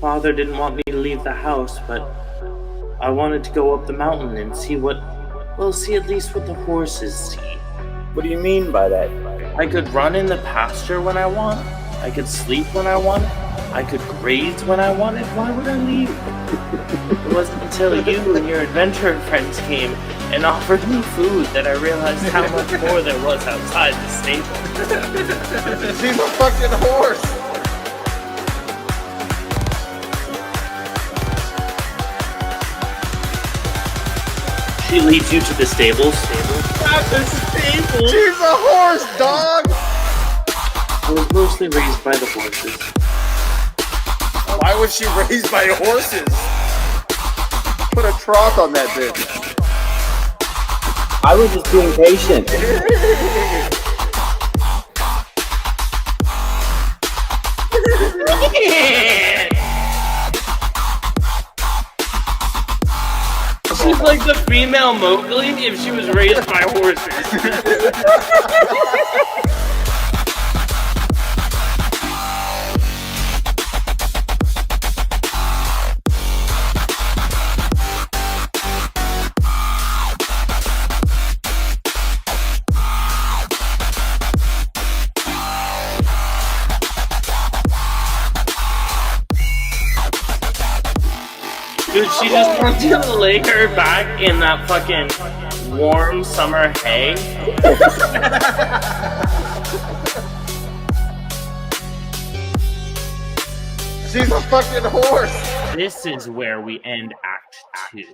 Father didn't want me to leave the house, but I wanted to go up the mountain and see at least what the horses see. What do you mean by that? I could run in the pasture when I want. I could sleep when I want. I could graze when I wanted. Why would I leave? It wasn't until you and your adventurer friends came and offered me food that I realized how much more there was outside the stable. She's a fucking horse! She leads you to the stables. Not the stable! She's a horse, dog! I was mostly raised by the horses. Why was she raised by horses? Put a trough on that bitch. I was just being patient. She's like the female Mowgli if she was raised by horses. Dude, she just wants to lay her back in that fucking warm summer hay. She's a fucking horse! This is where we end Act 2.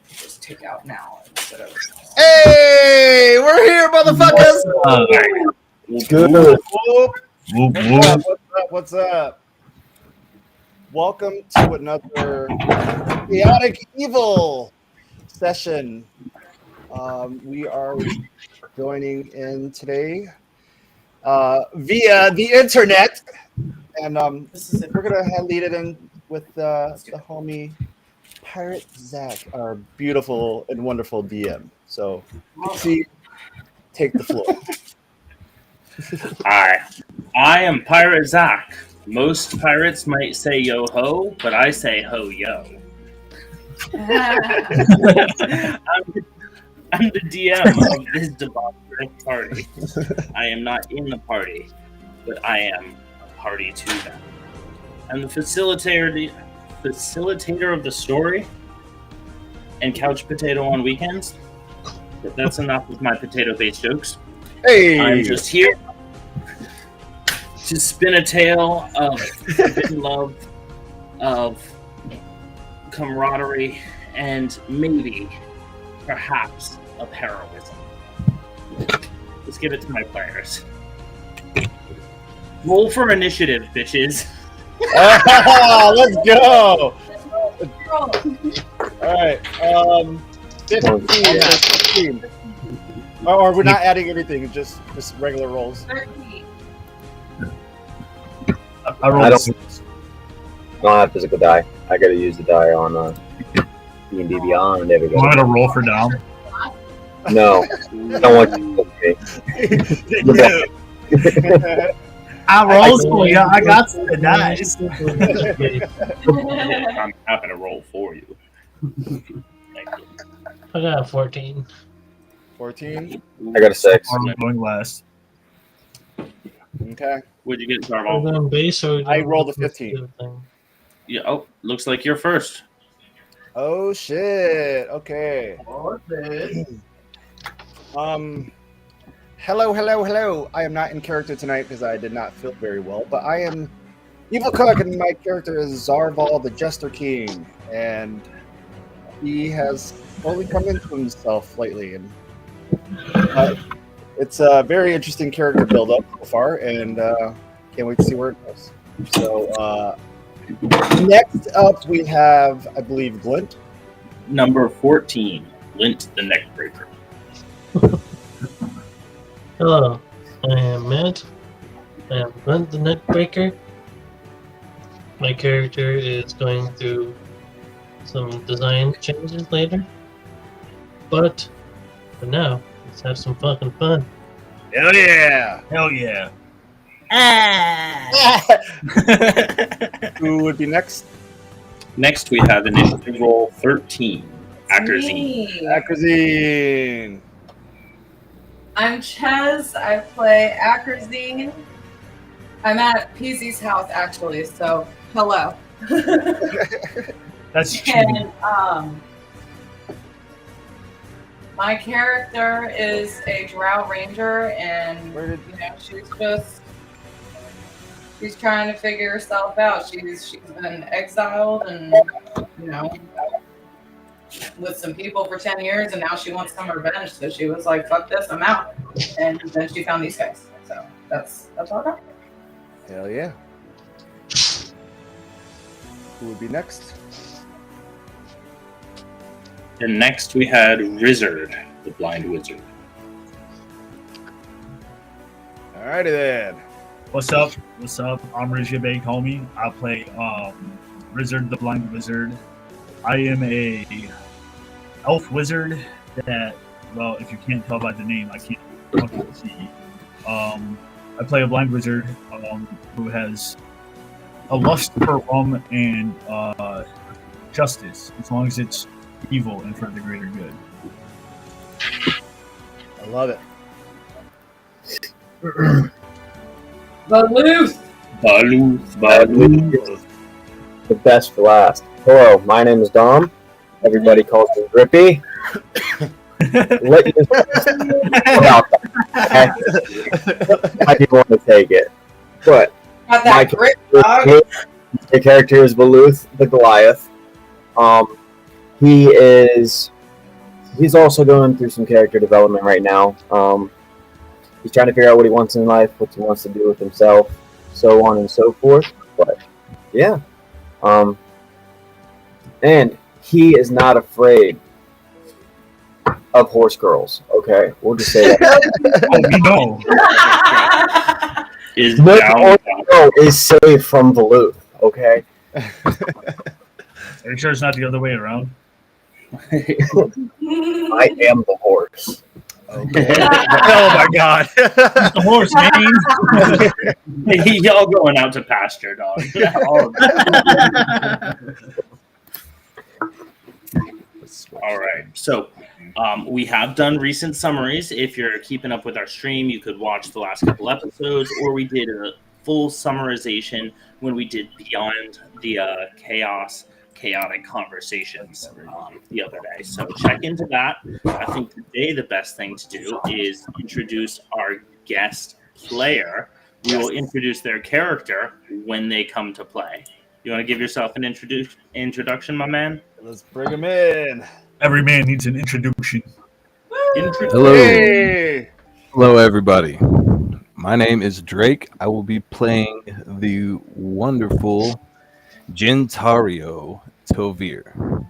Just take out now instead of. Hey! We're here, motherfuckers! Good. What's up? Welcome to another chaotic evil session. We are joining in today via the internet, and we're gonna lead it in with the homie Pirate Zach, our beautiful and wonderful DM. So, see, take the floor. I am Pirate Zach. Most pirates might say yo ho, but I say ho yo. I'm the DM of this debaucherous party. I am not in the party, but I am a party to them. I'm the facilitator of the story and couch potato on weekends. But that's enough of my potato-based jokes. Hey! I'm just here to spin a tale of forbidden love, of camaraderie, and maybe, perhaps, of heroism. Let's give it to my players. Roll for initiative, bitches. Let's go! Alright, 15. Or we're not adding anything, just regular rolls. I don't have physical die. I gotta use the die on D&D Beyond. There we go. You want me to roll for Dom? No, I don't want you to I rolls for you. I got some dice. I'm happy to roll for you. Thank you. I got a 14. 14? I got a 6. I'm going last. Okay. What'd you get, Are we Sarval? going base or I rolled a 15. Yeah, oh, looks like you're first. Oh shit. Okay. Hello. I am not in character tonight because I did not feel very well, but I am Evil Cook, and my character is Zarval the Jester King, and he has only come into himself lately, and it's a very interesting character build up so far, and can't wait to see where it goes. So next up we have, I believe, Glint. Number 14, Lint the Neckbreaker. Hello, I am Matt. I am Glint the Neckbreaker. My character is going through some design changes later, but for now, Let's have some fucking fun. Hell yeah! Hell yeah. Who would be next? Next, we have initiative roll 13. Actors E. Me. Acrazine. I'm Ches. I play Acrazine. I'm at PZ's house actually, so hello. That's cheating. And my character is a Drow Ranger, and she's trying to figure herself out. She's been exiled, and with some people for 10 years, and now she wants some revenge. So she was like, "Fuck this, I'm out." And then she found these guys. So that's all I got. Hell yeah. Who would be next? And next, we had Rizzard, the blind wizard. Alrighty then. What's up? What's up? I'm Rijibay, call me. I play Rizzard, the blind wizard. I am a elf wizard that, well, if you can't tell by the name, I can't fucking see. I play a blind wizard who has a lust for rum and justice, as long as it's evil and for the greater good. I love it. Baluth. The best for last. Hello, my name is Dom. Everybody calls me Grippy. Let you about that. I didn't want to take it. But Got that grip, dog. the character is Baluth the Goliath. He's also going through some character development right now. He's trying to figure out what he wants in life, what he wants to do with himself, so on and so forth. But yeah. And he is not afraid of horse girls. Okay, we'll just say that. Oh, no. Is No down. girl is saved from Baluth. Okay. Are you sure it's not the other way around? I am the horse. Okay. Oh my god. The horse, man. Y'all going out to pasture, dog. All right. So we have done recent summaries. If you're keeping up with our stream, you could watch the last couple episodes, or we did a full summarization when we did Beyond the Chaotic Conversations the other day. So check into that. I think today the best thing to do is introduce our guest player. We will introduce their character when they come to play. You want to give yourself an introduction, my man? Let's bring him in. Every man needs an introduction. Hello. Hey. Hello, everybody. My name is Drake. I will be playing the wonderful Jintario Torvire,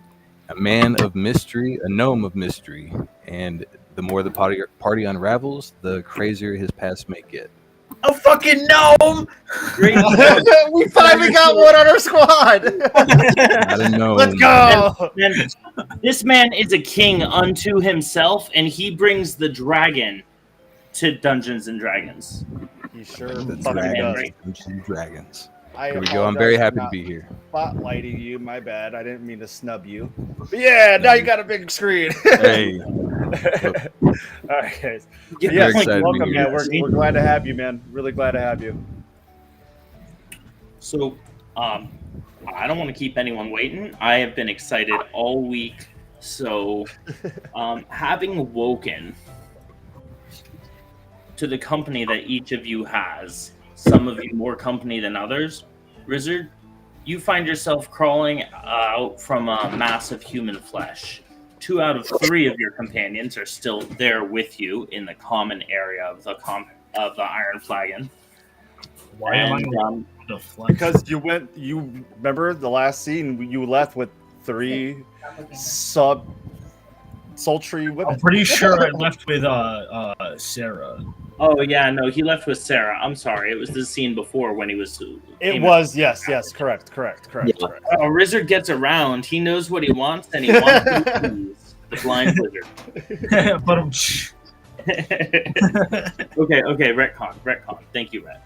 a man of mystery, a gnome of mystery, and the more the party unravels, the crazier his past may get. A fucking gnome! We finally got one on our squad. Not a gnome. Let's go. And this man is a king unto himself, and he brings the dragon to Dungeons and Dragons. He sure The fucking does. dragons, Dungeons and Dragons. I Here we go. I'm very apologize happy for to not be here. Spotlighting you, my bad. I didn't mean to snub you. But yeah, now you got a big screen. Hey, All right, guys. Yeah, Yes, excited to be welcome, here. man. We're glad to have you, man. Really glad to have you. So, I don't want to keep anyone waiting. I have been excited all week. So, having woken to the company that each of you has, some of you more company than others, Rizzard, you find yourself crawling out from a mass of human flesh. 2 out of 3 of your companions are still there with you in the common area of the Iron Flagon. Why am I And, on the flesh? Because you remember the last scene, you left with 3 sultry women. I'm pretty sure I left with Sarah. Oh yeah, no, he left with Sarah. I'm sorry, it was the scene before when he was. It was, yes, correct. Oh, Rizzard gets around. He knows what he wants, and he wants to please the blind wizard. But Okay, retcon. Thank you, Ret.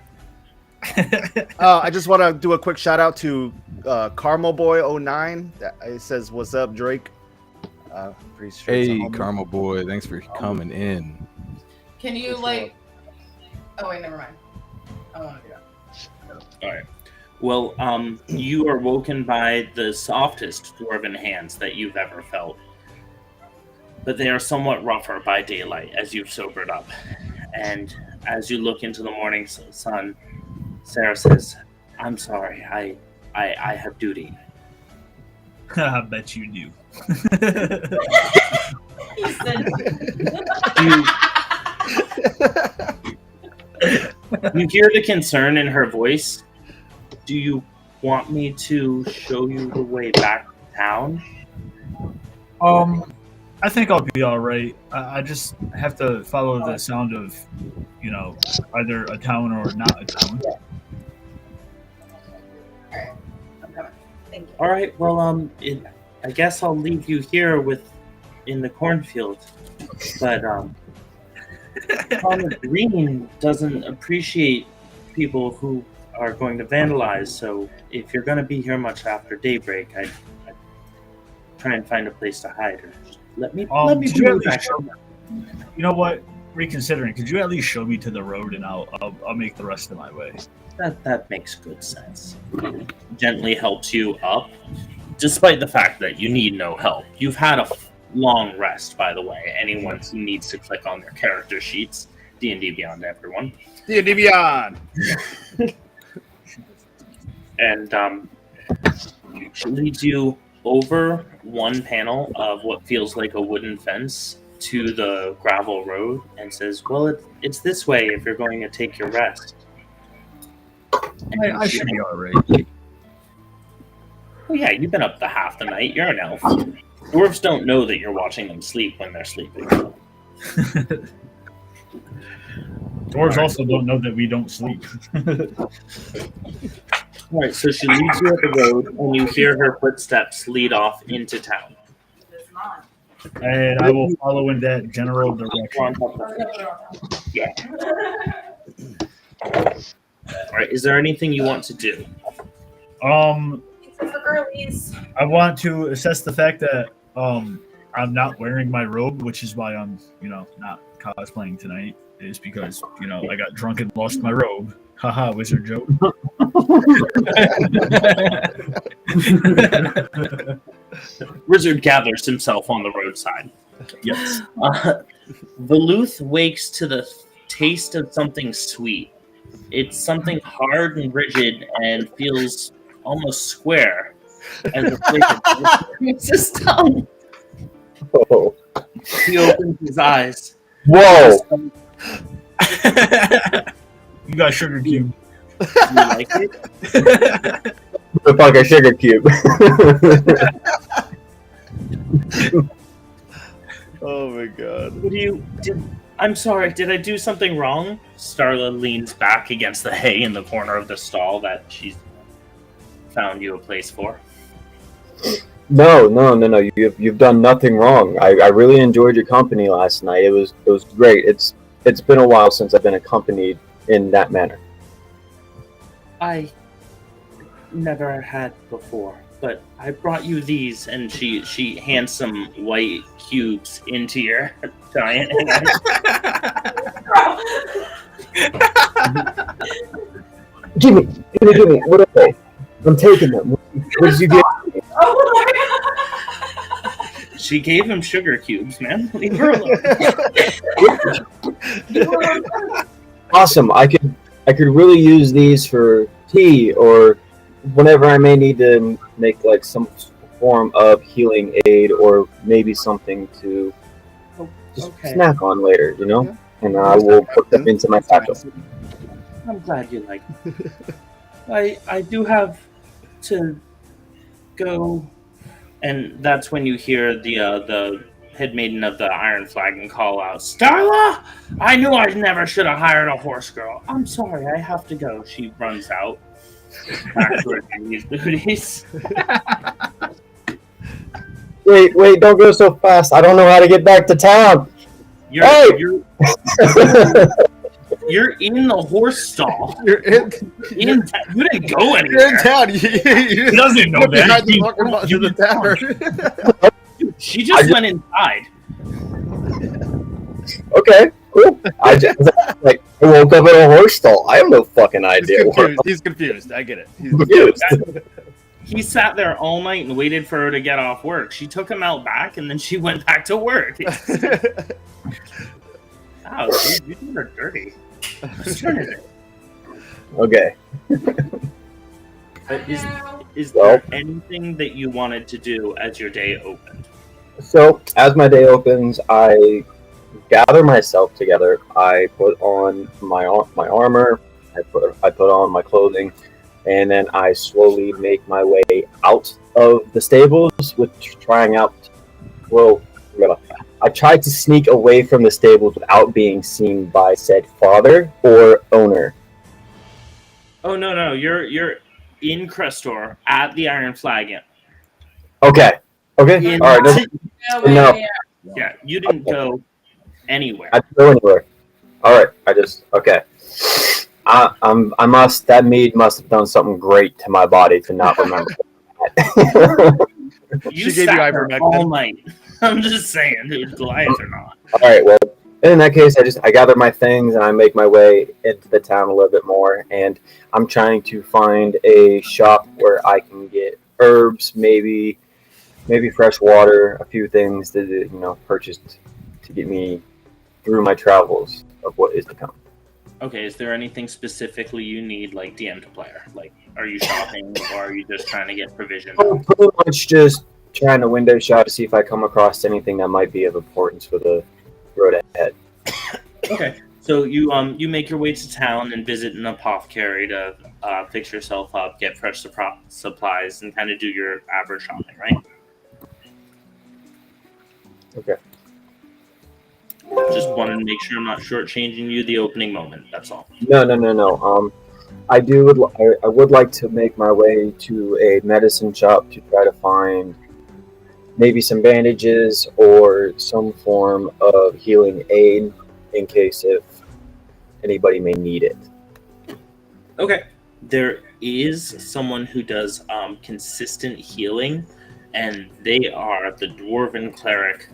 I just want to do a quick shout out to Carmel Boy 09. It says, "What's up, Drake?" Pretty sure it's a Hey, homie. Carmel boy, thanks for coming in. Can you Which like? Oh wait, never mind. I don't want to do that. All right. Well, you are woken by the softest dwarven hands that you've ever felt, but they are somewhat rougher by daylight as you've sobered up. And as you look into the morning sun, Sarah says, "I'm sorry. I have duty." I bet you do. He said, You hear the concern in her voice. Do you want me to show you the way back to town? I think I'll be all right. I just have to follow the sound of, either a town or not a town. Alright, I'm coming. Thank you. All right. Well, I guess I'll leave you here in the cornfield. But Farmer Green doesn't appreciate people who are going to vandalize. So if you're going to be here much after daybreak, I'd try and find a place to hide. Or just let me Could you at back. least you know what? Reconsidering, could you at least show me to the road and I'll make the rest of my way. That makes good sense. Gently helps you up, despite the fact that you need no help. You've had a long rest, by the way. Anyone who needs to click on their character sheets, D&D Beyond everyone. D&D Beyond. And she leads you over one panel of what feels like a wooden fence to the gravel road and says, "Well, it's this way if you're going to take your rest." I should be all right. Oh yeah, you've been up the half the night. You're an elf. Dwarves don't know that you're watching them sleep when they're sleeping. Dwarves also don't know that we don't sleep. All right, so she leads you up the road, and you hear her footsteps lead off into town. It's not. And I will follow in that general direction. Yeah. All right. Is there anything you want to do? Pizza for girlies. I want to assess the fact that I'm not wearing my robe, which is why I'm, not cosplaying tonight, is because, I got drunk and lost my robe. Haha, wizard joke. Wizard gathers himself on the roadside. Yes. Veluth wakes to the taste of something sweet. It's something hard and rigid and feels almost square. As the flavor hits his tongue. Oh. He opens his eyes. Whoa! You got sugar cube. Do you like it? Look like a sugar cube. Oh my god. I'm sorry, did I do something wrong? Starla leans back against the hay in the corner of the stall that she's found you a place for. No. You've done nothing wrong. I really enjoyed your company last night. It was great. It's been a while since I've been accompanied in that manner. I never had before, but I brought you these, and she hands some white cubes into your giant hand. Give me. What are they? I'm taking them. What did you get? She gave him sugar cubes, man. Leave her alone. Awesome. I could really use these for tea or whenever I may need to make like some form of healing aid or maybe something to just snack on later, Yeah. And I will put them into my satchel. I'm glad you like it. I do have to go, and that's when you hear the head maiden of the Iron Flagon call out, "Starla! I knew I never should have hired a horse girl. I'm sorry, I have to go." She runs out. Back to her these booties. Wait, don't go so fast. I don't know how to get back to town. You're Hey! you're in the horse stall. You're in. You didn't go You're in anywhere. town. You He doesn't know that. behind the He- fucking button to the tavern. She just went inside. Okay, cool. I woke up in a horse stall. I have no fucking He's idea. confused. He's confused. I get it. I'm confused. He sat there all night and waited for her to get off work. She took him out back, and then she went back to work. Wow, dude, you two are dirty. Whose turn is it? Okay. Is there anything that you wanted to do as your day opened? So, as my day opens, I gather myself together. I put on my armor. I put on my clothing, and then I slowly make my way out of the stables with trying out. Well, I tried to sneak away from the stables without being seen by said father or owner. Oh no, you're in Crestor at the Iron Flag Inn. Okay. Okay. In- All right. No. Yeah, you didn't go anywhere. I didn't go anywhere. All right. Okay. That mead must have done something great to my body to not remember that. You She gave sat you there ivermectin. all night. I'm just saying, dude, Goliath or not. All right. Well, in that case, I gather my things and I make my way into the town a little bit more, and I'm trying to find a shop where I can get herbs, maybe fresh water, a few things to purchase to get me through my travels of what is to come. Okay, is there anything specifically you need, like DM to player? Like, are you shopping or are you just trying to get provision? I'm pretty much just trying to window shop to see if I come across anything that might be of importance for the road ahead. Okay, so you make your way to town and visit an apothecary to fix yourself up, get fresh supplies, and kind of do your average shopping, right? Okay. Just wanted to make sure I'm not shortchanging you the opening moment. That's all. No. I would like to make my way to a medicine shop to try to find maybe some bandages or some form of healing aid in case if anybody may need it. Okay. There is someone who does consistent healing, and they are the dwarven cleric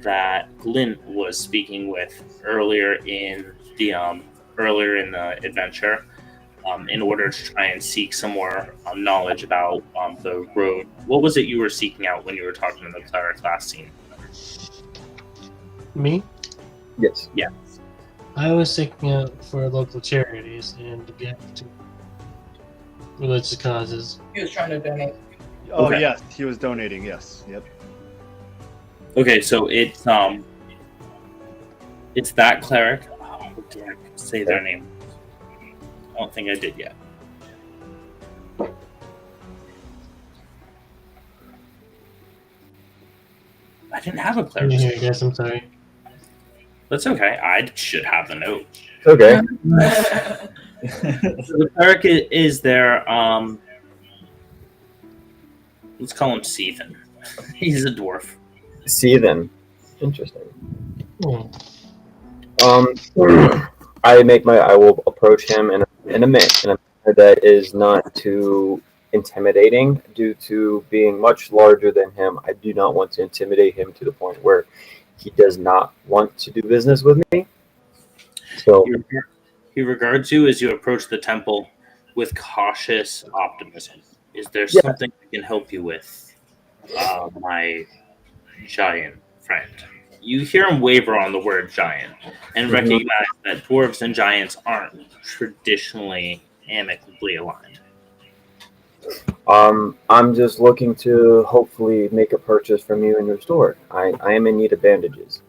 that Glint was speaking with earlier in the adventure, in order to try and seek some more knowledge about the road. What was it you were seeking out when you were talking to the cleric last scene? Me? Yes. Yeah. I was seeking out for local charities and to give to religious causes. He was trying to donate. Oh Okay. yes, he was donating. Yes. Yep. Okay, so it's that cleric. Oh, did I say their name? I don't think I did yet. I didn't have a Can cleric. you hear, guys? I'm sorry. That's okay. I should have the note. Okay. So the cleric is there. Let's call him Steven. He's a dwarf. See then. Interesting. Hmm. I will approach him in a manner that is not too intimidating due to being much larger than him. I do not want to intimidate him to the point where he does not want to do business with me. So He regards you as you approach the temple with cautious optimism. Is there Yeah. something I can help you with, my giant friend? You hear him waver on the word giant and recognize that dwarves and giants aren't traditionally amicably aligned. I'm just looking to hopefully make a purchase from you in your store. I am in need of bandages.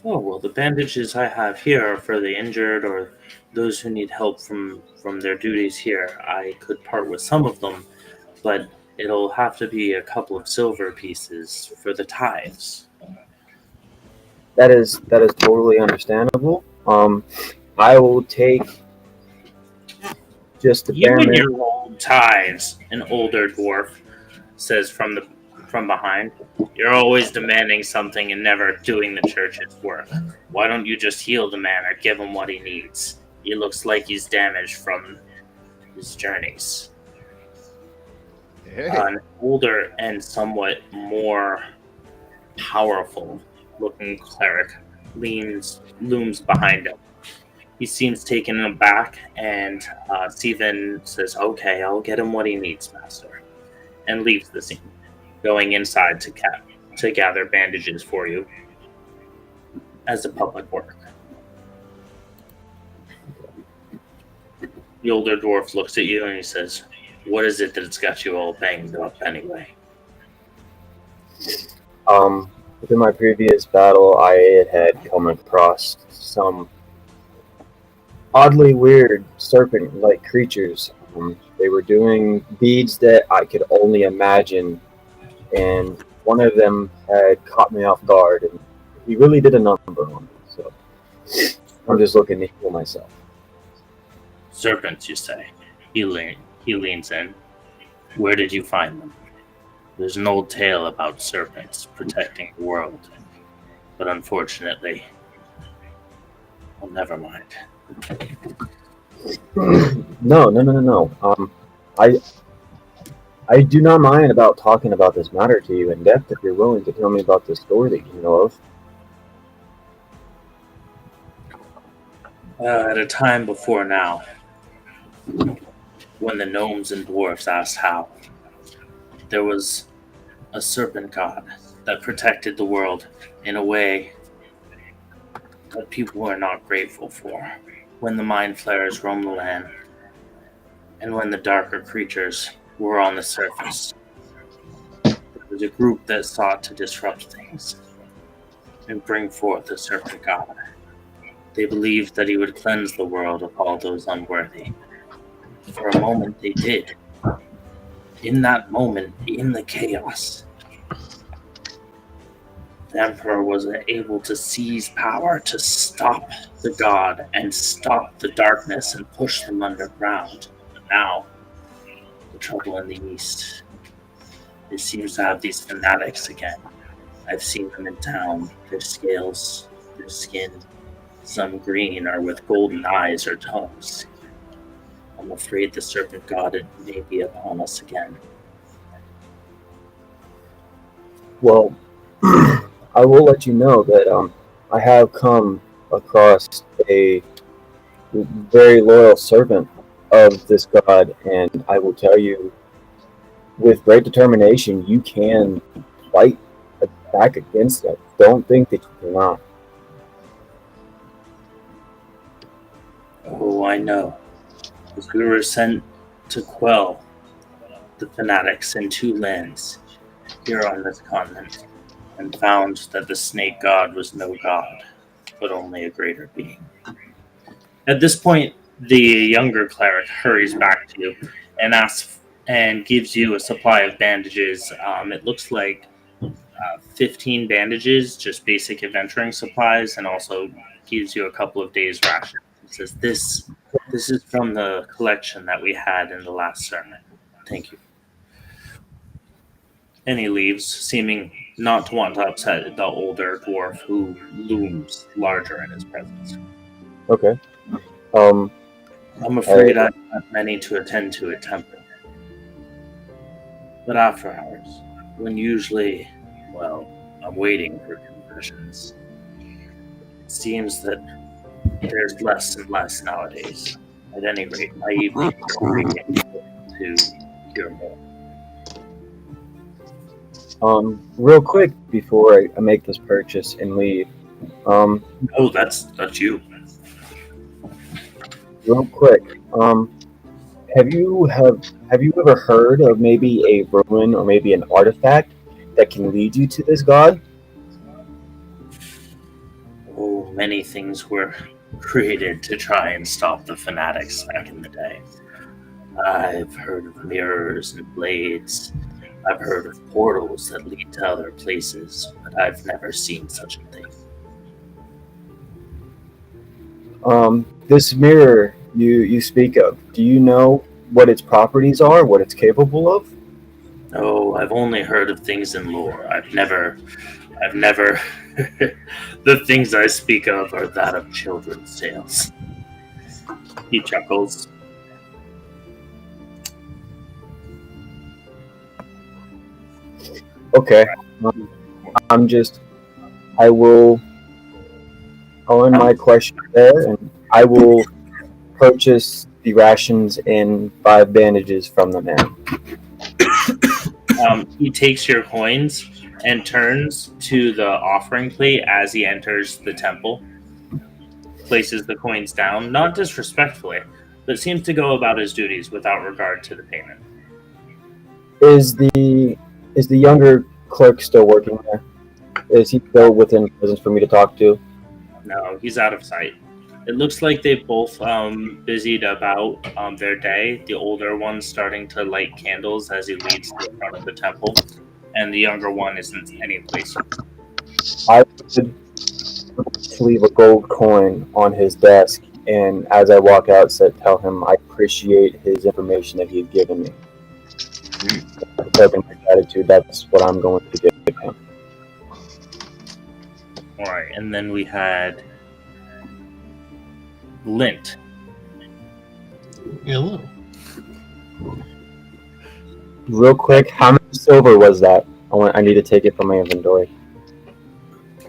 Oh, well, the bandages I have here are for the injured or those who need help from their duties here. I could part with some of them, but it'll have to be a couple of silver pieces for the tithes. That is totally understandable. I will take just the You bare and minimum. your old tithes, an older dwarf says from the from behind. You're always demanding something and never doing the church's work. Why don't you just heal the man or give him what he needs? He looks like he's damaged from his journeys. Hey. An older and somewhat more powerful looking cleric looms behind him. He seems taken aback, and Stephen says, "Okay, I'll get him what he needs, Master," and leaves the scene, going inside to gather bandages for you as a public work. The older dwarf looks at you and he says, "What is it that's got you all banged up anyway?" Within my previous battle, I had come across some oddly weird serpent-like creatures. They were doing deeds that I could only imagine, and one of them had caught me off guard, and he really did a number on me. So I'm just looking to heal myself. Serpents, you say? He leans in. Where did you find them? There's an old tale about serpents protecting the world, but unfortunately, well, never mind. No. I do not mind about talking about this matter to you in depth if you're willing to tell me about the story that you know of. At a time before now, when the gnomes and dwarves asked how, there was a serpent god that protected the world in a way that people were not grateful for. When the mind flayers roamed the land, and when the darker creatures were on the surface, there was a group that sought to disrupt things and bring forth a serpent god. They believed that he would cleanse the world of all those unworthy. For a moment they did. In that moment, in the chaos, the Emperor was able to seize power to stop the god and stop the darkness and push them underground. But now, the trouble in the East, it seems to have these fanatics again. I've seen them in town, their scales, their skin, some green or with golden eyes or tongues. I'm afraid the serpent god may be upon us again. Well, I will let you know that I have come across a very loyal servant of this god, and I will tell you, with great determination, you can fight back against it. Don't think that you cannot. Oh, I know. Because we were sent to quell the fanatics in two lands here on this continent, and found that the snake god was no god, but only a greater being. At this point, the younger cleric hurries back to you and asks and gives you a supply of bandages. It looks like 15 bandages, just basic adventuring supplies, and also gives you a couple of days' rations. He says, This is from the collection that we had in the last sermon. Thank you. And he leaves, seeming not to want to upset the older dwarf who looms larger in his presence. Okay. I'm afraid I have many to attend to at Temple. But after hours, when usually, well, I'm waiting for confessions, it seems that there's less and less nowadays. At any rate, my evening to hear more. Real quick before I make this purchase and leave. Oh, that's you. Real quick. Have you ever heard of maybe a ruin or maybe an artifact that can lead you to this god? Oh, many things were created to try and stop the fanatics back in the day. I've heard of mirrors and blades. I've heard of portals that lead to other places, but I've never seen such a thing. This mirror you speak of, do you know what its properties are, what it's capable of? Oh, I've only heard of things in lore. I've never. The things I speak of are that of children's tales. He chuckles. Okay. I'll end my question there, and I will purchase the rations and 5 bandages from the man. He takes your coins and turns to the offering plate as he enters the temple. Places the coins down, not disrespectfully, but seems to go about his duties without regard to the payment. Is the younger clerk still working there? Is he still within presence for me to talk to? No, he's out of sight. It looks like they both busied about their day. The older one's starting to light candles as he leads to the front of the temple, and the younger one isn't any place. I would leave a gold coin on his desk, and as I walk out, tell him I appreciate his information that he had given me. Gratitude, that's what I'm going to give him. Alright, and then we had Lint. Hello. Real quick, how much silver was that? I need to take it from my inventory.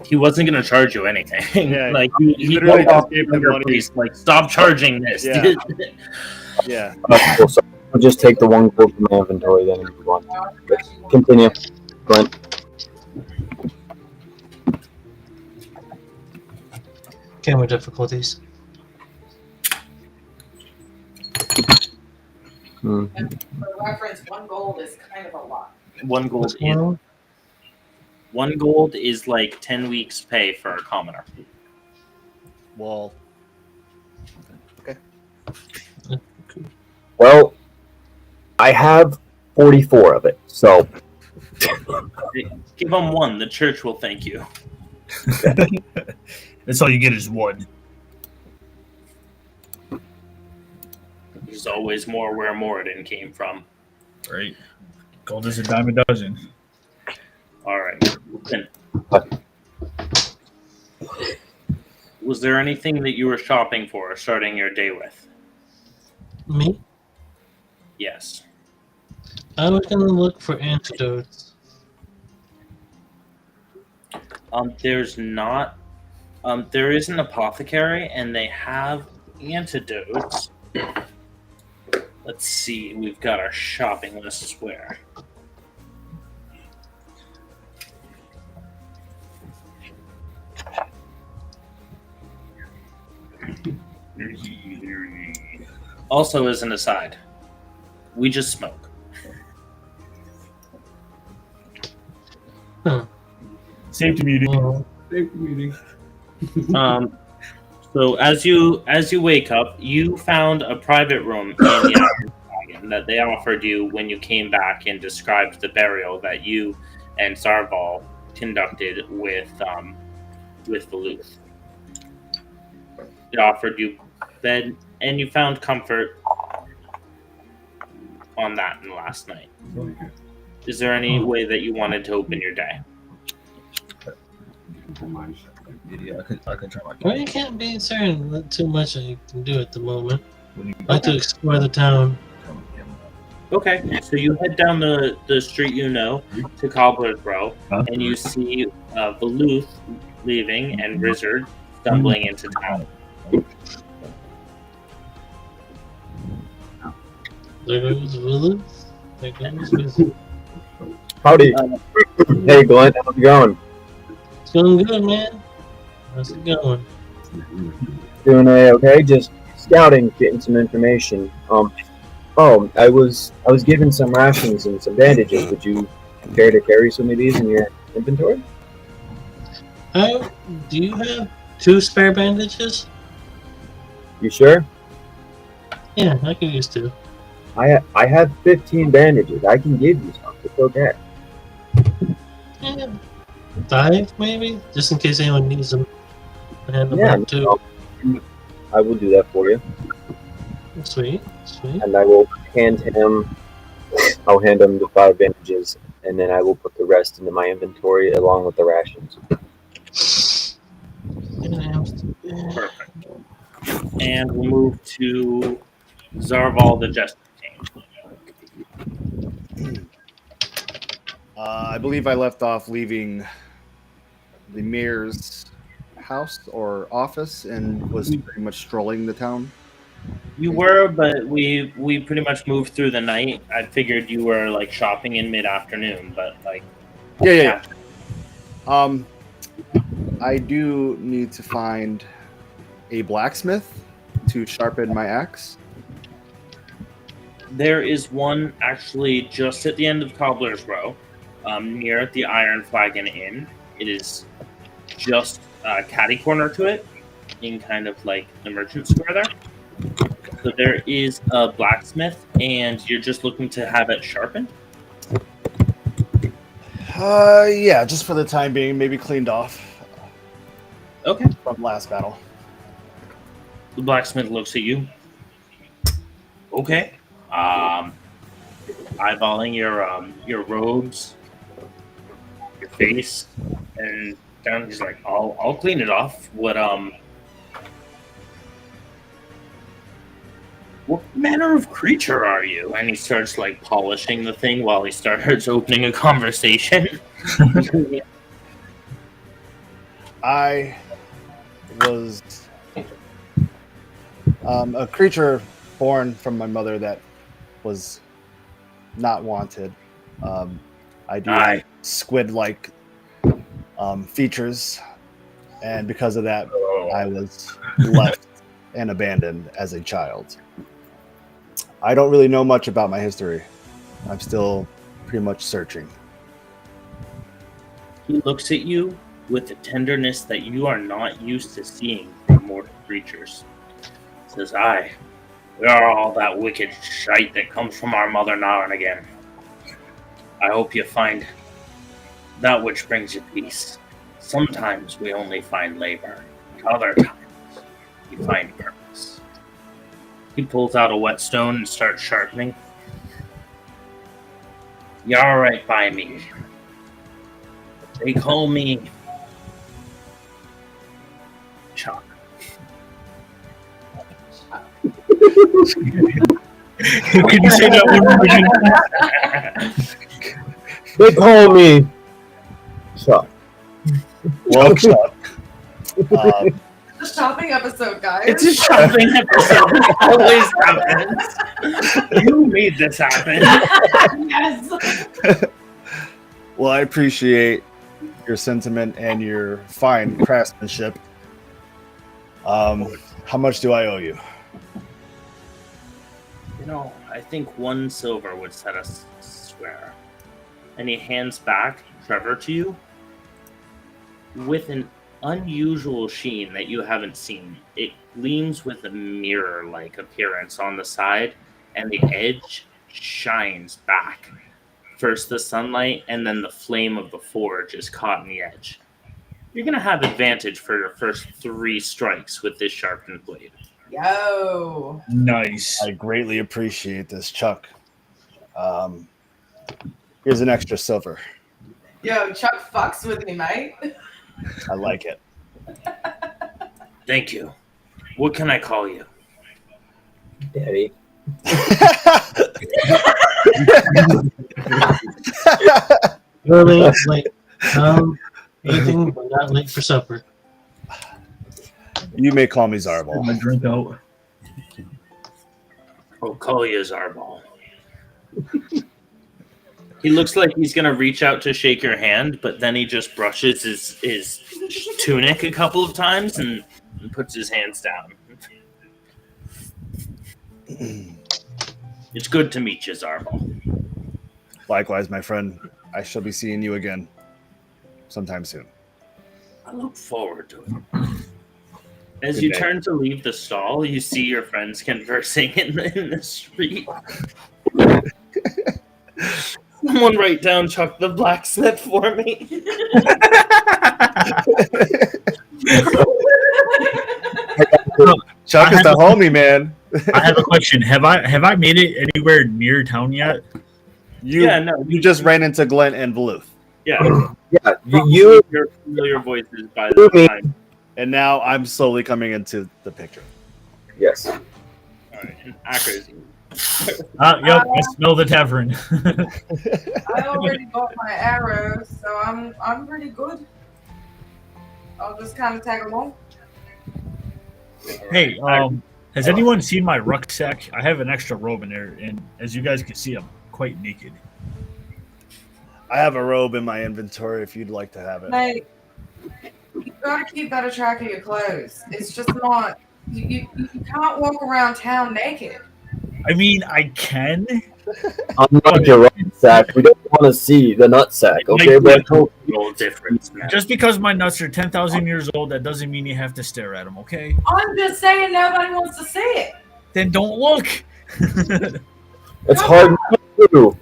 He wasn't going to charge you anything. Yeah, like he literally just just gave him money. face, like, stop charging this. Yeah. Yeah. Cool, so I'll just take the 1 gold from my inventory then and move on. Continue, Glenn. Camera difficulties. Mm-hmm. And for reference, 1 gold is kind of a lot. 1 gold What's is going on? 1 gold is like 10 weeks' pay for a commoner. Well, Well, I have 44 of it, so Give him 1. The church will thank you. That's all you get is 1. There's always more where Moradin came from. Right. Gold is a dime a dozen. All right. Then, was there anything that you were shopping for, starting your day with? Me? Yes. I was gonna look for antidotes. There's not. There is an apothecary, and they have antidotes. Let's see. We've got our shopping lists where. Also, as an aside, we just smoke. Safety meeting. Well, So as you wake up, you found a private room in the Iron Dragon that they offered you when you came back and described the burial that you and Zarval conducted with Veluth. They offered you bed, and you found comfort on that in the last night. Is there any way that you wanted to open your day? Yeah, I could try my well, you can't be certain that too much that you can do at the moment. What do you I like to explore the town. Okay, so you head down the street you know to Cobbler's Row, and you see Veluth leaving and Rizzard stumbling into town. There goes Willis. There goes Willis. howdy. Hey, Glenn, how's it going? It's going good, man. How's it going? Doing okay? Just scouting, getting some information. I was given some rations and some bandages. Would you care to carry some of these in your inventory? Do you have 2 spare bandages? You sure? Yeah, I could use 2. I have 15 bandages. I can give you some. It's okay. Yeah. 5 maybe? Just in case anyone needs them. I hand them Yeah, out too. I will do that for you. Sweet, sweet. And I will hand him I'll hand him the 5 bandages, and then I will put the rest into my inventory along with the rations. Perfect. And we'll move to Zarval the Jester King. I believe I left off leaving the mayor's house or office and was pretty much strolling the town. You were, but we pretty much moved through the night. I figured you were like shopping in mid-afternoon, but like Yeah. I do need to find a blacksmith to sharpen my axe. There is one actually just at the end of Cobbler's Row, near the Iron Flagon Inn. It is just catty corner to it, in kind of like the merchant square there. So there is a blacksmith, and you're just looking to have it sharpened? Yeah, just for the time being, maybe cleaned off. Okay. From last battle. The blacksmith looks at you. Okay. Eyeballing your robes, your face, and down he's like, I'll clean it off. What manner of creature are you? And he starts like polishing the thing while he starts opening a conversation. I was a creature born from my mother that was not wanted. I do have squid-like features, and because of that, I was left and abandoned as a child. I don't really know much about my history. I'm still pretty much searching. He looks at you with a tenderness that you are not used to seeing from mortal creatures. Says, "Aye, we are all that wicked shite that comes from our mother now and again. I hope you find that which brings you peace. Sometimes we only find labor. Other times you find purpose." He pulls out a whetstone and starts sharpening. "You're all right by me. They call me Chuck." Can you say that one more again? They call me Chuck. Well, Chuck. It's a shopping episode, guys. It's a shopping episode. It always happens. You made this happen. Yes. Well, I appreciate your sentiment and your fine craftsmanship. How much do I owe you? You know, I think 1 silver would set us square. And he hands back Trevor to you with an unusual sheen that you haven't seen. It gleams with a mirror-like appearance on the side, and the edge shines back. First the sunlight, and then the flame of the forge is caught in the edge. You're going to have advantage for your first 3 strikes with this sharpened blade. Yo. Nice. I greatly appreciate this, Chuck. Here's an extra silver. Yo, Chuck fucks with me, mate. I like it. Thank you. What can I call you? Daddy. Really late. Anything but not late for supper. You may call me Zarbal. My drink out. I'll call you Zarbal. He looks like he's going to reach out to shake your hand, but then he just brushes his tunic a couple of times and puts his hands down. It's good to meet you, Zarbal. Likewise, my friend. I shall be seeing you again sometime soon. I look forward to it. As you turn to leave the stall, you see your friends conversing in the street. Someone write down Chuck the blacksmith for me. Chuck is the homie, man. I have a question. Have I made it anywhere near town yet? You just ran into Glenn and Veluth. Yeah. Yeah, You you hear familiar voices by the time. And now I'm slowly coming into the picture. yes. All right, and Akers. Yep, I smell the tavern. I already got my arrows, so I'm pretty good. I'll just kind of tag along. Hey, has anyone seen my rucksack? I have an extra robe in there, and as you guys can see, I'm quite naked. I have a robe in my inventory if you'd like to have it. Mate, you gotta keep better track of your clothes. It's just not. You can't walk around town naked. I mean, I can. Unlike your rucksack, we don't want to see the nutsack, okay, Like, bro? no difference, man. Just because my nuts are 10,000 years old, that doesn't mean you have to stare at them, okay? I'm just saying nobody wants to see it. Then don't look. It's hard not to.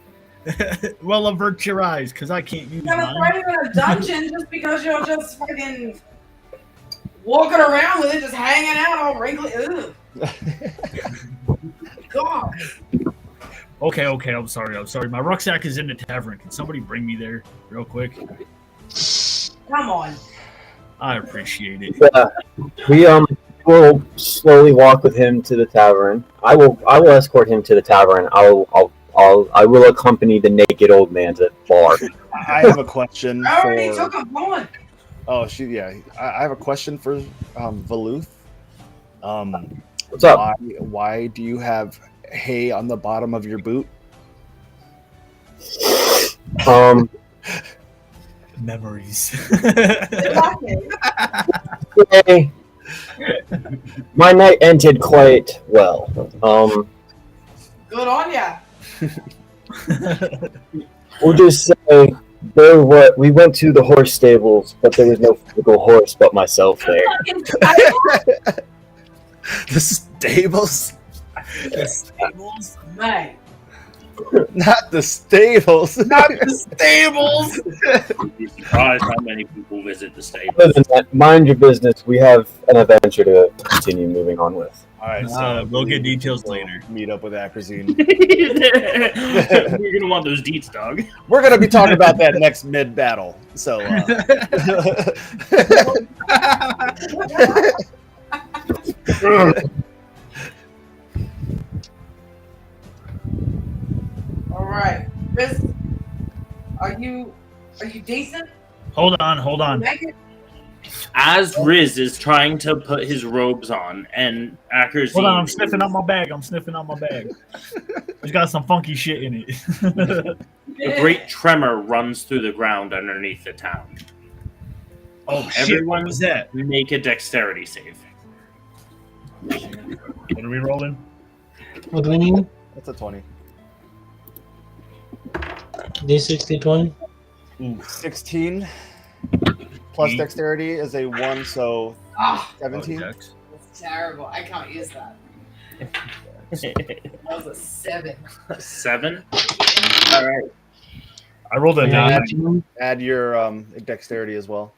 Well, avert your eyes, because I can't use You're gonna mine. throw you in a dungeon just because you're just fucking walking around with it, just hanging out all wrinkly. Ugh. God. Okay, I'm sorry. My rucksack is in the tavern. Can somebody bring me there real quick? Come on. I appreciate it. Yeah, we will slowly walk with him to the tavern. I will escort him to the tavern. I will accompany the naked old man to the bar. I have a question I already for. took a one. Oh, I have a question for Veluth. What's up? Why do you have hay on the bottom of your boot? Memories. Okay. My night ended quite well. Good on ya. We'll just say we went to the horse stables, but there was no physical horse but myself there. The stables? Mate. Not the stables. Not the stables. You'd be surprised how many people visit the stable. Other than that, mind your business. We have an adventure to continue moving on with. All right, so We'll get details we'll later. Meet up with Acrazine. You're gonna want those deets, dog. We're gonna be talking about that next mid battle. So. All right, Riz, are you decent? Hold on. Make it? As Riz is trying to put his robes on, and Akers. Hold on, I'm sniffing out my bag. It's got some funky shit in it. A great tremor runs through the ground underneath the town. Oh, shit. Everyone What was that? make a dexterity save. What are we rolling? What do we need? That's a 20. D60 20? 16 plus dexterity is a 1, so Ah, 17. Dex. that's terrible. I can't use that. That was a 7. 7. All right. I rolled a Yeah. 9. Add your dexterity as well.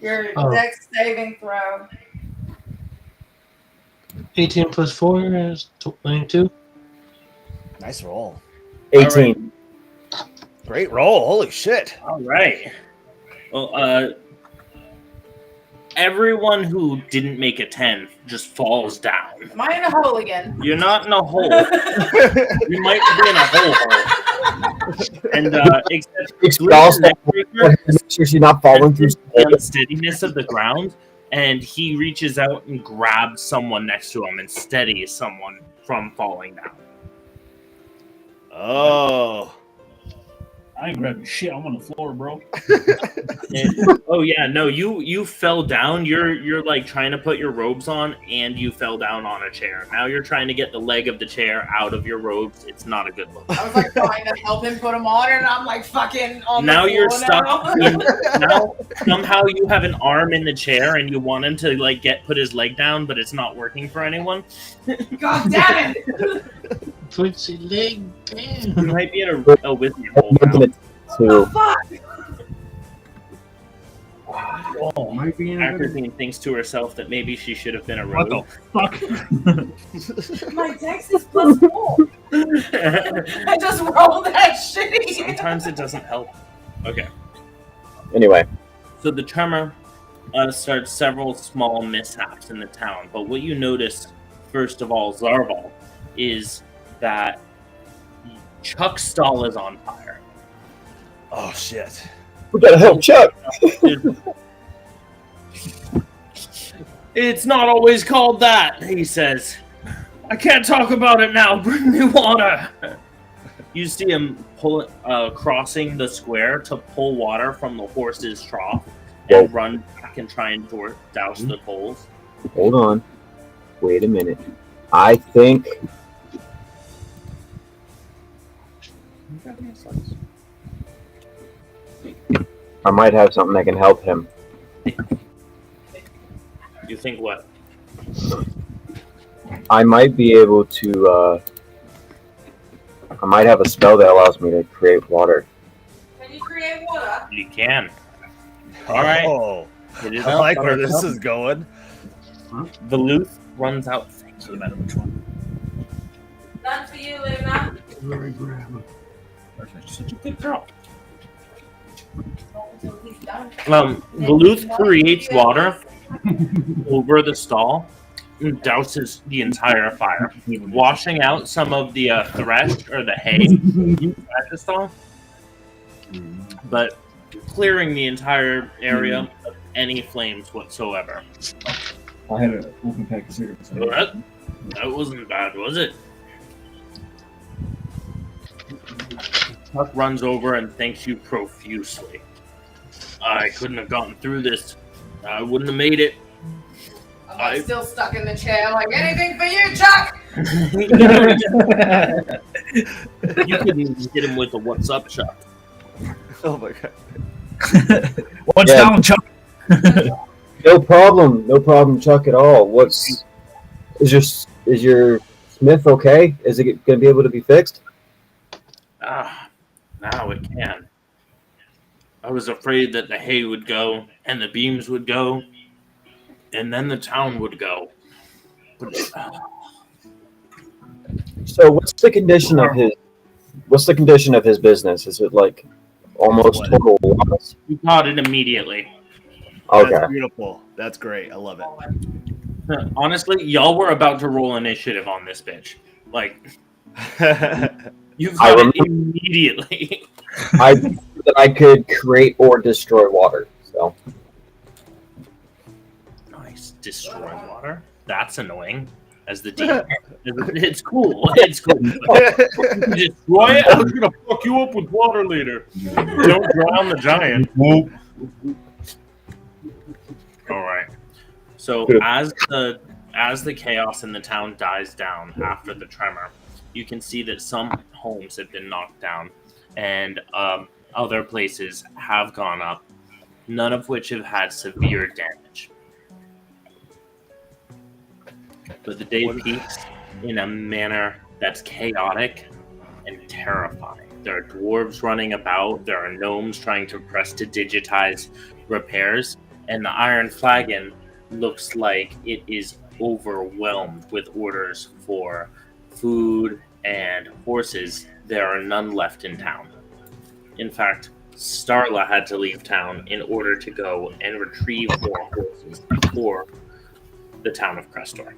Your Oh. dex saving throw. 18 plus 4 is 22. Nice roll. 18. Great roll. Holy shit. All right. Well, everyone who didn't make a 10 just falls down. Am I in a hole again? You're not in a hole. You might be in a hole. And except But also, Neckbreaker make sure she's not falling through. the unsteadiness of the ground, and he reaches out and grabs someone next to him and steadies someone from falling down. Oh. I ain't grabbing shit. I'm on the floor, bro. Oh yeah, no, you fell down. You're like trying to put your robes on, and you fell down on a chair. Now you're trying to get the leg of the chair out of your robes. It's not a good look. I was like trying to help him put them on, and I'm like fucking on Now the you're floor stuck. now. Now somehow you have an arm in the chair, and you want him to like put his leg down, but it's not working for anyone. God damn it! Put your leg You down. might be in a wizard hole now. Oh, fuck! Oh, might be in Acrazine thinks to herself that maybe she should have been a What rogue. the fuck? My dex is +4. I just rolled that shitty. Sometimes it doesn't help. Okay. Anyway, So the tremor starts several small mishaps in the town, but what you notice, first of all, Zarval, is that Chuck's stall is on fire. Oh shit! we gotta help Chuck. It's not always called that, he says. I can't talk about it now. Bring me water. You see him crossing the square to pull water from the horse's trough and run back and try and douse the coals. Hold on. Wait a minute. I think I might have something that can help him. You think what? I might be able to. I might have a spell that allows me to create water. Can you create water? You can. All right. Oh, It is I like up. where this is going. Veluth runs out. Thank Doesn't you. matter which one. None for you, Luna. Perfect. Such a good girl. Until he's done. Veluth creates water over the stall and douses the entire fire, washing out some of the thresh or the hay at the stall, but clearing the entire area of any flames whatsoever. I had an open pack of cigarettes. So that wasn't bad, was it? Chuck runs over and thanks you profusely. I couldn't have gotten through this. I wouldn't have made it. I'm still stuck in the chair. Like, anything for you, Chuck? You couldn't even hit him with a "What's up, Chuck?" Oh my god! What's Yeah. down, Chuck? No problem, Chuck at all. Is your smith okay? Is it going to be able to be fixed? Now it can. I was afraid that the hay would go, and the beams would go, and then the town would go. But, So, what's the condition of his business? Is it like almost total loss? we caught it immediately. Okay. That's beautiful. That's great. I love it. Honestly, y'all were about to roll initiative on this bitch. Like, you I got it remember- immediately. I knew that I could create or destroy water. So, Nice. Destroy water? That's annoying. As the DM. It's cool. It's cool. Destroy it? I'm gonna fuck you up with water later. Don't drown the giant. Alright. So as the chaos in the town dies down after the tremor, you can see that some homes have been knocked down and other places have gone up, none of which have had severe damage. But the day peaks in a manner that's chaotic and terrifying. There are dwarves running about, there are gnomes trying to press to digitize repairs, and the Iron Flagon looks like it is overwhelmed with orders for food and horses. There are none left in town. In fact, Starla had to leave town in order to go and retrieve more horses for the town of Crestor.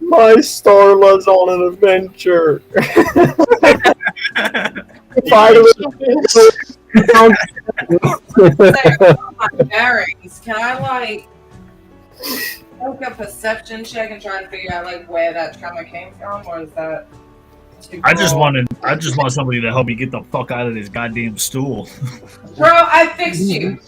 my Starla's on an adventure. My bearings. Can I like make a perception check and try to figure out like where that tremor came from, or is that? I just want somebody to help me get the fuck out of this goddamn stool. Bro, I fixed you.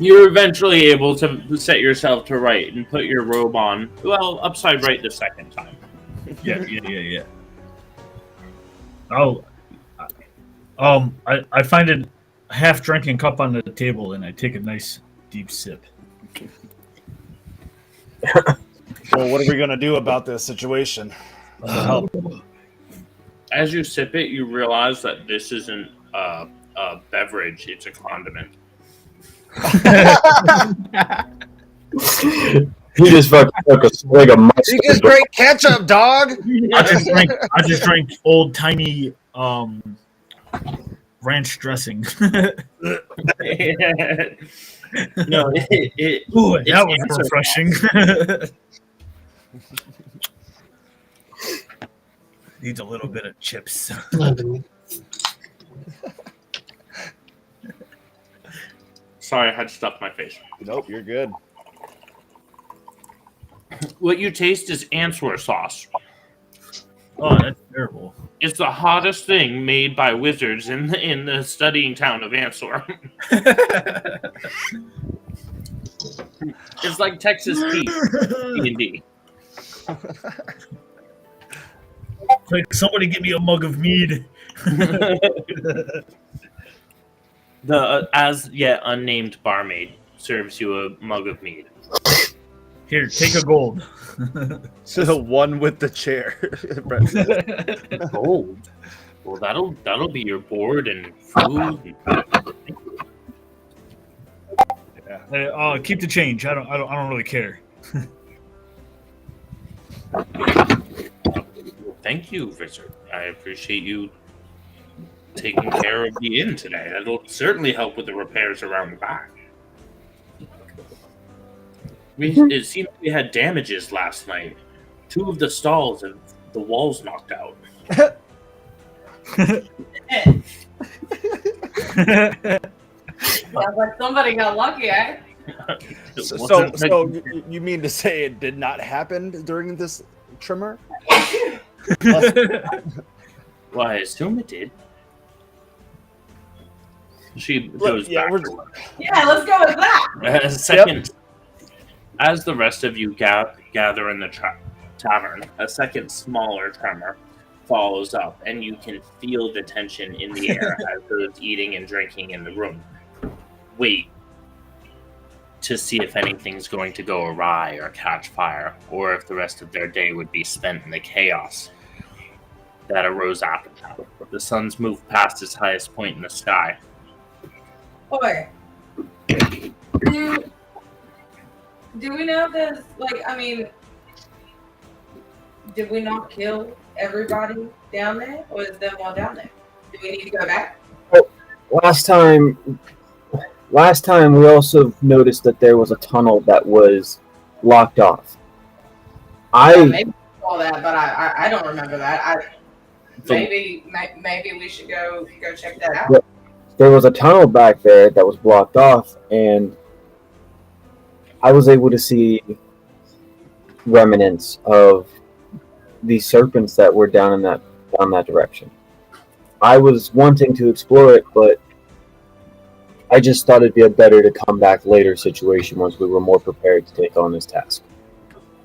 You're eventually able to set yourself to right and put your robe on. Well, upside right the second time. Yeah. Oh, I find a half drinking cup on the table and I take a nice deep sip. Well, what are we gonna do about this situation? As you sip it, you realize that this isn't a beverage; it's a condiment. He just fucking took a swig of You mustard. just drank ketchup, dog. I just drank old timey ranch dressing. No, Ooh, it's that was answer refreshing. Needs a little bit of chips. Sorry, I had stuff in my face. Nope, you're good. What you taste is answer sauce. Oh, that's terrible. It's the hottest thing made by wizards in the studying town of Answer. It's like Texas tea, D&D. Quick, somebody give me a mug of mead. The as yet unnamed barmaid serves you a mug of mead. Here, take a gold. So the one with the chair. Gold. Well, that'll be your board and food. Hey, keep the change. I don't really care. Thank you, Wizard. I appreciate you taking care of the inn today. That'll certainly help with the repairs around the back. It seemed we had damages last night. 2 of the stalls and the walls knocked out. Sounds like somebody got lucky, eh? So you mean to say it did not happen during this tremor? Well, I assume it did. She goes Yeah, back we're- to work. Yeah, let's go with that. As the rest of you gather in the tavern, a second smaller tremor follows up, and you can feel the tension in the air as those eating and drinking in the room wait to see if anything's going to go awry or catch fire, or if the rest of their day would be spent in the chaos that arose after that. The sun's moved past its highest point in the sky. Boy, do we know this? Like, I mean, did we not kill everybody down there, or is them all down there? Do we need to go back? Last time we also noticed that there was a tunnel that was locked off. Maybe all that, but I don't remember that. Maybe we should go check that out. There was a tunnel back there that was blocked off, and I was able to see remnants of these serpents that were down that direction. I was wanting to explore it, but I just thought it'd be better to come back later situation once we were more prepared to take on this task.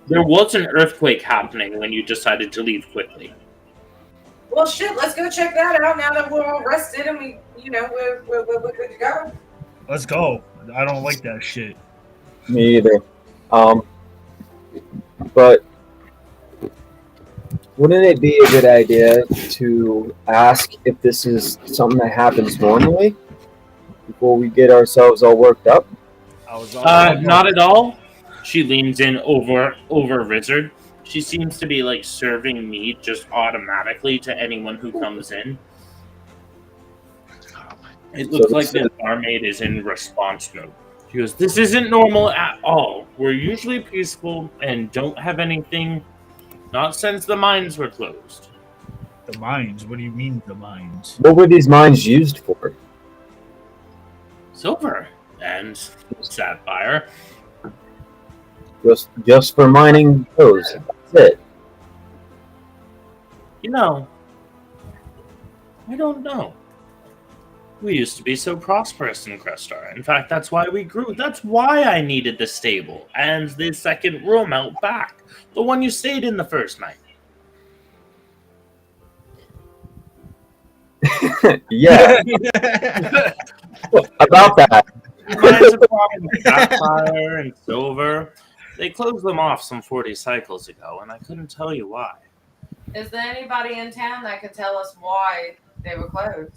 There was an earthquake happening when you decided to leave quickly. Well, shit, let's go check that out now that we're all rested and we're good to go. Let's go. I don't like that shit. Me either. But wouldn't it be a good idea to ask if this is something that happens normally before we get ourselves all worked up? Not at all. She leans in over Wizard. She seems to be like serving meat just automatically to anyone who comes in. It looks like the barmaid is in response mode. She goes, "This isn't normal at all. We're usually peaceful and don't have anything, not since the mines were closed." The mines? What do you mean the mines? What were these mines used for? Silver and sapphire. Just for mining those. That's it. I don't know. We used to be so prosperous in Crestor. In fact, that's why we grew. That's why I needed the stable and the second room out back. The one you stayed in the first night. Yeah. About that. Mines of sapphire and silver. They closed them off some 40 cycles ago, and I couldn't tell you why. Is there anybody in town that could tell us why they were closed?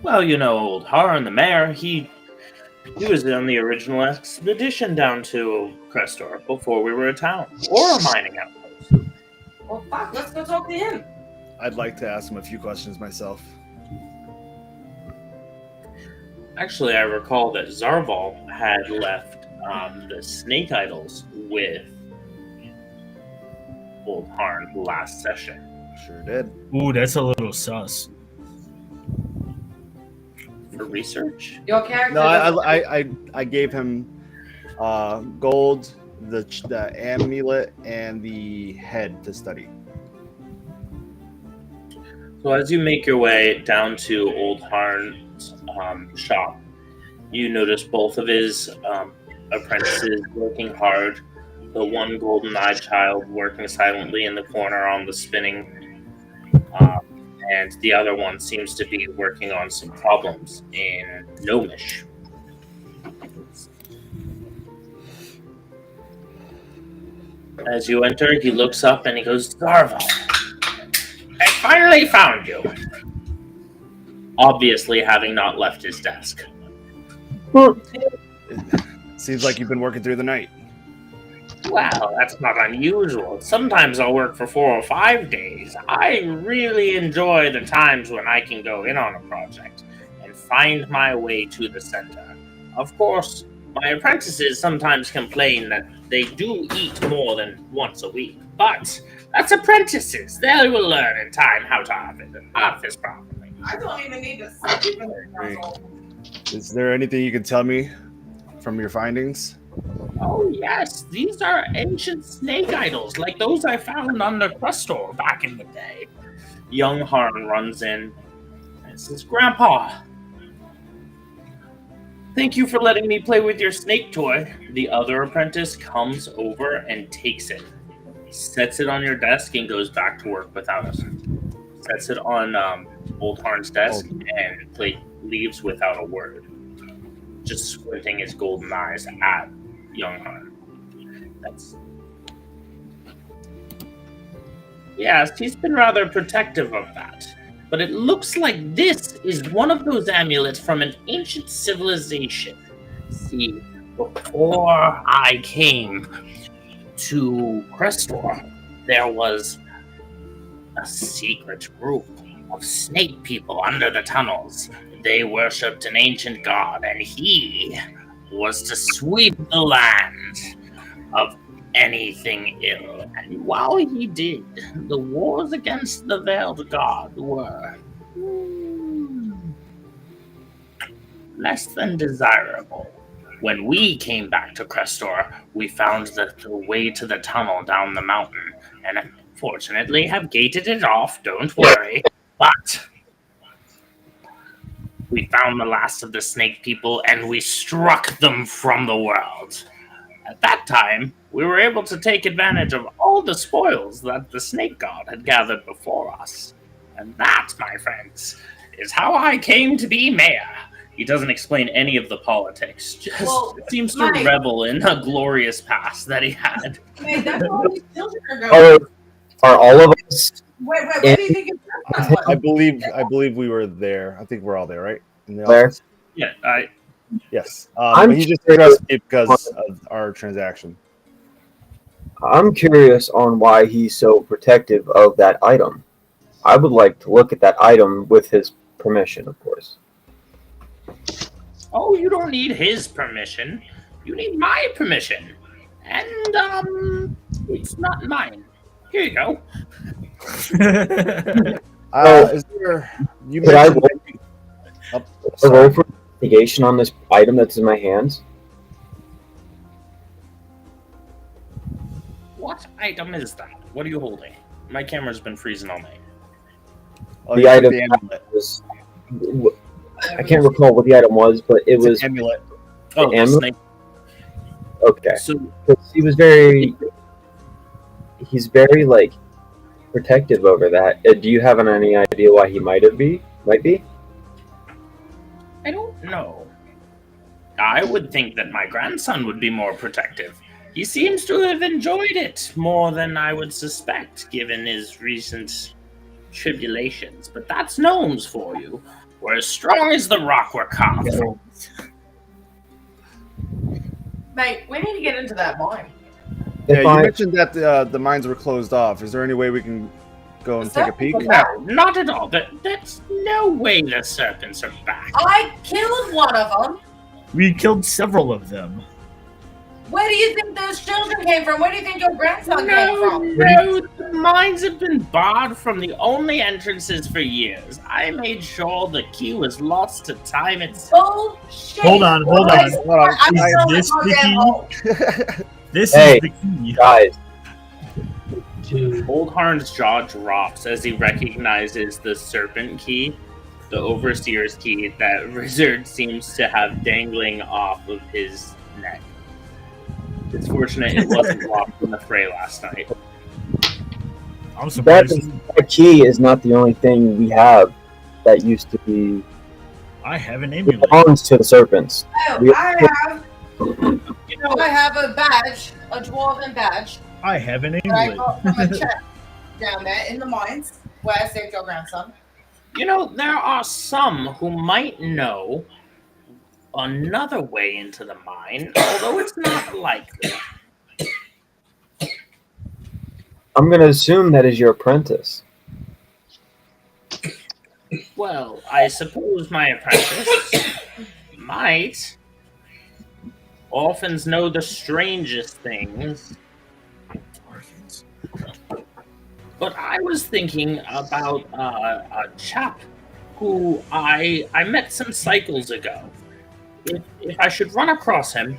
Well, old Harn, the mayor, he He was on the original expedition down to Crestor before we were a town or a mining outpost. Well, fuck, let's go talk to him. I'd like to ask him a few questions myself. Actually, I recall that Zarval had left the snake idols with Old Harn last session. Sure did. Ooh, that's a little sus. For research? Your character. No, doesn't- I gave him gold, the amulet, and the head to study. So as you make your way down to Old Harn's shop, you notice both of his apprentices working hard. The one golden-eyed child working silently in the corner on the spinning, and the other one seems to be working on some problems in Gnomish. As you enter, he looks up and he goes, Zarval, I finally found you. Obviously having not left his desk. Seems like you've been working through the night. Well, that's not unusual. Sometimes I'll work for 4 or 5 days. I really enjoy the times when I can go in on a project and find my way to the center. Of course, my apprentices sometimes complain that they do eat more than once a week, but that's apprentices. They will learn in time how to harvest properly. I don't even need to sleep in this household. Is there anything you can tell me from your findings? Oh yes, these are ancient snake idols, like those I found under Crestor back in the day. Young Harn runs in and says, Grandpa, thank you for letting me play with your snake toy. The other apprentice comes over and takes it, sets it on your desk, and goes back to work without us. Sets it on Old Harn's desk and leaves without a word, just squinting his golden eyes at Young Harn. Yes, he's been rather protective of that. But it looks like this is one of those amulets from an ancient civilization. See, before I came to Crestor, there was a secret group of snake people under the tunnels. They worshipped an ancient god, and he was to sweep the land of anything ill. And while he did, the wars against the Veiled God were less than desirable. When we came back to Crestor, we found the way to the tunnel down the mountain, and unfortunately have gated it off, don't worry. But we found the last of the snake people, and we struck them from the world. At that time, we were able to take advantage of all the spoils that the snake god had gathered before us. And that, my friends, is how I came to be mayor. He doesn't explain any of the politics, just seems to revel in a glorious past that he had. Hey, that's all these children are going. Are all of us? Wait, where do you think it's from? I believe we were there. I think we're all there, right? In the There? office? Yeah, Yes. I'm But he just heard us because of our transaction. I'm curious on why he's so protective of that item. I would like to look at that item with his permission, of course. oh, you don't need his permission. You need my permission. And, it's not mine. Here you go. Is there? You Could I mentioned. Oh, A sorry. roll for investigation on this item that's in my hands? What item is that? What are you holding? My camera's been freezing all night. Oh, The you took item the amulet. was, I can't recall what the item was, but it It's was an amulet. Oh, the amulet? snake. okay. So, 'Cause he's very like protective over that. Do you have any idea why he might be? I don't know. I would think that my grandson would be more protective. He seems to have enjoyed it more than I would suspect, given his recent tribulations. But that's gnomes for you. We're as strong as the rock we're carved from. Mate, we need to get into that mine. If you I, mentioned that the mines were closed off. Is there any way we can go and take a peek? No, not at all. That's no way the serpents are back. I killed one of them. We killed several of them. Where do you think those children came from? Where do you think your grandson came from? No, the mines have been barred from the only entrances for years. I made sure the key was lost to time itself. Bullshit. Hold on. I'm Is still this in my the damn key? hole. This Hey. is the key. guys, Old Harn's jaw drops as he recognizes the serpent key, the overseer's key that Wizard seems to have dangling off of his neck. It's fortunate it wasn't locked in the fray last night. I'm that, surprised. that key is not the only thing we have that used to be I have an amulet. belongs to the serpents. Oh, We- I have a badge, a dwarven badge I have an that I amulet. got from a chest down there in the mines where I saved your grandson. You know, there are some who might know another way into the mine, although it's not likely. I'm going to assume that is your apprentice. Well, I suppose my apprentice might. Orphans know the strangest things. But I was thinking about a chap who I met some cycles ago. If I should run across him,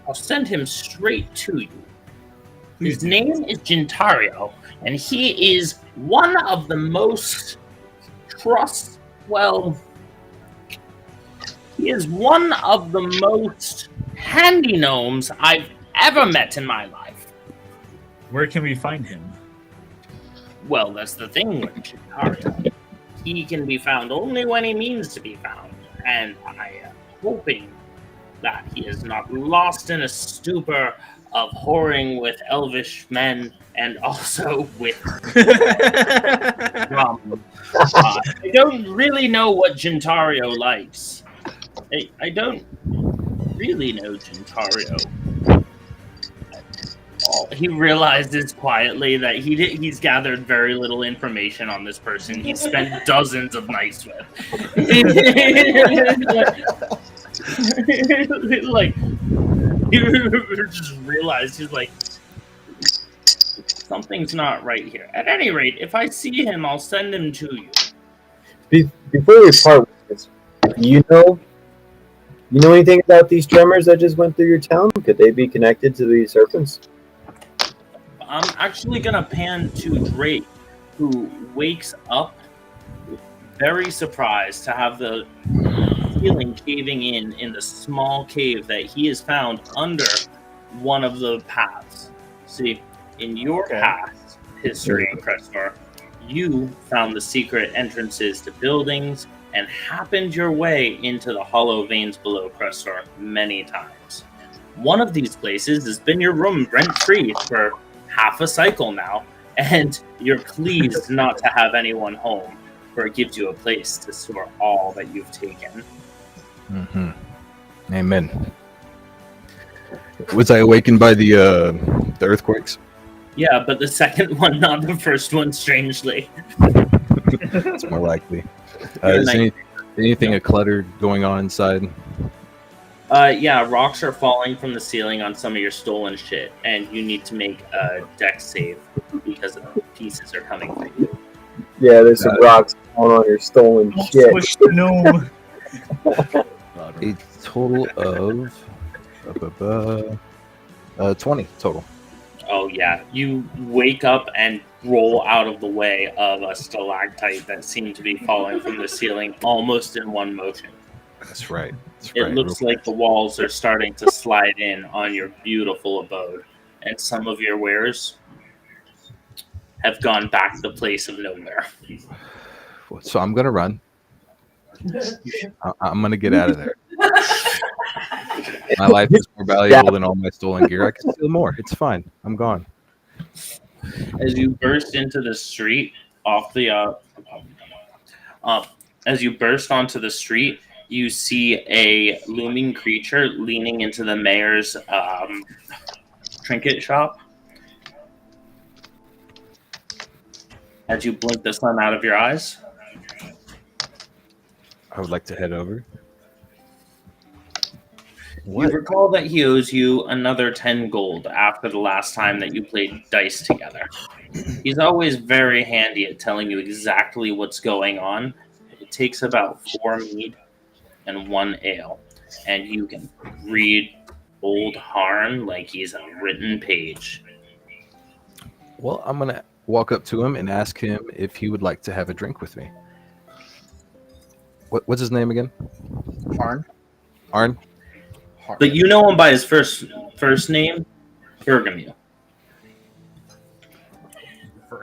I'll send him straight to you. His name is Jintario, and he is one of the most he is one of the most handy gnomes I've ever met in my life. Where can we find him? Well, that's the thing with Jintario. He can be found only when he means to be found, and I am hoping that he is not lost in a stupor of whoring with elvish men and also with rum. I don't really know what Jintario likes. I don't really know Jintario. He realizes quietly that he's gathered very little information on this person he's spent dozens of nights with. Like, you just realize he's like, something's not right here. At any rate, if I see him, I'll send him to you. Before we part with this, you know anything about these tremors that just went through your town? Could they be connected to these serpents? I'm actually gonna pan to Drake, who wakes up very surprised to have the ceiling caving in the small cave that he has found under one of the paths. See, in your past history, Crestor, you found the secret entrances to buildings and happened your way into the hollow veins below Crestor many times. One of these places has been your room rent-free for half a cycle now, and you're pleased not to have anyone home, for it gives you a place to store all that you've taken. Mm-hmm. Amen. Was I awakened by the earthquakes? Yeah, but the second one, not the first one, strangely. It's more likely. Is anything a clutter going on inside? Yeah, rocks are falling from the ceiling on some of your stolen shit, and you need to make a dex save because the pieces are coming for you. Yeah, there's some rocks falling on your stolen Don't shit. squish the gnome. A total of 20 total. Oh yeah, you wake up and roll out of the way of a stalactite that seemed to be falling from the ceiling almost in one motion. That's right. It looks like the walls are starting to slide in on your beautiful abode, and some of your wares have gone back to the place of nowhere. So I'm gonna run. I'm gonna get out of there. My life is more valuable than all my stolen gear. I can steal more. It's fine. I'm gone. As you burst into the street off the as you burst onto the street, you see a looming creature leaning into the mayor's trinket shop. As you blink the sun out of your eyes, I would like to head over. you recall that he owes you another 10 gold after the last time that you played dice together. He's always very handy at telling you exactly what's going on. It takes about 4 mead and 1 ale, and you can read Old Harn like he's a written page. Well, I'm gonna walk up to him and ask him if he would like to have a drink with me. What's his name again? Harn. Arn? But you know him by his first name, Bergamil.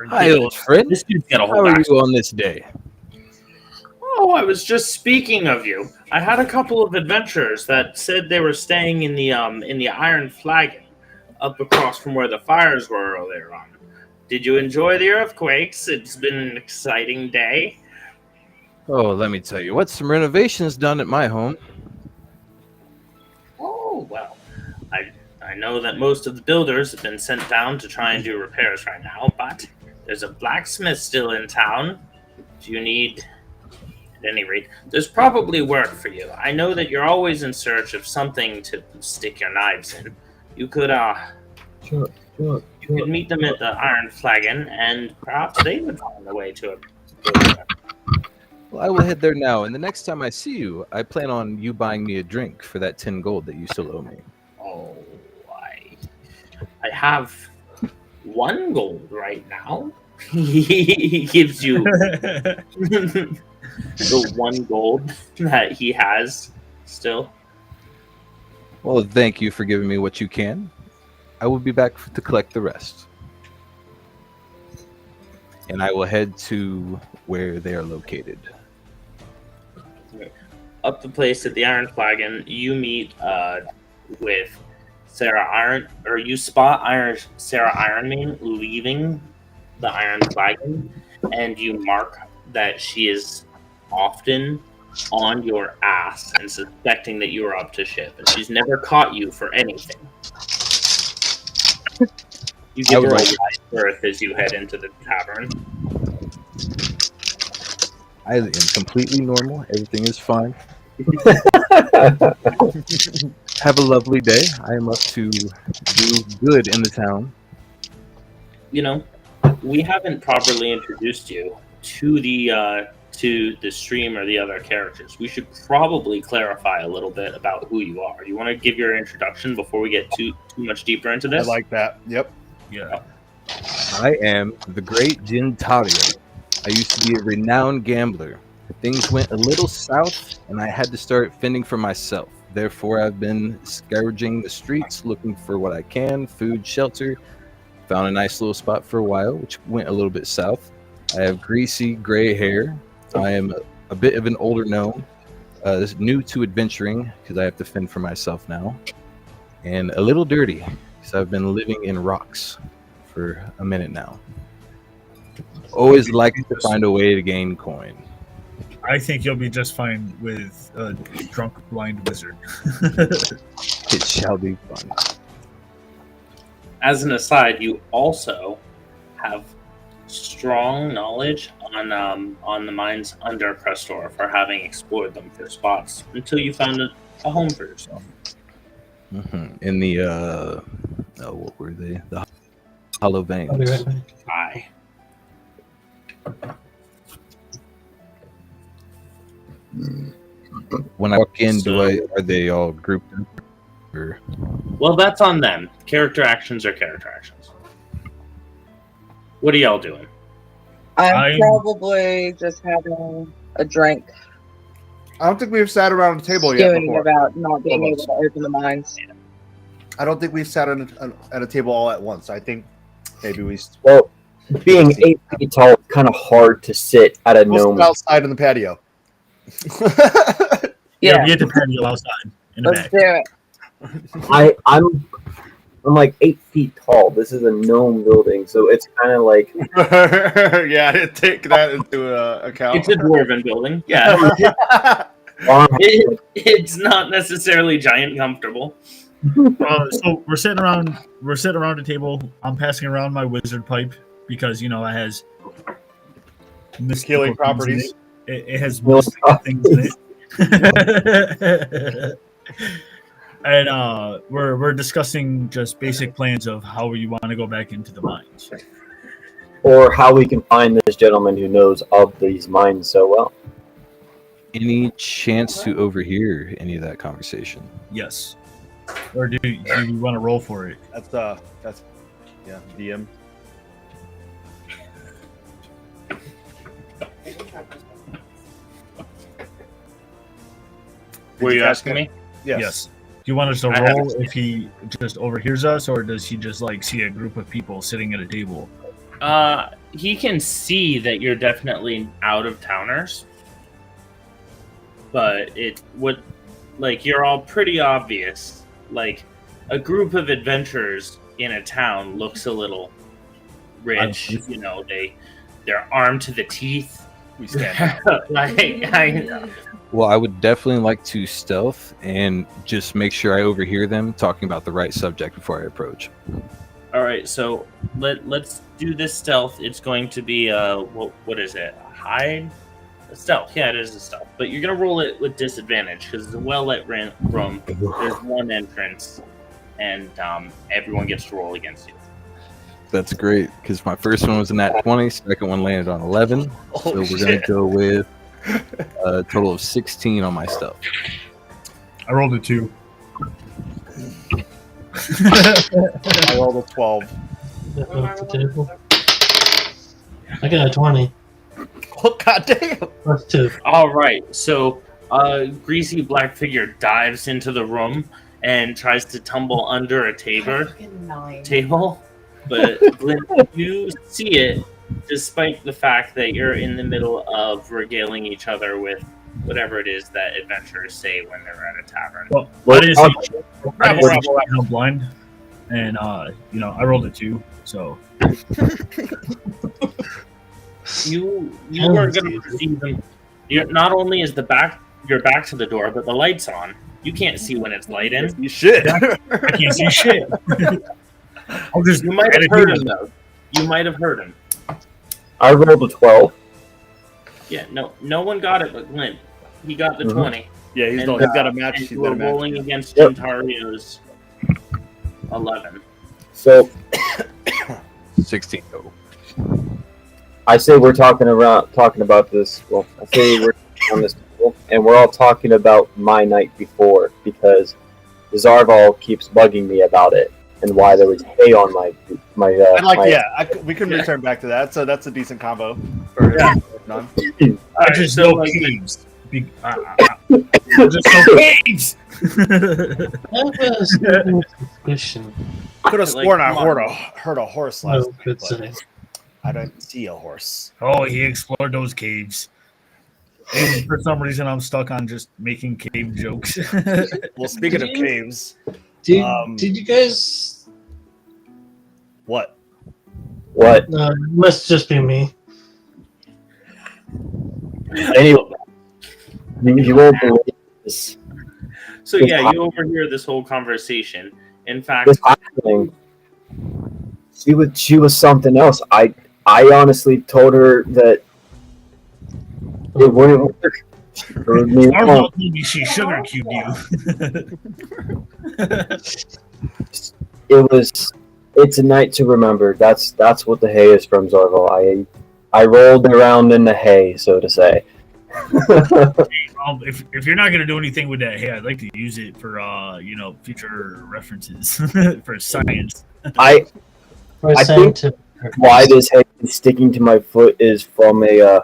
Hi, old friend. This dude's got a How whole are backstory. you on this day? Oh, I was just speaking of you. I had a couple of adventurers that said they were staying in the Iron Flagon, up across from where the fires were earlier on. Did you enjoy the earthquakes? It's been an exciting day. Oh, let me tell you, what some renovations done at my home. Oh well, I know that most of the builders have been sent down to try and do repairs right now, but there's a blacksmith still in town. Do you need? At any rate, there's probably work for you. I know that you're always in search of something to stick your knives in. You could Sure. you could meet them at the Iron Flagon, and perhaps they would find a way to it. Well, I will head there now, and the next time I see you, I plan on you buying me a drink for that 10 gold that you still owe me. Oh, I have 1 gold right now. He gives you the 1 gold that he has still. Well, thank you for giving me what you can. I will be back to collect the rest. And I will head to where they are located. Up the place at the Iron Flagon, you meet with Sarah Iron, or you spot Sarah Ironmane leaving the Iron Flagon, and you mark that she is often on your ass and suspecting that you are up to shit, and she's never caught you for anything. You give her a wide berth as you head into the tavern. I am completely normal. Everything is fine. Have a lovely day. I am up to do good in the town. You know, we haven't properly introduced you to the stream or the other characters. We should probably clarify a little bit about who you are. You want to give your introduction before we get too much deeper into I this? like that. Yep. Yeah. I am the great Jintario. I used to be a renowned gambler. Things went a little south, and I had to start fending for myself. Therefore, I've been scourging the streets, looking for what I can, food, shelter. Found a nice little spot for a while, which went a little bit south. I have greasy gray hair. I am a bit of an older gnome, new to adventuring because I have to fend for myself now, and a little dirty because I've been living in rocks for a minute now. Always like to find a way to gain coin. I think you'll be just fine with a drunk blind wizard. It shall be fun. As an aside, you also have strong knowledge on the mines under Crestor for having explored them for spots until you found a home for yourself. In the what were they? The hollow veins. I'll be right back. Aye. When I walk in, So- are they all grouped up? Or... Well, that's on them. Character actions are character actions. What are y'all doing? I'm probably just having a drink, I don't think we've sat around a table yet stewing before. about not being able to open the mines. I don't think we've sat at a table all at once. I think maybe we Well, being 8 feet tall, it's kind of hard to sit at a we'll gnome. sit outside in the patio. Yeah, Yeah, we had to patio outside in the let's back. do it. I'm like 8 feet tall. This is a gnome building, so it's kind of like Yeah, I didn't take that into account. It's a dwarven building. Yeah. It's not necessarily giant comfortable. So we're sitting around the table. I'm passing around my wizard pipe because it has mystical Healing things in properties. It has mystical things in it. And we're discussing just basic plans of how you want to go back into the mines. Or how we can find this gentleman who knows of these mines so well. Any chance to overhear any of that conversation? Yes. Or do you want to roll for it? That's yeah, DM. Were you asking me? Yes. Do you want us to I roll haven't. if he just overhears us, or does he just see a group of people sitting at a table? He can see that you're definitely out of towners, but you're all pretty obvious. Like, a group of adventurers in a town looks a little rich. They're armed to the teeth. We stand out. Well, I would definitely like to stealth and just make sure I overhear them talking about the right subject before I approach. All right, so let's do this stealth. It's going to be what is it? Hide? A stealth. Yeah, it is a stealth. But you're gonna roll it with disadvantage because it's a well-lit room. There's one entrance, and everyone gets to roll against you. That's great because my first one was a nat 20, second one landed on 11. So we're gonna go with a total of 16 on my stealth. I rolled a 2. I rolled a 12. Off the table. I got a 20. Oh, goddamn! Plus 2. All right, so a greasy black figure dives into the room and tries to tumble under a table, but Glenn, you see it, despite the fact that you're in the middle of regaling each other with whatever it is that adventurers say when they're at a tavern. Well, I didn't see I'm blind, and I rolled a 2, so You are going to perceive them. Not only is your back to the door, but the light's on. You can't see when it's light in. You should. I can't see shit. You might have heard him though. You might have heard him. I rolled a 12. Yeah, no one got it but Glenn. He got the 20. Yeah, he's And, got a match. And He's you got were a match. rolling against Yep. Jintario's 11. So 16 total. I say we're talking about this. Well, I say we're on this table, and we're all talking about my night before because Zarval keeps bugging me about it and why there was hay on my. We can return back to that. So that's a decent combo. For none. I just know caves. Just know caves. I have a sneaking suspicion. Could have Like, sworn I come on. heard a horse I last could night, say. but I don't see a horse. Oh, he explored those caves. And for some reason, I'm stuck on just making cave jokes. Well, speaking of caves, Did you guys? what? What? No, it must just be me. Anyway, you won't believe this. So yeah, you overhear this whole conversation. In fact, This happening. She was something else. I honestly told her that it wouldn't work. For me Our alone. mom told me she sugar cubed you. It's a night to remember. That's what the hay is from, Zarval. I rolled around in the hay, so to say. If you're not gonna do anything with that, hey, I'd like to use it for future references for science. I For think scientific why this hay is sticking to my foot is from a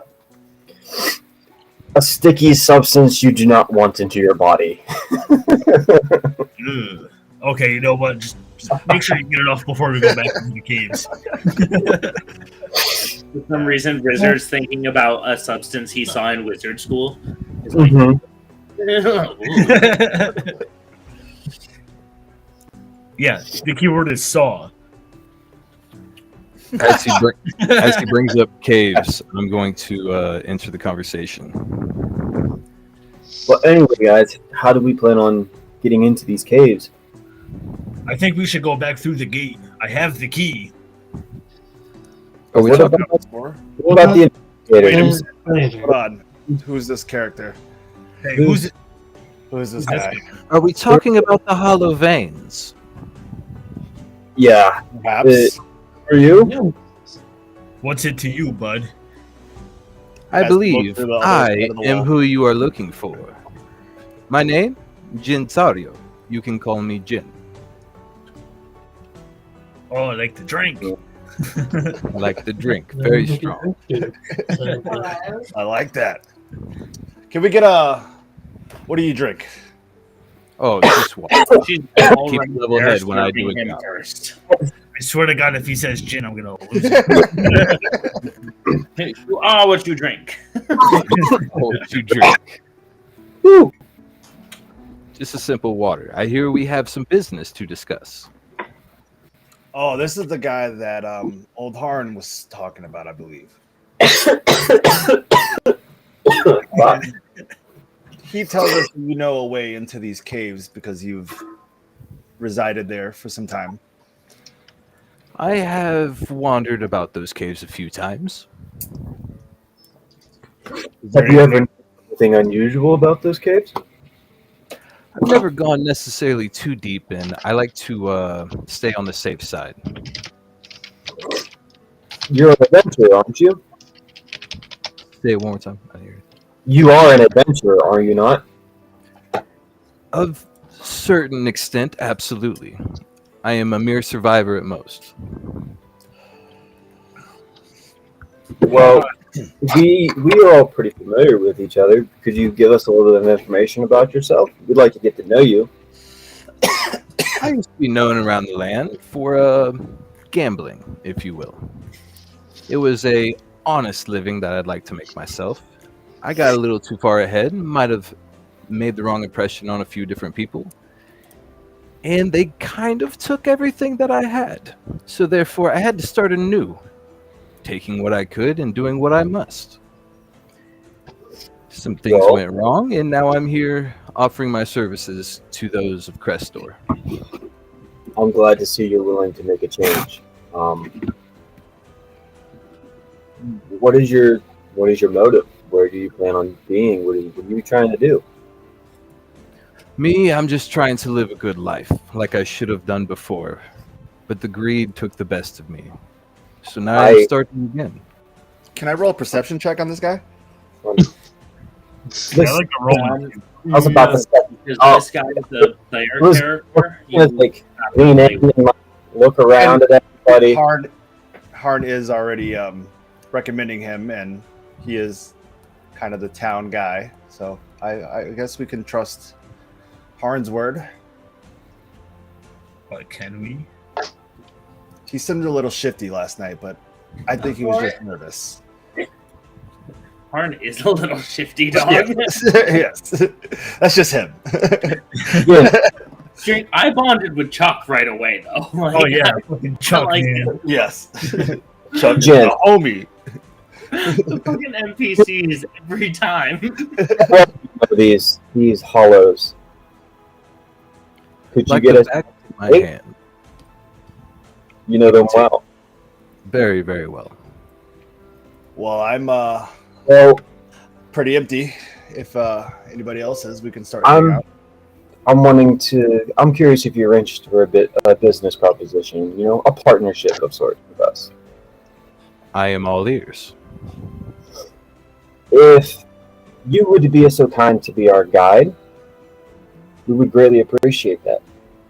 sticky substance you do not want into your body. Ugh. Okay, you know what? Just make sure you get it off before we go back into the caves. for some reason, Rizard's thinking about a substance he saw in wizard school. He's like, Mhm. "Ooh." Yeah, the keyword is saw. As he brings up caves, I'm going to enter the conversation. But anyway, guys, how do we plan on getting into these caves? I think we should go back through the gate. I have the key. Are we What talking about, Or what about the investigators? hold on, who's this character? Hey, who's it? Who is this guy? Are we talking about the hollow veins? Yeah. Perhaps. For you? What's it to you, bud? I Guys, believe look through the other I side of the am wall. who you are looking for. My name, Jintario. You can call me Jin. Oh, I like to drink. I like the drink, very strong. I like that. Can we get a? What do you drink? Oh, just one. She's Keep already a level there, head when I do serving a him job. first. I swear to God, if he says gin, I'm gonna lose it. Hey, you are what you drink. Oh, you drink. Woo. Just a simple water. I hear we have some business to discuss. Oh, this is the guy that old Harn was talking about, I believe. He tells us you know a way into these caves because you've resided there for some time. I have wandered about those caves a few times. Have you ever noticed anything unusual about those caves? I've never gone necessarily too deep in. I like to stay on the safe side. You're an adventurer, aren't you? Say it one more time. I hear it. You are an adventurer, are you not? Of certain extent, absolutely. I am a mere survivor at most. Well, we are all pretty familiar with each other. Could you give us a little bit of information about yourself? We'd like to get to know you. I used to be known around the land for gambling, if you will. It was a honest living that I'd like to make myself. I got a little too far ahead, might have made the wrong impression on a few different people. And they kind of took everything that I had. So therefore, I had to start anew, taking what I could and doing what I must. Some things Well- went wrong, and now I'm here offering my services to those of Crestor. I'm glad to see you're willing to make a change. What is your motive? Where do you plan on being? What are you trying to do? Me, I'm just trying to live a good life, like I should have done before. But the greed took the best of me. So now I'm starting again. Can I roll a perception check on this guy? Yeah, I like the rolling. I was about to say, Is Oh. this guy the player Was- character? like, lean in and look around at everybody. Harn is already recommending him, and he is kind of the town guy. So I guess we can trust Harn's word. But can we? He seemed a little shifty last night, but I think he was just nervous. Harn is a little shifty dog. Yes, that's just him. Drink- I bonded with Chuck right away, though. Like, Oh yeah, fucking Chuck, like man. Yes, Chuck, Jen. the homie. the fucking NPCs every time. These hollows. Could you Like get the us? back of my Hey. hand. You know them well. Very, very well. Well, I'm Well, pretty empty. If anybody else is, we can start. I'm- hanging out. I'm curious if you're interested for a business proposition. You know, a partnership of sorts with us. I am all ears. If you would be so kind to be our guide, we would greatly appreciate that.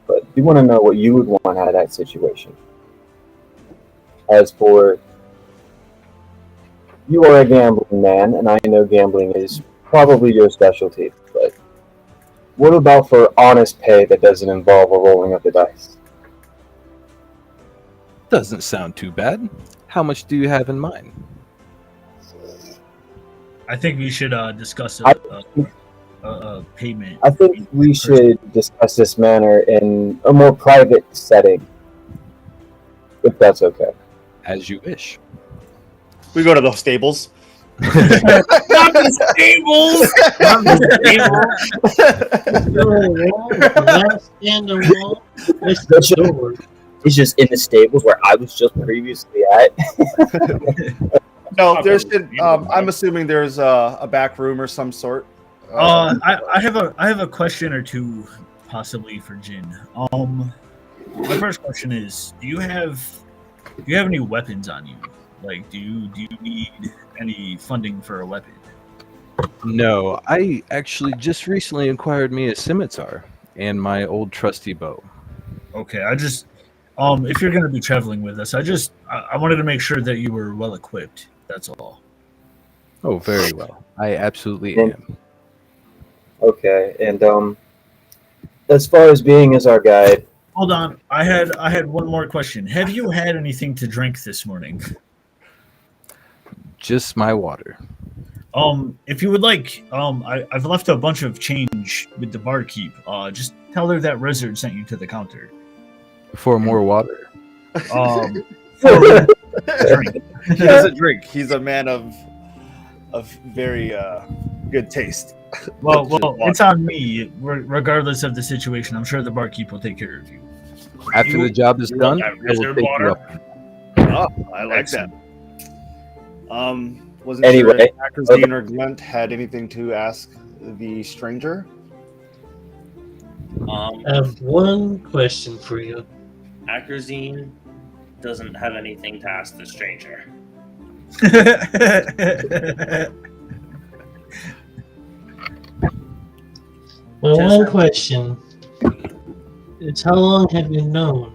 But we want to know what you would want out of that situation. As for you are a gambling man, and I know gambling is probably your specialty, but what about for honest pay that doesn't involve a rolling of the dice? Doesn't sound too bad. How much do you have in mind? I think we should discuss I- a payment. I think we should discuss this matter in a more private setting, if that's okay. As you wish. We go to the stables. Not the stables. Not the stables. The last stand on the wall. It's That's the door. He's just in the stables where I was just previously at. No, there should. I'm assuming there's a back room or some sort. I have a question or two, possibly for Jin. My first question is: Do you have any weapons on you? Like, do you need any funding for a weapon? No, I actually just recently acquired me a scimitar and my old trusty bow. Okay, I just if you're going to be traveling with us, I wanted to make sure that you were well equipped. That's all. Oh, very well. I absolutely am. Okay, and as far as being as our guide, Hold on, I had one more question. Have you had anything to drink this morning? Just my water. If you would like, I've left a bunch of change with the barkeep. Just tell her that Rizzard sent you to the counter. For more water. For drink. He doesn't drink. He's a man of very good taste. Well, it's on me. Regardless of the situation, I'm sure the barkeep will take care of you. After the job is done, I will Rizzard take you water? up. Oh, I like that. Wasn't Anyway, sure if Acrazine or Glent had anything to ask the stranger. I have one question for you. Acrazine doesn't have anything to ask the stranger. My one question is how long have you known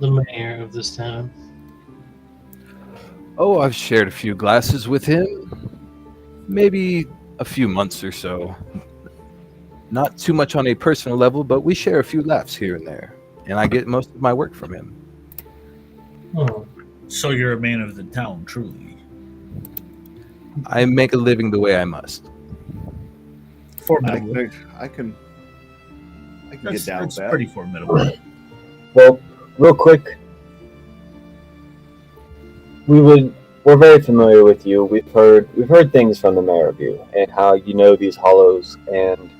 the mayor of this town? Oh, I've shared a few glasses with him. Maybe a few months or so. Not too much on a personal level, but we share a few laughs here and there. And I get most of my work from him. Oh, So you're a man of the town, truly. I make a living the way I must. Formidable. I can That's, get down with that's that. pretty formidable. well, real quick, we're very familiar with you. We've heard things from the mayor of you and how you know these hollows, and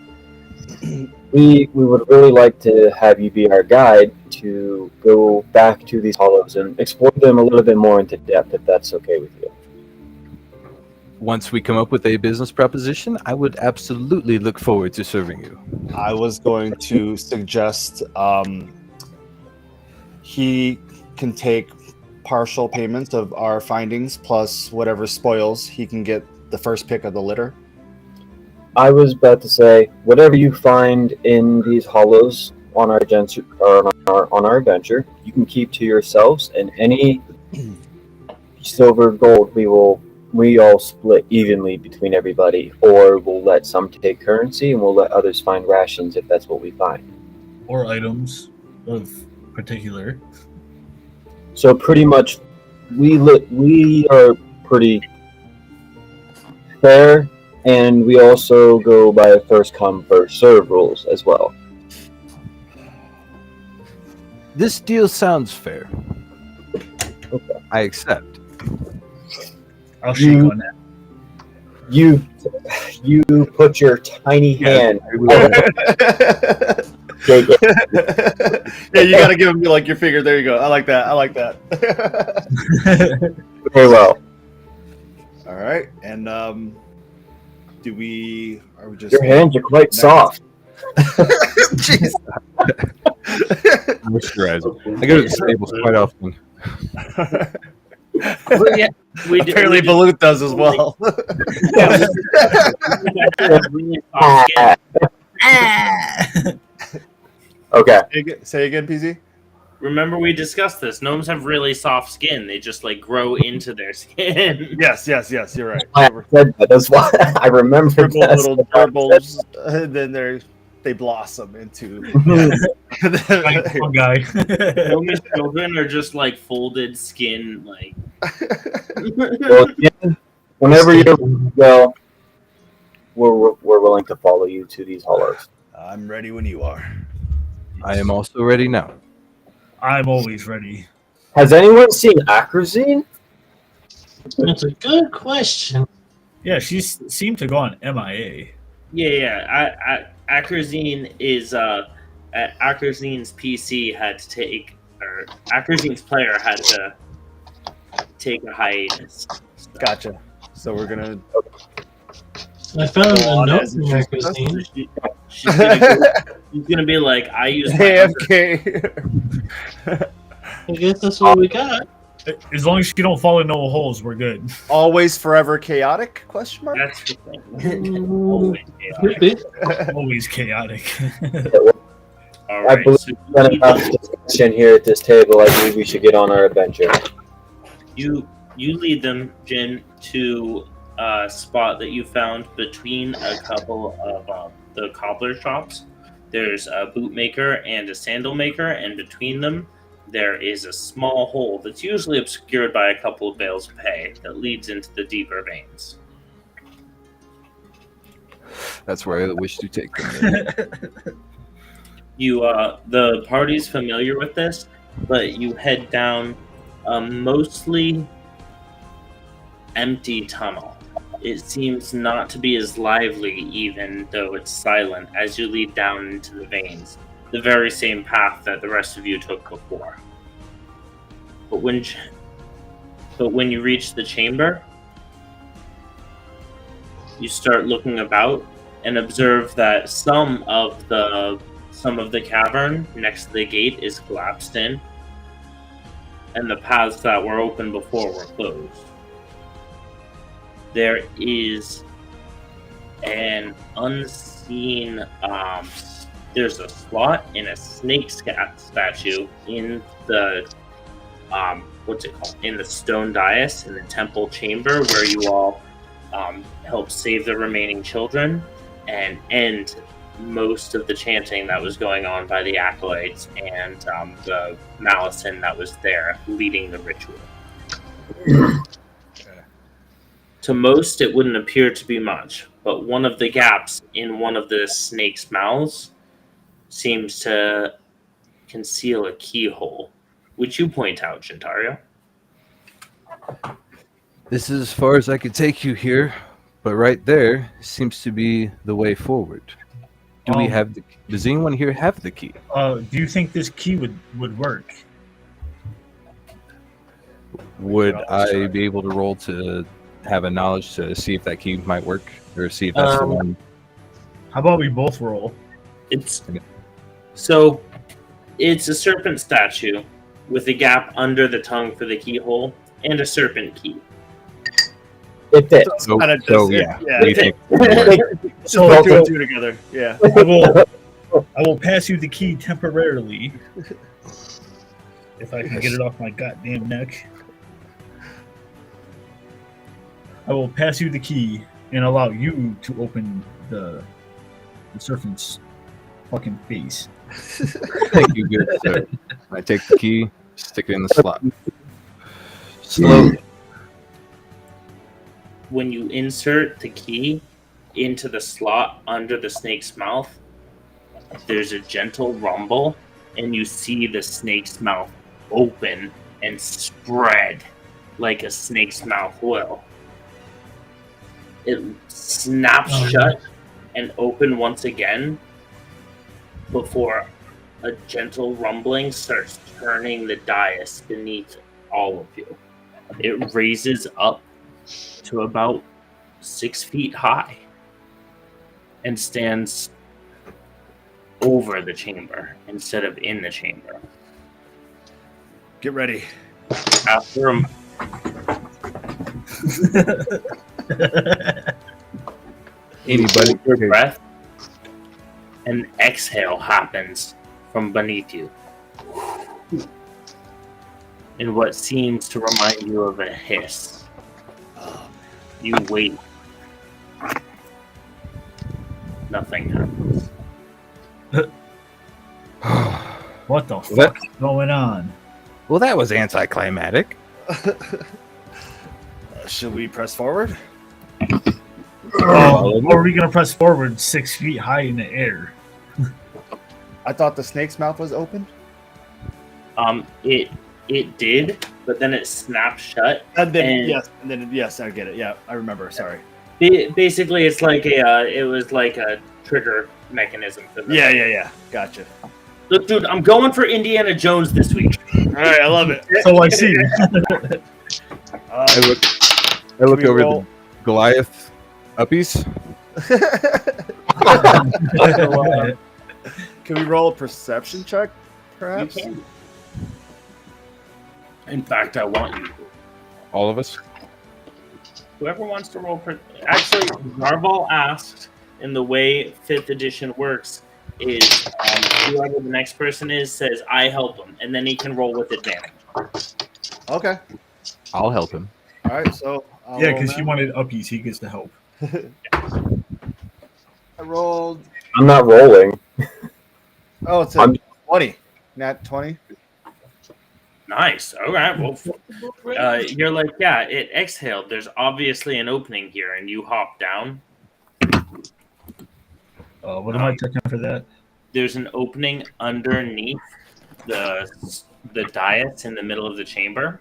we would really like to have you be our guide to go back to these hollows and explore them a little bit more into depth, if that's okay with you. Once we come up with a business proposition, I would absolutely look forward to serving you. I was going to suggest he can take partial payments of our findings plus whatever spoils he can get the first pick of the litter. I was about to say, whatever you find in these hollows on our adventure, you can keep to yourselves, and any silver, gold, we all split evenly between everybody, or we'll let some take currency and we'll let others find rations if that's what we find. Or items of particular. So pretty much, we are pretty fair, and we also go by first come first serve rules as well. This deal sounds fair. Okay. I accept. I'll shake on that. You put your tiny hand. Take it. Yeah, you gotta give him like your finger. There you go. I like that. Very well. All right, and are we just Your hands are quite soft. Jeez. Moisturizer. I go to the stables quite often. Apparently, Balut does as well. Okay. Say again, PZ. Remember, we discussed this. Gnomes have really soft skin. They just like grow into their skin. Yes, you're right. I said that. That's why I remember Dribble that. little gerbils, and then they blossom into. Like, one guy. Gnomish children are just like folded skin, like. Well, again, whenever you're well, we're willing to follow you to these hollows. I'm ready when you are. I am also ready now. I'm always ready. Has anyone seen Acrazine? That's a good question. Yeah, she seemed to go on MIA. Yeah. Acrazine is Akrazine's PC had to take, or Akrazine's player had to take a hiatus. Gotcha. So we're gonna. I found Go a on note as in it your shows us. cuisine. She's gonna be like, I use my AFK. I guess that's what we got. As long as she don't fall in no holes, we're good. Always forever chaotic? Question mark. That's the thing. Always chaotic. Could be. Always chaotic. All I right. believe So we've done enough discussion here at this table. I believe we should get on our adventure. you lead them, Jin, to a spot that you found between a couple of the cobbler shops. There's a bootmaker and a sandal maker, and between them, there is a small hole that's usually obscured by a couple of bales of hay that leads into the deeper veins. That's where I wish to take them. The party's familiar with this, but you head down a mostly empty tunnel. It seems not to be as lively, even though it's silent, as you lead down into the veins, the very same path that the rest of you took before. But when you reach the chamber, you start looking about and observe that some of the cavern next to the gate is collapsed in, and the paths that were open before were closed. There is an unseen there's a slot in a snake statue in the in the stone dais in the temple chamber where you all help save the remaining children and end most of the chanting that was going on by the acolytes and the Malison that was there leading the ritual. To most, it wouldn't appear to be much, but one of the gaps in one of the snake's mouths seems to conceal a keyhole, which you point out, Jintario. This is as far as I could take you here, but right there seems to be the way forward. Do we have does anyone here have the key? Do you think this key would work? Would I be able to roll to have a knowledge to see if that key might work, or see if that's the one? How about we both roll? It's a serpent statue with a gap under the tongue for the keyhole and a serpent key. It fits. So, Kinda so does, yeah, yeah. we think So Put two and two together. Yeah. I will pass you the key temporarily. If I can get it off my goddamn neck. I will pass you the key and allow you to open the serpent's fucking face. thank you, good sir. I take the key, stick it in the slot. Slowly. When you insert the key into the slot under the snake's mouth, there's a gentle rumble, and you see the snake's mouth open and spread like a snake's mouth will. It snaps shut and open once again before a gentle rumbling starts turning the dais beneath all of you. It raises up to about 6 feet high and stands over the chamber instead of in the chamber. Get ready. After a Anybody? your breath, an exhale happens from beneath you. In what seems to remind you of a hiss. You wait. Nothing happens. What the fuck is going on? Well, that was anticlimactic. Should we press forward? Or are we gonna press forward 6 feet high in the air? I thought the snake's mouth was open. It it did, but then it snapped shut. And then And- yes, I get it. Yeah, I remember. Sorry. Basically, it's like it was like a trigger mechanism for the Yeah. Gotcha. Look, dude, I'm going for Indiana Jones this week. All right, I love it. So I see. I look we over roll? the Goliath uppies. Can we roll a perception check, You perhaps? can. In fact, I want you. All of us. Whoever wants to roll. Actually, Narval asked, and the way 5th edition works is whoever the next person is says, I help him, and then he can roll with advantage. Okay. I'll help him. All right. So I'll Yeah, roll because he now. wanted uppies. He gets to help. I rolled. I'm not rolling. Oh, it's I'm- 20. Nat 20. Nice. All right. Well, you're like, yeah, it exhaled. There's obviously an opening here, and you hop down. What am I checking for that? There's an opening underneath the dais in the middle of the chamber.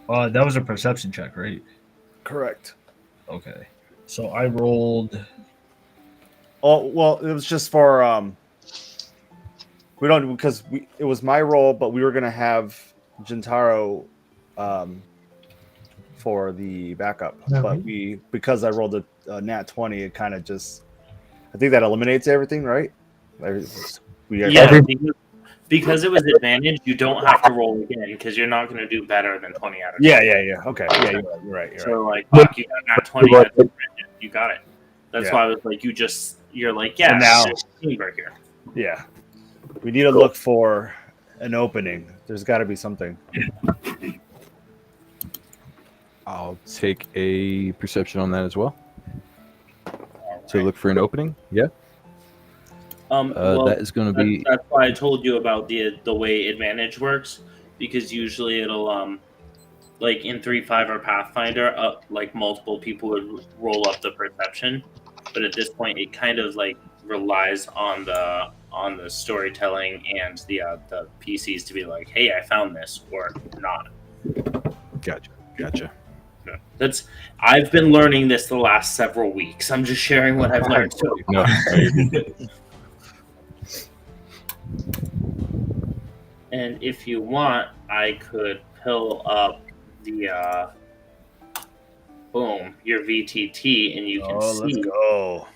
That was a perception check, right? Correct. Okay. So I rolled. Oh well, it was just for we don't because it was my role, but we were gonna have Jintaro for the backup, but because I rolled a nat 20, it kind of just I think that eliminates everything, right? Yeah, because it was advantage, you don't have to roll again because you're not going to do better than 20 out of 20. Yeah. Okay. Yeah, you're right. So like, fuck, you got nat 20. You got it. That's why I was like, you're like, yeah. So now, there's a chamber here. yeah, we need to look for an opening. There's got to be something. I'll take a perception on that as well. To look for an opening. Yeah. Well, that is going to be. That's why I told you about the way advantage works, because usually it'll like in 3.5 or Pathfinder, like multiple people would roll up the perception, but at this point it kind of like relies on the storytelling and the PCs to be like, hey, I found this or not. Gotcha. I've been learning this the last several weeks. I'm just sharing what I've learned. So No. And if you want, I could pull up the your VTT, and you can Let's see go.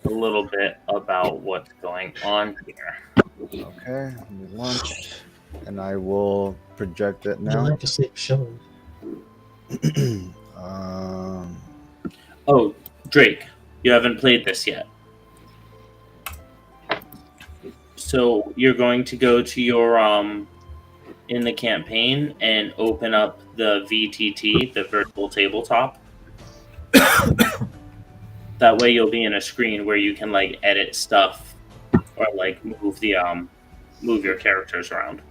a little bit about what's going on here. Okay, let me launch, and I will project it I now. like to see it shown. Oh, Drake, you haven't played this yet. So you're going to go to your in the campaign and open up the VTT, the virtual tabletop. That way you'll be in a screen where you can like edit stuff or like move your characters around.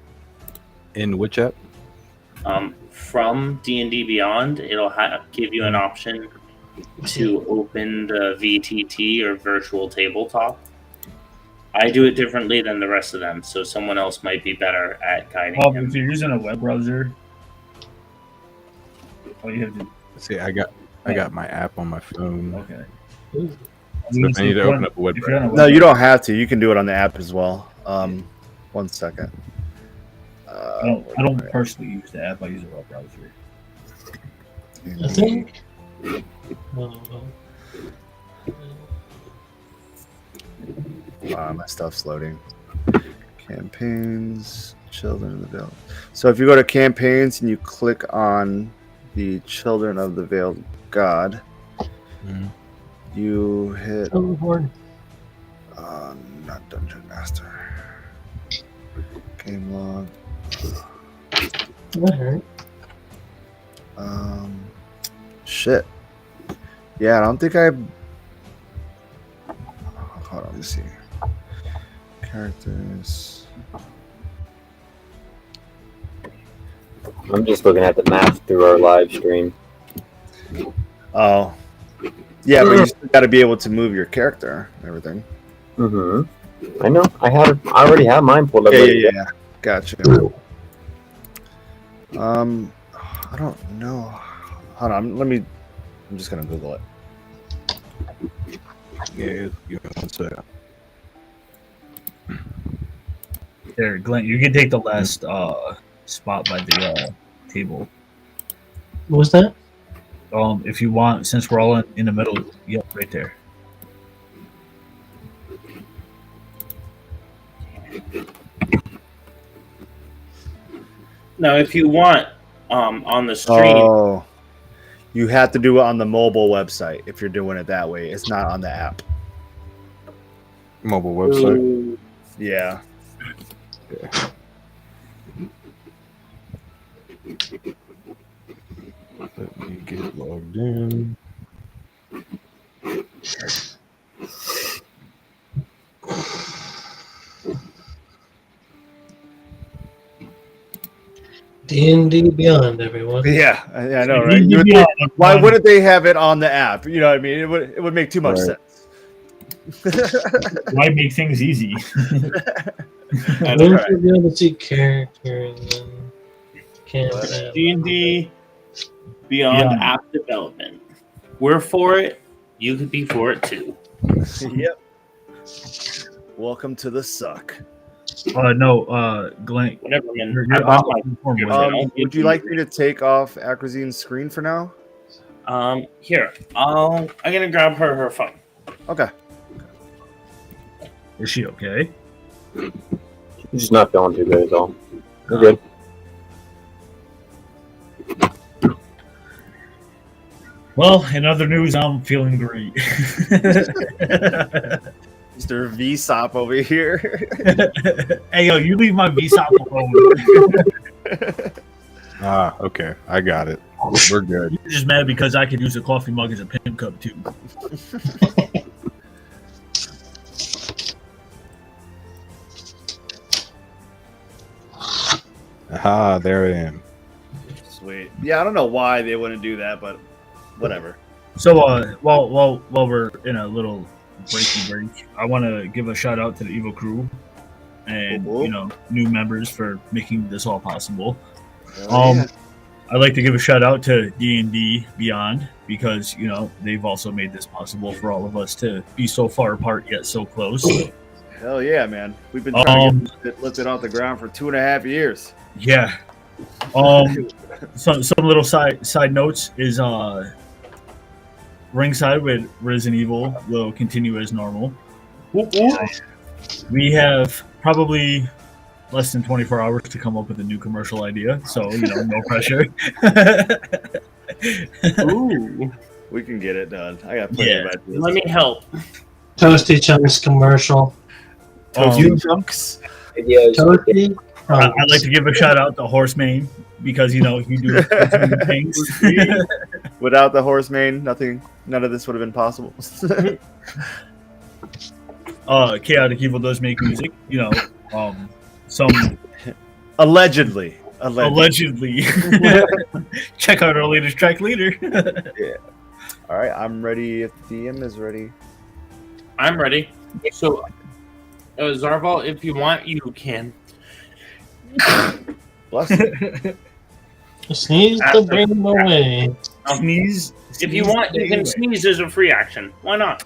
In which app? From D&D Beyond, it'll give you an option to open the VTT or virtual tabletop. I do it differently than the rest of them, so someone else might be better at guiding him. If you're using a web browser, all you have to. See, I got my app on my phone. Okay. Ooh. So if I need to open up a web browser. No, you don't have to. You can do it on the app as well. 1 second. I don't personally use the app. I use a web browser. I think. My stuff's loading. Campaigns, Children of the Veiled. So if you go to campaigns and you click on the Children of the Veiled God, you hit Horn. not Dungeon Master. Game log. Alright. Shit. Yeah, I don't think I. Hold on, let me see. Characters. I'm just looking at the map through our live stream. Oh. Yeah, but you still got to be able to move your character and everything. Mm-hmm. I know. I already have mine pulled up. Yeah. Gotcha. I don't know. Hold on. I'm just gonna Google it. Yeah, give me 1 second. There, Glenn, you can take the last spot by the table. What was that? If you want, since we're all in the middle. Yep, right there. Now, if you want, on the stream, Oh, you have to do it on the mobile website if you're doing it that way. It's not on the app. Mobile website. Yeah. Let me get logged in. D&D Beyond, everyone. Yeah, I know, right? You would think, why wouldn't they have it on the app? You know what I mean? It would make too much Right. sense. Why make things easy? That's When right. should be able to see characters and campaign? D&D Beyond Yeah. app development. We're for it. You could be for it too. Yep. Welcome to the suck. No, Glenn. Whatever, man. You're I bought my informed. Would you like me to take off Akrazine's screen for now? Here. I'm gonna grab her phone. Okay. Is she okay? He's just not feeling too good, is all. We're good. Well, in other news, I'm feeling great. Mr. Vsop over here. Hey, yo, you leave my VSOP alone. Ah, okay. I got it. We're good. You're just mad because I could use a coffee mug as a pimp cup, too. Aha, there I am. Sweet. Yeah, I don't know why they wouldn't do that, but whatever. So, while we're in a little breaky break, I want to give a shout out to the Evil Crew and new members for making this all possible. Yeah. I'd like to give a shout out to D&D Beyond because they've also made this possible for all of us to be so far apart yet so close. Hell yeah, man. We've been trying to get it lifted off the ground for 2.5 years. Yeah. Some little side notes is ringside with Resident Evil will continue as normal. We have probably less than 24 hours to come up with a new commercial idea, so no pressure. Ooh. We can get it done. I got plenty of ideas. Let me help. Toasty Chunks commercial. Toasty chunks. Toasty. I'd like to give a shout out to Horsemane because you do things. Without the horse mane, none of this would have been possible. Chaotic Evil does make music. Some Allegedly. Check out our latest track later. Yeah. All right, I'm ready if DM is ready. I'm ready. So, Zarval, if you want, you can. Bless you. Sneeze to bring them away. Sneeze. If you want, you can sneeze as a free action. Why not?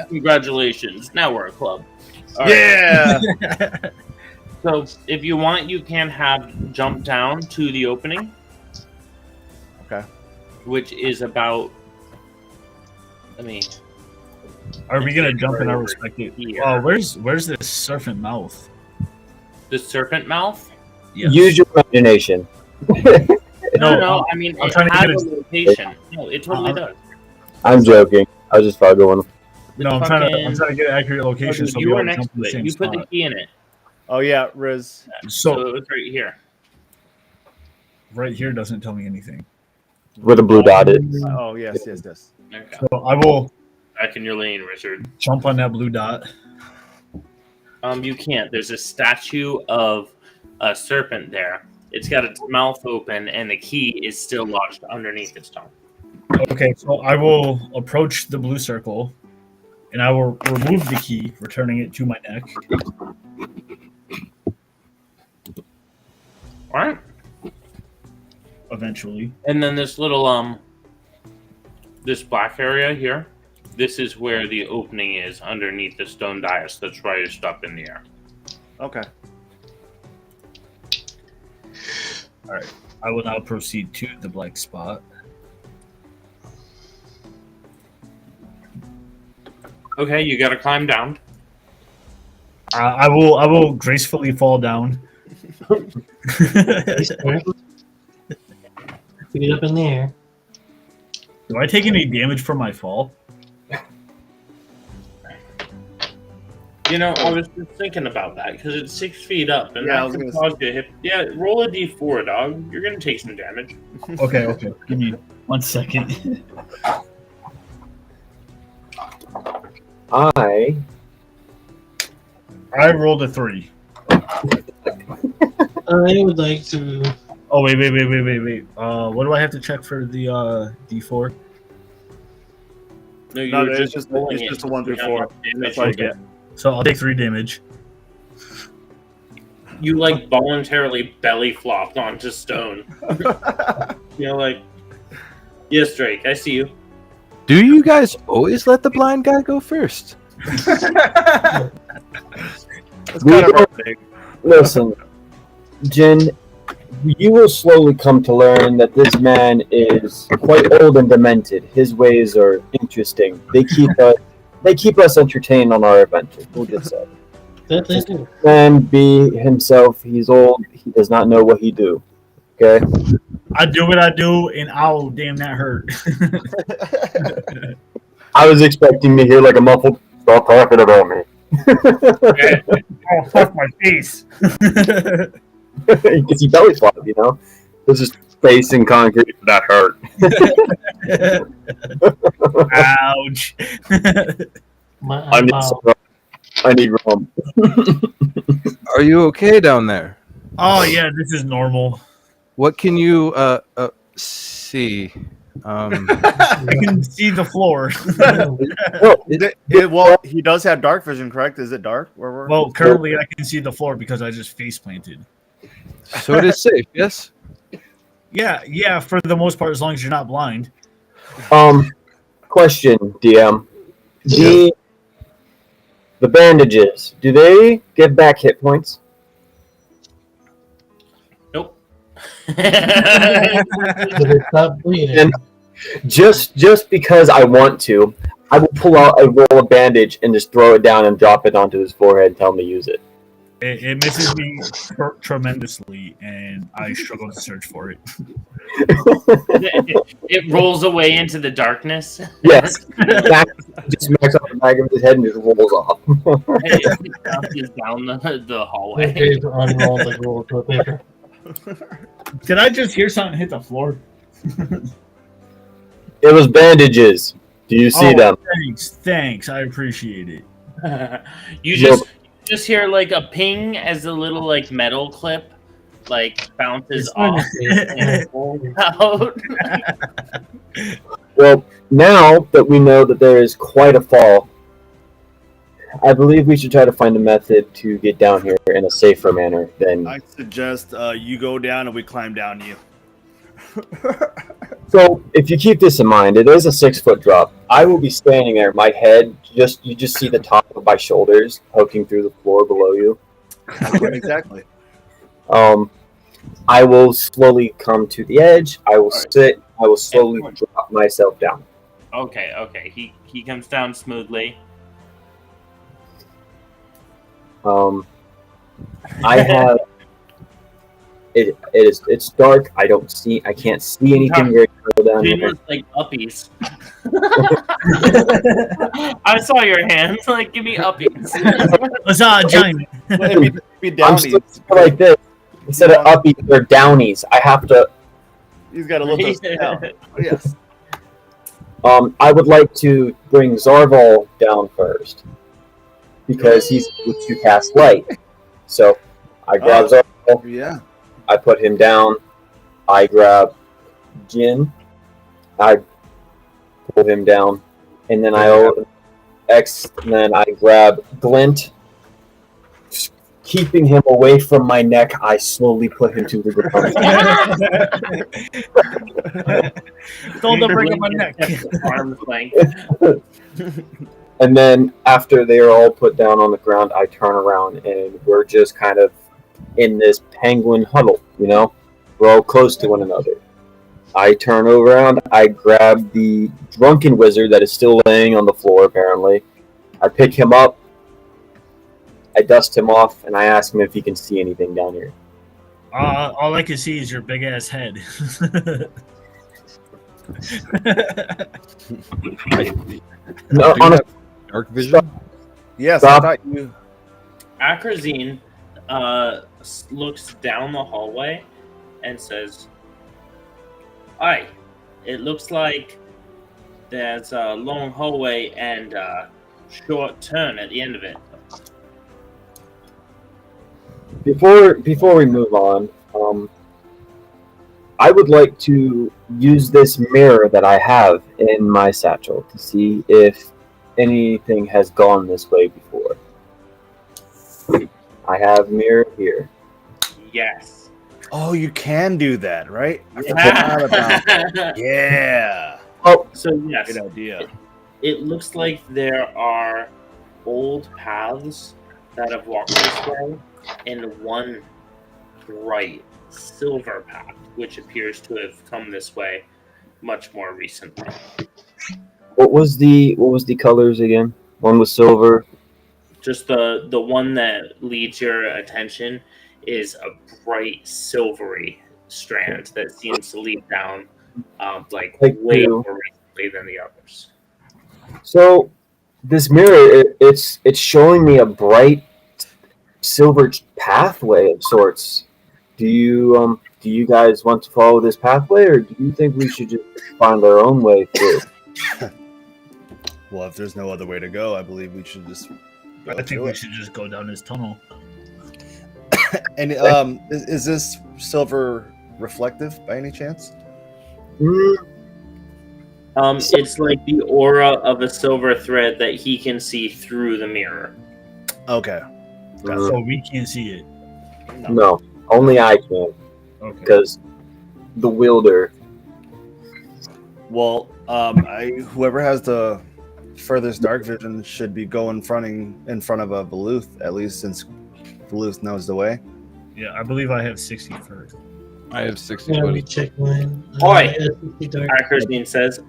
Congratulations. Now we're a club. All right. Yeah. So if you want, you can have jump down to the opening. Okay. Which is about. Are we gonna jump in our respective? Here. Where's this serpent mouth? The serpent mouth? Yes. Use your imagination. No. I mean, I'm it trying to has get a location. No, it totally does. I'm joking. I was just following. No, I'm trying to get an accurate location so we You all are next jump in to the it. same You put the spot. key in it. Oh yeah, Riz. So it's right here. Right here doesn't tell me anything. Where the blue dot is. Oh yes. Okay. So I will Back in your lane, Richard. jump on that blue dot. You can't. There's a statue of a serpent there. It's got its mouth open, and the key is still lodged underneath its tongue. Okay, so I will approach the blue circle and I will remove the key, returning it to my neck. All right. Eventually. And then this little this black area here, this is where the opening is underneath the stone dais that's raised up in the air. Okay. All right. I will now proceed to the black spot. Okay, you got to climb down. I will gracefully fall down. Feet up in the air. Do I take any damage from my fall? You know, I was just thinking about that because it's 6 feet up, and Yeah, I that was can gonna cause you to hit. Yeah, roll a d4, dog. You're gonna take some damage. Okay. Give me 1 second. I rolled a 3. I would like to. Oh wait. What do I have to check for the D4? No, No, were it's just rolling a it. 1 through You have 4. enough damage That's all you to get. So I'll take 3 damage. You like voluntarily belly flopped onto stone. You know, like, yes, Drake, I see you. Do you guys always let the blind guy go first? That's We kind of our don't- thing. listen, Jin. You will slowly come to learn that this man is quite old and demented. His ways are interesting. They keep us entertained on our adventures. We'll just say. That they do. Man, be himself. He's old. He does not know what he do. Okay. I do what I do, and ow, damn, that hurt. I was expecting to hear like a muffled "Stop talking about me." Oh, fuck my face. Because he belly flopped, you know. There's his face in concrete. That hurt. Ouch. I need some rum. I need rum. Are you okay down there? Oh yeah, this is normal. What can you see? I can see the floor. Well, he does have dark vision, correct? Is it dark where we're? Well, currently I can see the floor because I just face planted. So it is safe, yes? Yeah, for the most part, as long as you're not blind. Question, DM. The bandages, do they give back hit points? Nope. Stop bleeding. And just because I want to, I will pull out a roll of bandage and just throw it down and drop it onto his forehead and tell him to use it. It misses me tremendously, and I struggle to search for it. It rolls away into the darkness. Yes. Just smacks off the back of his head and just rolls off. It bounces down the hallway. Okay, to unroll the roll to a paper. Did I just hear something hit the floor? It was bandages. Do you see them? Thanks. I appreciate it. You just hear like a ping as a little like metal clip like bounces off and rolls out. Well, now that we know that there is quite a fall, I believe we should try to find a method to get down here in a safer manner than. I suggest you go down and we climb down you. So, if you keep this in mind, it is a 6-foot drop. I will be standing there. My head, you just see the top of my shoulders poking through the floor below you. Exactly. I will slowly come to the edge. I will sit. I will slowly drop myself down. Okay. He comes down smoothly. I have. It's dark. I can't see anything very well down Jin here. was like uppies. I saw your hands. Like, give me uppies. What's up, Johnny? Be I'm downy. still like this. Instead of uppies, they're downies. I have to. He's got a little bit down. Oh, yes. I would like to bring Zarval down first because he's able to cast light. So I grab Zarval. Yeah. I put him down. I grab Jin. I pull him down, and then I X, and then I grab Glint. Keeping him away from my neck, I slowly put him to the ground. Don't bring up my neck. Arm's length. And then after they are all put down on the ground, I turn around and we're just kind of in this penguin huddle, you know? We're all close to one another. I turn around, I grab the drunken wizard that is still laying on the floor, apparently. I pick him up, I dust him off, and I ask him if he can see anything down here. All I can see is your big ass head. No, honestly, Dark vision. Yes, Stop. I thought you. Acrazine looks down the hallway and says, "Hi, it looks like there's a long hallway and a short turn at the end of it." Before we move on, I would like to use this mirror that I have in my satchel to see if anything has gone this way before. I have mirror here. Yes. Oh, you can do that, right? I forgot about that. Yeah. Oh, So yes, Good idea. it looks like there are old paths that have walked this way, and one bright silver path, which appears to have come this way much more recently. what was the colors again? One was silver. Just the one that leads your attention is a bright silvery strand that seems to lead down like Like way blue. more recently than the others. So this mirror, it's showing me a bright silver pathway of sorts. Do you guys want to follow this pathway, or do you think we should just find our own way through? Well, if there's no other way to go, I believe we should just go I think through we it. should just go down this tunnel. And is this silver reflective by any chance? It's like the aura of a silver thread that he can see through the mirror. Okay. So we can't see it. No, only I can, Okay. because the wielder. Well, whoever has the furthest dark vision should be going in front of a Veluth, at least since Veluth knows the way. Yeah, I believe I have 60 first. I have 60, Yeah, we buddy. check mine. Oi! I have 50 dark. Acrazine says,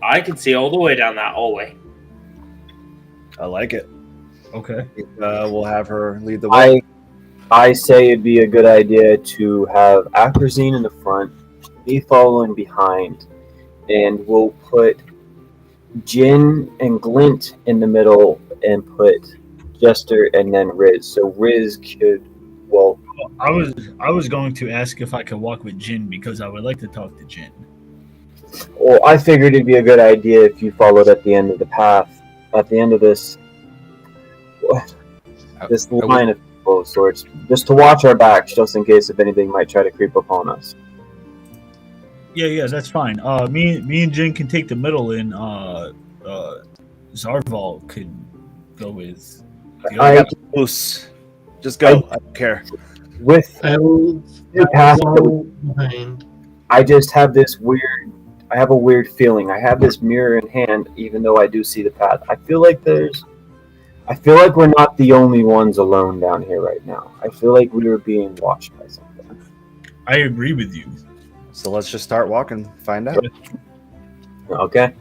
"I can see all the way down that hallway." I like it. Okay. We'll have her lead the way. I say it'd be a good idea to have Acrazine in the front, me following behind, and we'll put Jin and Glint in the middle and put Jester and then Riz. So Riz could, well, I was going to ask if I could walk with Jin because I would like to talk to Jin. I figured it'd be a good idea if you followed at the end of the path, at the end of this line of people of sorts, just to watch our backs, just in case if anything might try to creep upon us. Yeah, that's fine. Me and Jin can take the middle, and Zarval could go with. The I- other. Loose. Just go. I don't care. With I will the path, follow behind. I just have this weird. I have a weird feeling. I have this mirror in hand, even though I do see the path. I feel like we're not the only ones alone down here right now. I feel like we were being watched by something. I agree with you. So let's just start walking. Find out. Okay.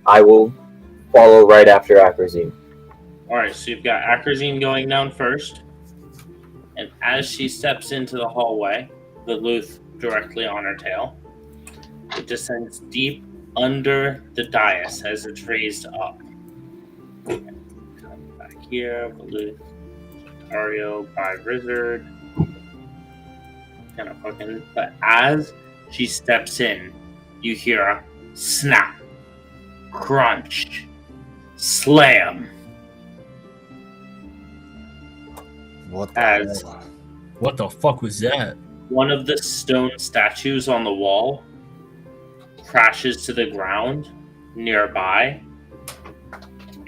I will follow right after Acrazine. All right, so you've got Acrazine going down first, and as she steps into the hallway, the Luth directly on her tail, it descends deep under the dais as it's raised up. Come back here, Luth, Jintario, by Wizard. Kind of fucking. But as she steps in, you hear a snap, crunch, slam. What the As hell? What the fuck was that? one of the stone statues on the wall crashes to the ground nearby,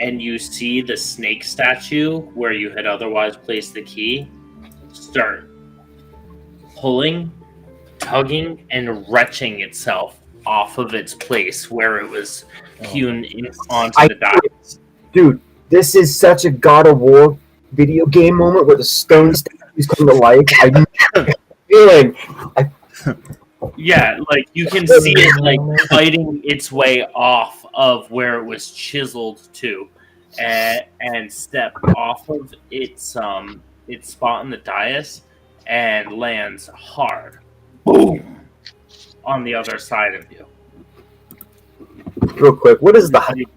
and you see the snake statue where you had otherwise placed the key start pulling, tugging, and retching itself off of its place where it was hewn onto the dais. Dude, this is such a God of War video game moment where the stone statues come to life. I'm feeling. Yeah, like you can see it like fighting its way off of where it was chiseled to, and step off of its spot in the dais and lands hard, boom, on the other side of you. Real quick, what is the height?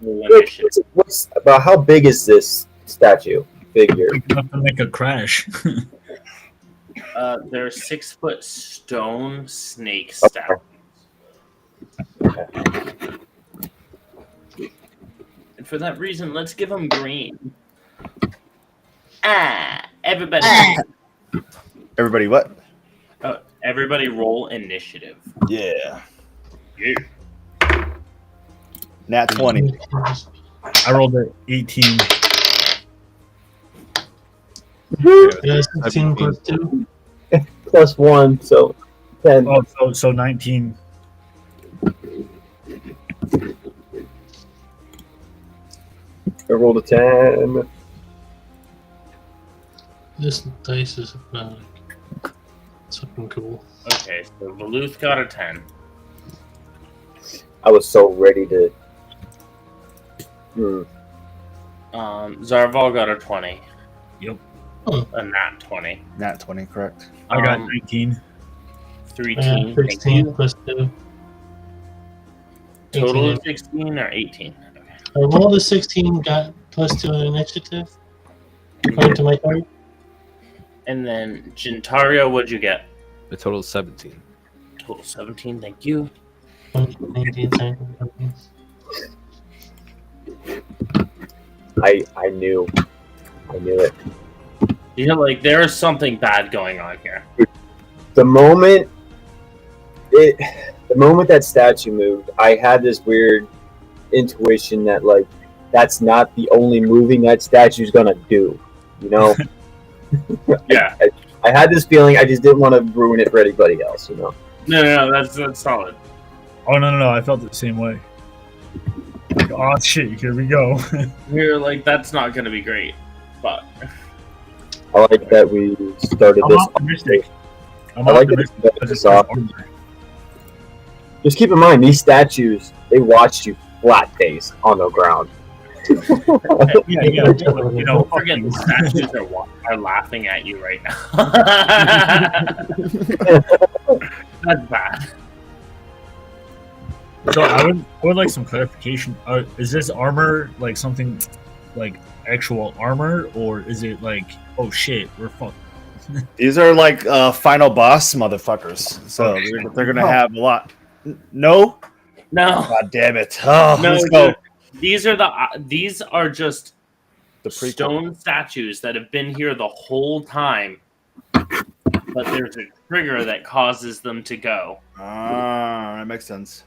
What's about how big is this statue figure? Enough to make a crash. They're 6-foot stone snake statues. And for that reason, let's give them green. Everybody. Everybody, what? Everybody roll initiative. Yeah. Yeah. Nat 20. I rolled at 18. Yeah, 16 plus 2. Plus 1, so 10. Oh, so 19. I rolled a 10. This dice is it's fucking cool. Okay, so Valuth got a 10. I was so ready to. Zarval got a 20. Yep. A nat 20. Nat 20, correct. I got 19. 3 I got teens. Thank 16 you. plus 2. Total 18. of 16 or 18? Okay. I rolled a 16, got plus 2 in initiative. According to my card. And then Jintario, what'd you get? The total is 17. Total 17, thank you. 19, 17. I knew it. You know, like, there is something bad going on here. The moment that statue moved, I had this weird intuition that like that's not the only moving that statue's gonna do. You know? Yeah. I had this feeling. I just didn't want to ruin it for anybody else. You know? No, that's solid. Oh, no. I felt the same way. Like, oh, shit, here we go. We're like, that's not going to be great. But I like that we started I'm this. optimistic. I'm I like that we optimistic. started this off. Just keep in mind, these statues, they watched you flat face on the ground. Yeah. You know, forget the statues are laughing at you right now. That's bad. So I would like some clarification. Is this armor like something like actual armor, or is it like, oh shit, we're fucked? These are like final boss motherfuckers. So they're going to have a lot. No? No. God damn it. Oh, No, let's go. dude, these are just The prequel. stone statues that have been here the whole time, but there's a trigger that causes them to go. Ah, that makes sense.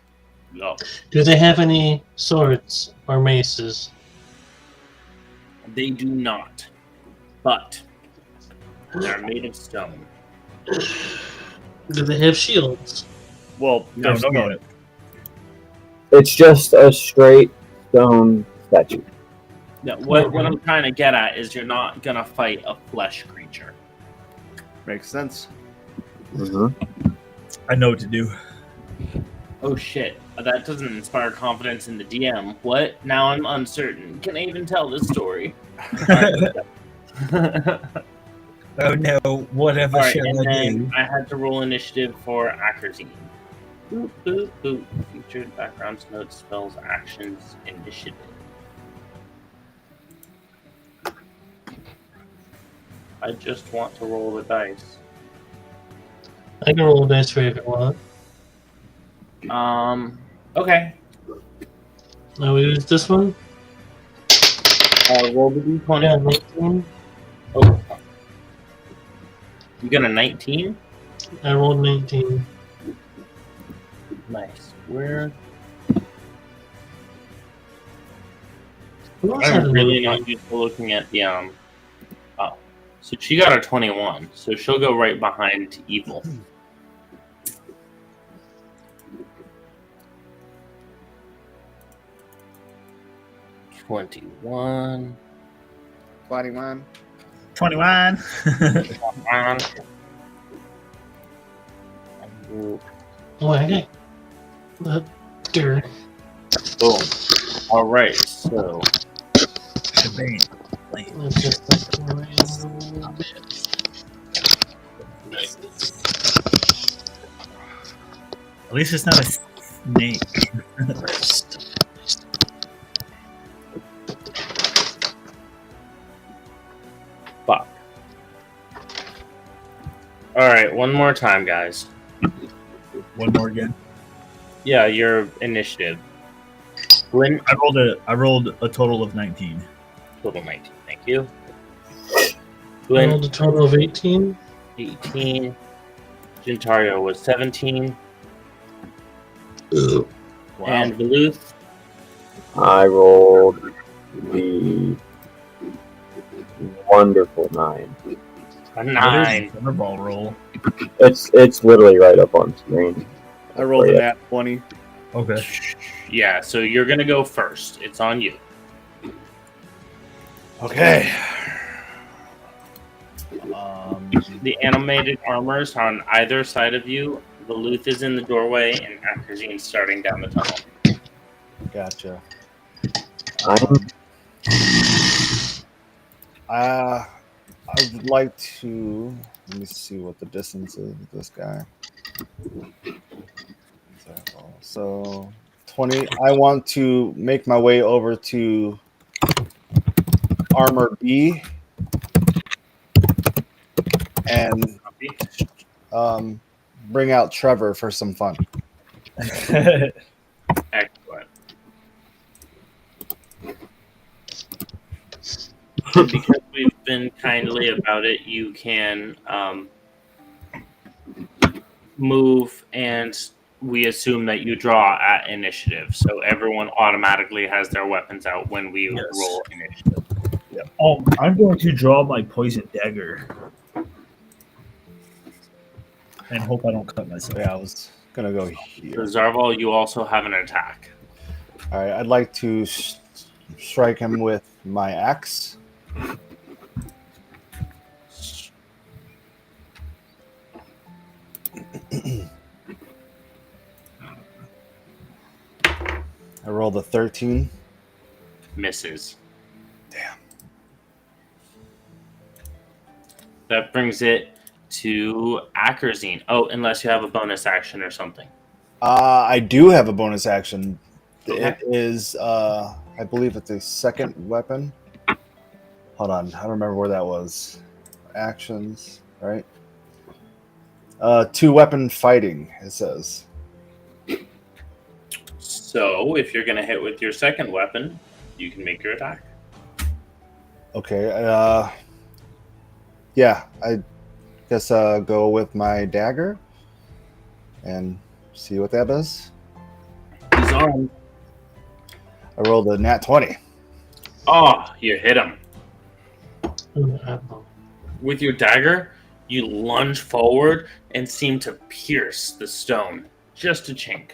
No, Do they have any swords or maces? they do not, but they're made of stone. Do they have shields? Well, No, there's no. It's just a straight stone statue. No, what I'm trying to get at is you're not gonna fight a flesh creature. Makes sense. Mm-hmm. I know what to do. Oh shit, that doesn't inspire confidence in the DM. What? Now I'm uncertain. Can I even tell this story? Oh no, whatever Alright, shall and I then do? I had to roll initiative for Akrazine. Boop, boop, boop. Featured backgrounds, notes, spells, actions, initiative. I just want to roll the dice. I can roll dice for you if you want. Okay. Now we use this one. Roll the d20. Yeah, 19. Oh. You got a 19? I rolled 19. Nice. Where? Who else had I'm another really one? not used to looking at the Oh, so she got a 21, so she'll go right behind Evil. 21. 21. 21. Oh, I got dirt. Boom. All right, so Debate. Let's just like away a little bit. At least it's not a snake. fuck. All right, one more time, guys. One more again. Yeah, your initiative. Gwen, I rolled a total of 19. total 19. Thank you. I Gwen, rolled a total of 18. 18. Jintario was 17. Wow. And Veluth, I rolled the wonderful 9. a 9. Thunderball roll. It's literally right up on screen. I rolled a nat 20. Okay. Yeah, so you're going to go first. It's on you. Okay. The animated armors on either side of you. Veluth is in the doorway, and Akrazine's starting down the tunnel. Gotcha. I'm I would like to. Let me see what the distance is with this guy. So 20. I want to make my way over to armor B and bring out Trevor for some fun. Excellent. And because we've been kindly about it, you can move, and we assume that you draw at initiative. So everyone automatically has their weapons out when we Yes. roll initiative. I'm going to draw my poison dagger. And hope I don't cut myself. Yeah, I was gonna go So here. Zarval, you also have an attack. All right, I'd like to strike him with my axe. I rolled a 13. Misses. Damn. That brings it to Akrazine. Oh, unless you have a bonus action or something. I do have a bonus action. Okay. It is, I believe it's a second weapon. Hold on, I don't remember where that was. Actions, right? 2-weapon fighting, it says. So if you're going to hit with your second weapon, you can make your attack. Okay, yeah, I guess go with my dagger and see what that does. He's armed. I rolled a nat 20. Oh, you hit him. Apple. With your dagger, you lunge forward and seem to pierce the stone. Just a chink.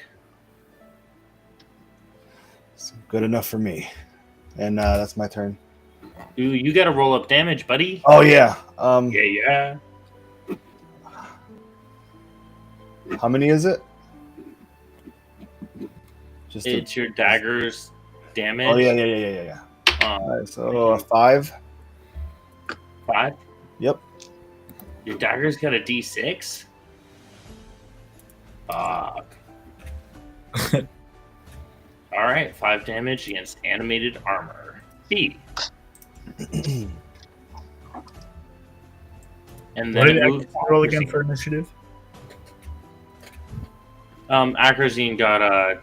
It's good enough for me. And that's my turn. Ooh, you got to roll up damage, buddy. Oh, yeah. Yeah. How many is it? Just a- It's your dagger's damage. Oh, yeah. All right, so 5. 5? Yep. Your dagger's got a D6? Fuck. Alright, 5 damage against animated armor. B. And What then did it moves I roll again Akrazine. for initiative? Akrazine got a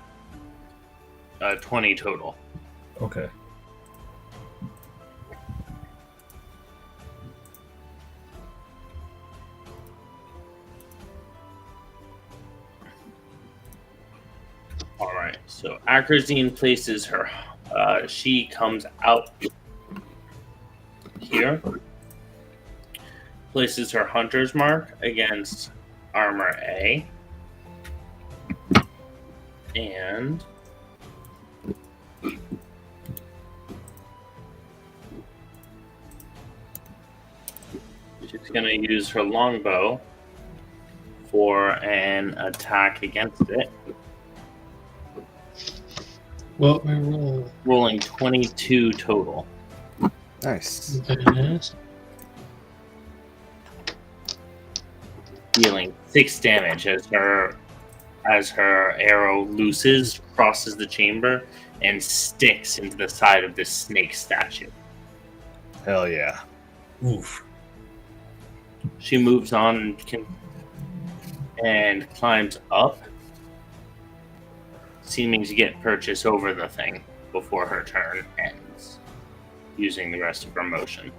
20 total. Okay. Alright, so Akrazine places her she comes out here, places her hunter's mark against armor A, and she's going to use her longbow for an attack against it. What we roll? Rolling 22 total. Nice. Okay. Dealing 6 damage as her arrow looses, crosses the chamber, and sticks into the side of this snake statue. Hell yeah. Oof. She moves on and climbs up, seeming to get purchase over the thing before her turn ends, using the rest of her motion.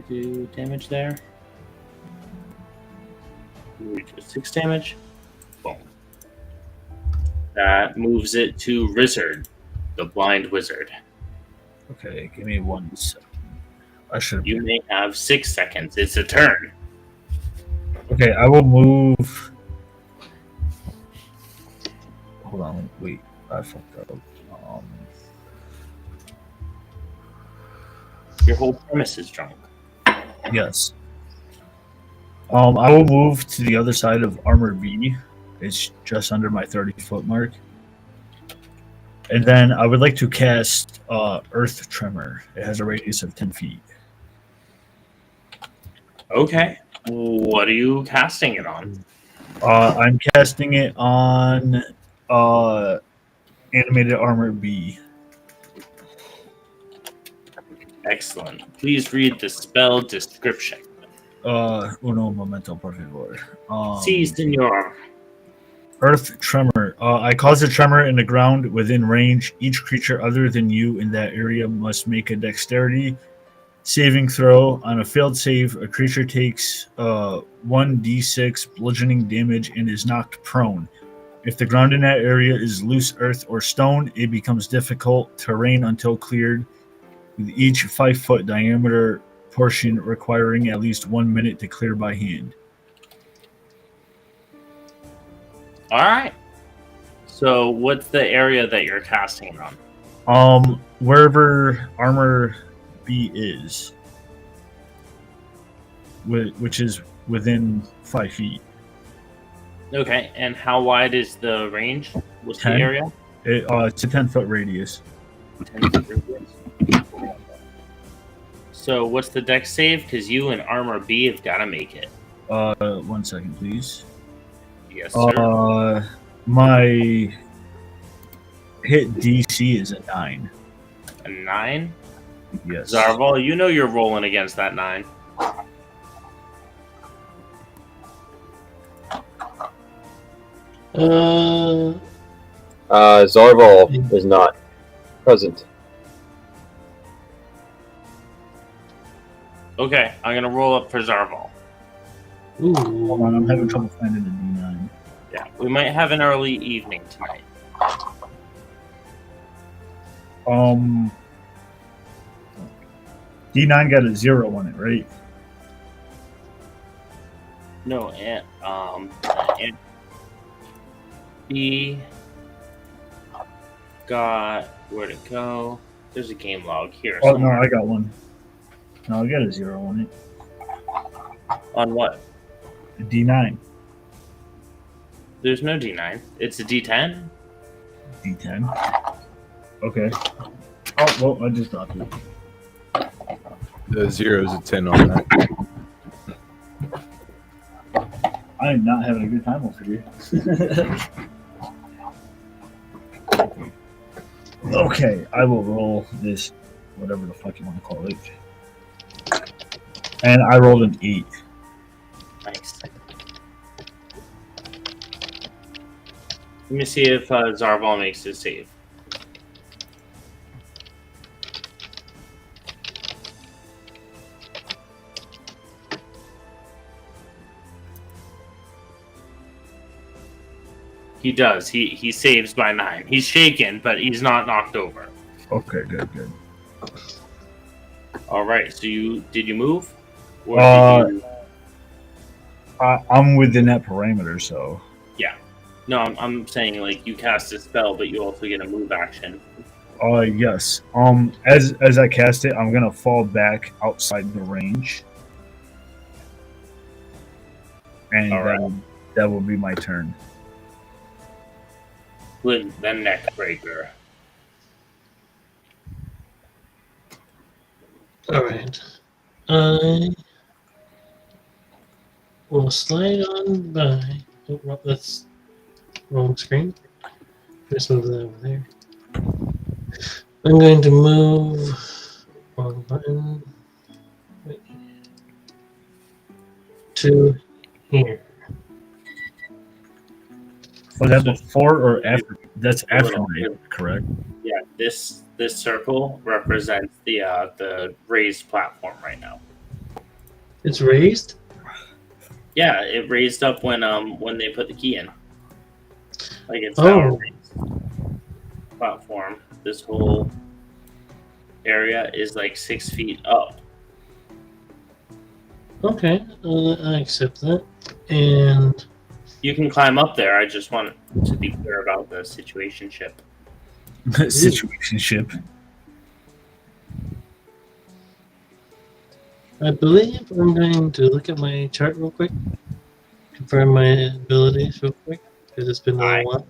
Do damage there. 6 damage. Boom. That moves it to Rizzard, the blind wizard. Okay, give me 1 second. I should. You may have 6 seconds. It's a turn. Okay, I will move. Hold on, wait. I fucked up. Your whole premise is drunk. Yes. I will move to the other side of armor B. It's just under my 30-foot mark. And then I would like to cast Earth Tremor. It has a radius of 10 feet. Okay. What are you casting it on? I'm casting it on animated armor B. Excellent. Please read the spell description. Uno momento, por favor. Si, senor. Earth Tremor. I cause a tremor in the ground within range. Each creature other than you in that area must make a dexterity saving throw. On a failed save, a creature takes 1d6 bludgeoning damage and is knocked prone. If the ground in that area is loose earth or stone, it becomes difficult terrain until cleared, with each 5-foot diameter portion requiring at least 1 minute to clear by hand. All right. So, what's the area that you're casting it on? Wherever armor B is, which is within 5 feet. Okay, and how wide is the range? What's 10. the area? It's a 10-foot radius. 10 foot radius. So, what's the dex save? Because you and armor B have got to make it. 1 second, please. Yes, sir. My hit DC is a 9. A 9? Yes. Zarval, you know you're rolling against that 9. Zarval is not present. Okay, I'm going to roll up for Zarval. Ooh. Hold on, I'm having trouble finding the D9. Yeah, we might have an early evening tonight. D9 got a 0 on it, right? No, and he got where'd it go? There's a game log here. Oh, no, somewhere. I got one. No, I got a 0 on it. On what? A D9. There's no D9. It's a D10. D10. Okay. Oh, well, I just dropped it. The 0 is a 10 on that. I am not having a good time over here. Okay, I will roll this, whatever the fuck you want to call it. And I rolled an 8. Nice. Let me see if Zarval makes his save. He He does. He saves by 9. He's shaken, but he's not knocked over. Okay, good. All right. So did you move? Or did you... I'm within that parameter, so. Yeah. No, I'm saying like you cast a spell, but you also get a move action. Yes. As I cast it, I'm gonna fall back outside the range, and All right. that will be my turn. With the neck breaker. Alright. I will slide on by. Oh, well, that's wrong screen. Just move that over there. I'm going to move wrong button. Wait. To here. Was that before or after? That's after me, correct? Yeah, this circle represents the raised platform right now. It's raised? Yeah, it raised up when they put the key in. Like it's now a raised platform. This whole area is like 6 feet up. Okay, I accept that. And you can climb up there. I just want to be clear about the situationship. Situationship. I believe I'm going to look at my chart real quick, confirm my abilities real quick, because it's been a little while.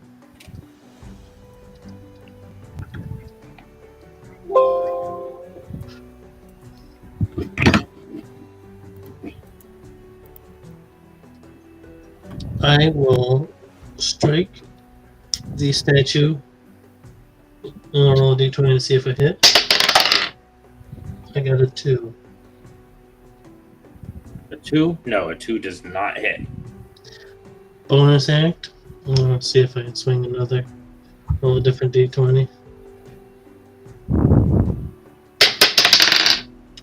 I will strike the statue. I'll roll a d20 to see if I hit. I got a 2. A 2? No, a 2 does not hit. Bonus act. Let's see if I can swing another. Roll a different d20.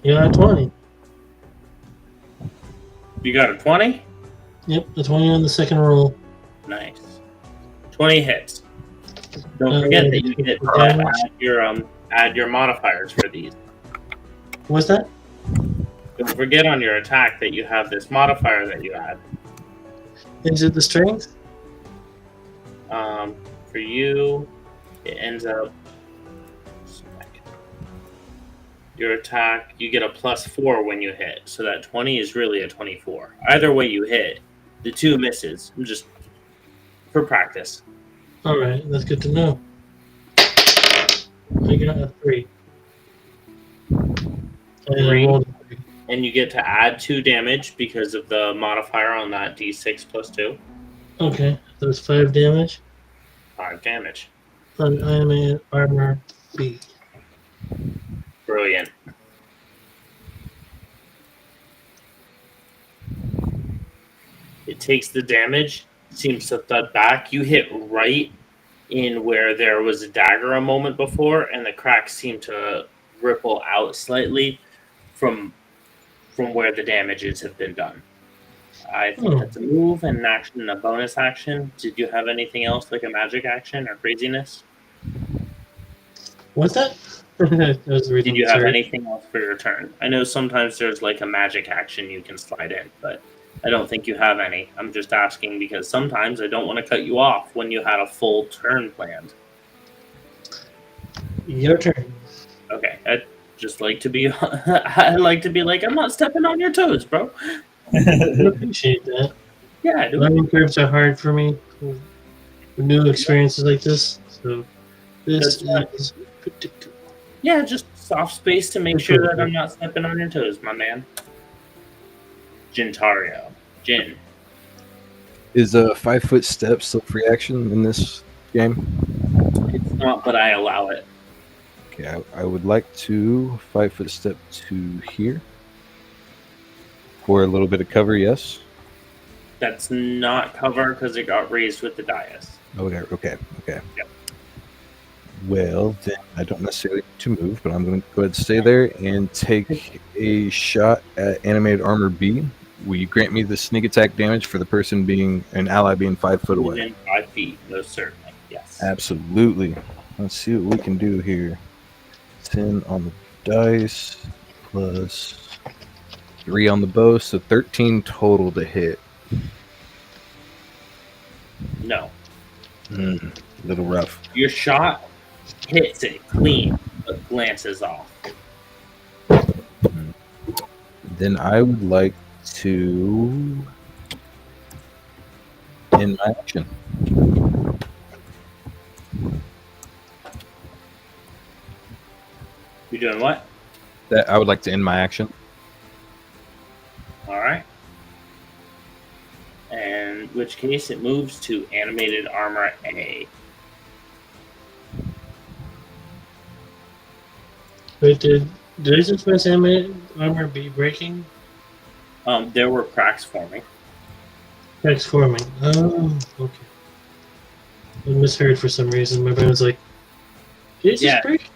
You got a 20. You got a 20? Yep, the 20 on the second roll. Nice. 20 hits. Don't forget that you get to add your modifiers for these. What's that? Don't forget on your attack that you have this modifier that you add. Is it the strength? For you, it ends up your attack. You get a +4 when you hit, so that 20 is really a 24. Either way you hit, the 2 misses. Just for practice. All right, that's good to know. I got a 3. And you get to add 2 damage because of the modifier on that d6 +2. Okay, that's 5 damage. 5 damage. And I am an armor B. Brilliant. It takes the damage, seems to thud back. You hit right in where there was a dagger a moment before, and the cracks seem to ripple out slightly from where the damages have been done. I think that's a move, and an action, and a bonus action. Did you have anything else, like a magic action or craziness? What's that? Did you have anything else for your turn? I know sometimes there's like a magic action you can slide in, but I don't think you have any. I'm just asking because sometimes I don't want to cut you off when you had a full turn planned. Your turn. Okay, I just like to be. I like to be like, I'm not stepping on your toes, bro. I appreciate that. Yeah, I do. Learning curves are hard for me. New experiences like this, so this is pretty cool. Yeah, just soft space to make sure that I'm not stepping on your toes, my man. Jintario. Jin. Is a 5-foot step still free action in this game? It's not, but I allow it. Okay, I would like to 5-foot step to here. For a little bit of cover, yes? That's not cover because it got raised with the dais. Okay. Yep. Well, then I don't necessarily need to move, but I'm going to go ahead and stay there and take a shot at animated armor B will you grant me the sneak attack damage for the person being an ally being 5 foot away? Within 5 feet, most certainly. Yes. Absolutely. Let's see what we can do here. 10 on the dice plus 3 on the bow, so 13 total to hit. No. A little rough. Your shot hits it clean, but glances off. Then I would like to end my action. You're doing what? That I would like to end my action. All right. In which case, it moves to animated armor A. Wait, did Resistance Animated Armor be breaking? There were cracks forming. Cracks forming. Oh, okay. I misheard for some reason. My brain was like, did it just break?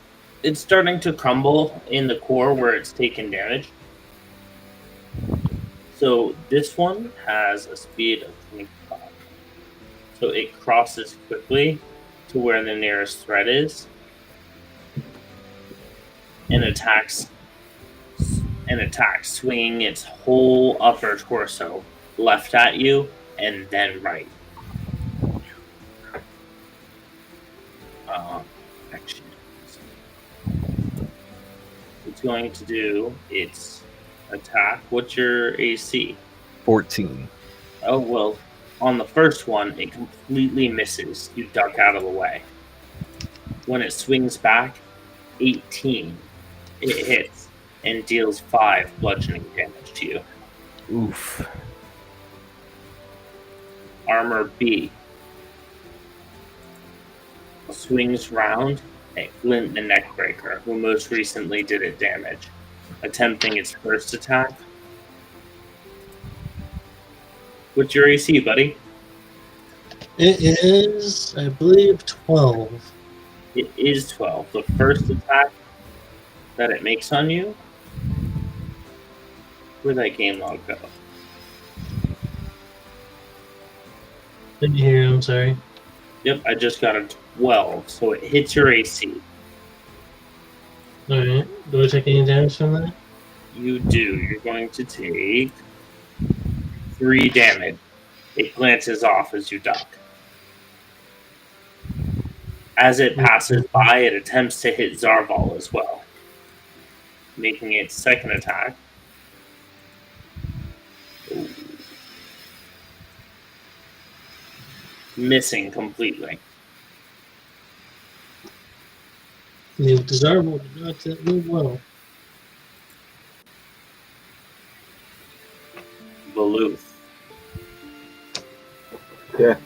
It's starting to crumble in the core where it's taken damage. So this one has a speed of 25. So it crosses quickly to where the nearest threat is and attacks, swinging its whole upper torso left at you and then right. Action. It's going to do its attack. What's your AC? 14. Oh, well, on the first one, it completely misses. You duck out of the way. When it swings back, 18. It hits and deals 5 bludgeoning damage to you. Oof. Armor B. Swings round at Glint the Neckbreaker, who most recently did it damage. Attempting its first attack. What's your AC, buddy? It is, I believe, 12. It is 12. The first attack that it makes on you. Where'd that game log go? Didn't hear you, I'm sorry. Yep, I just got a 12, so it hits your AC. Alright, do I take any damage from that? You do. You're going to take 3 damage. It glances off as you duck. As it passes by, it attempts to hit Zarval as well, making its second attack. Ooh. Missing completely. The desirable did not move well. Valuth. Yeah.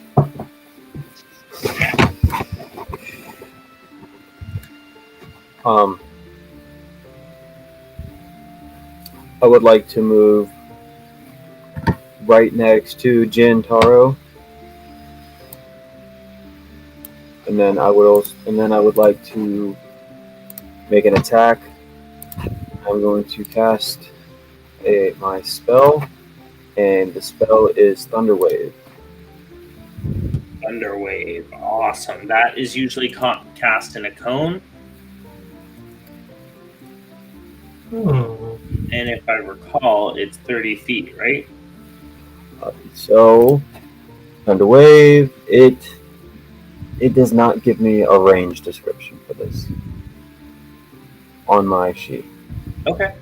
I would like to move right next to Jintario, and then I would like to make an attack. I'm going to cast my spell, and the spell is Thunder Wave. Thunder Wave. Awesome. That is usually cast in a cone. Oh. And if I recall, it's 30 feet, right? So, Thunder Wave, it does not give me a range description for this on my sheet. Okay.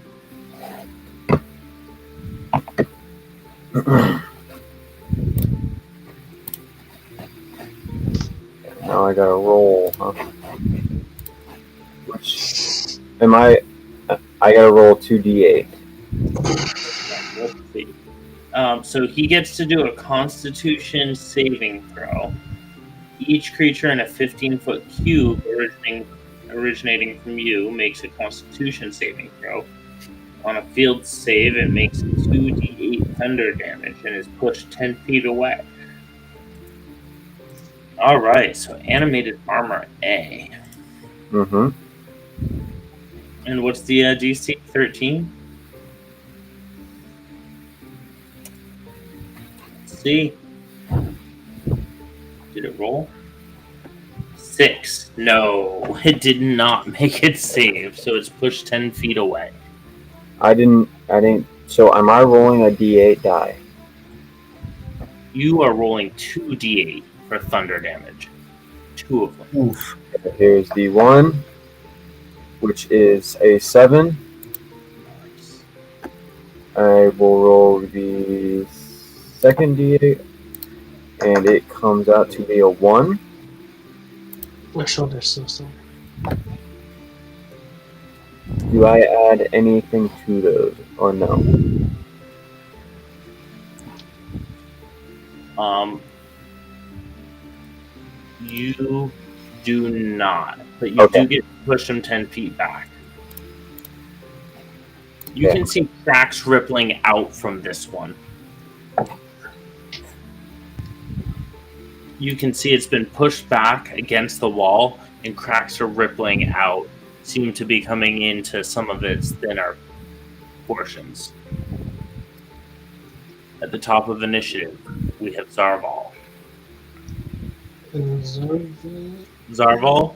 Now I gotta roll, huh? Which I gotta roll 2d8. Let's see. So he gets to do a Constitution saving throw. Each creature in a 15-foot cube originating from you makes a Constitution saving throw. On a field save, it makes 2d8 thunder damage and is pushed 10 feet away. Alright, so animated armor A. Mm-hmm. And what's the DC? 13? see. Did it roll? 6. No, it did not make it save, so it's pushed 10 feet away. I didn't. So am I rolling a D8 die? You are rolling 2d8 for thunder damage. 2 of them. Oof. Here's the 1, which is a 7. Nice. I will roll the second D8, and it comes out to be a 1. My shoulder's so sore. Do I add anything to those, or no? You do not, but you Okay. do get to push them 10 feet back. You Okay. can see cracks rippling out from this one. You can see it's been pushed back against the wall, and cracks are rippling out, seem to be coming into some of its thinner portions. At the top of initiative, we have Zarval. Zarval?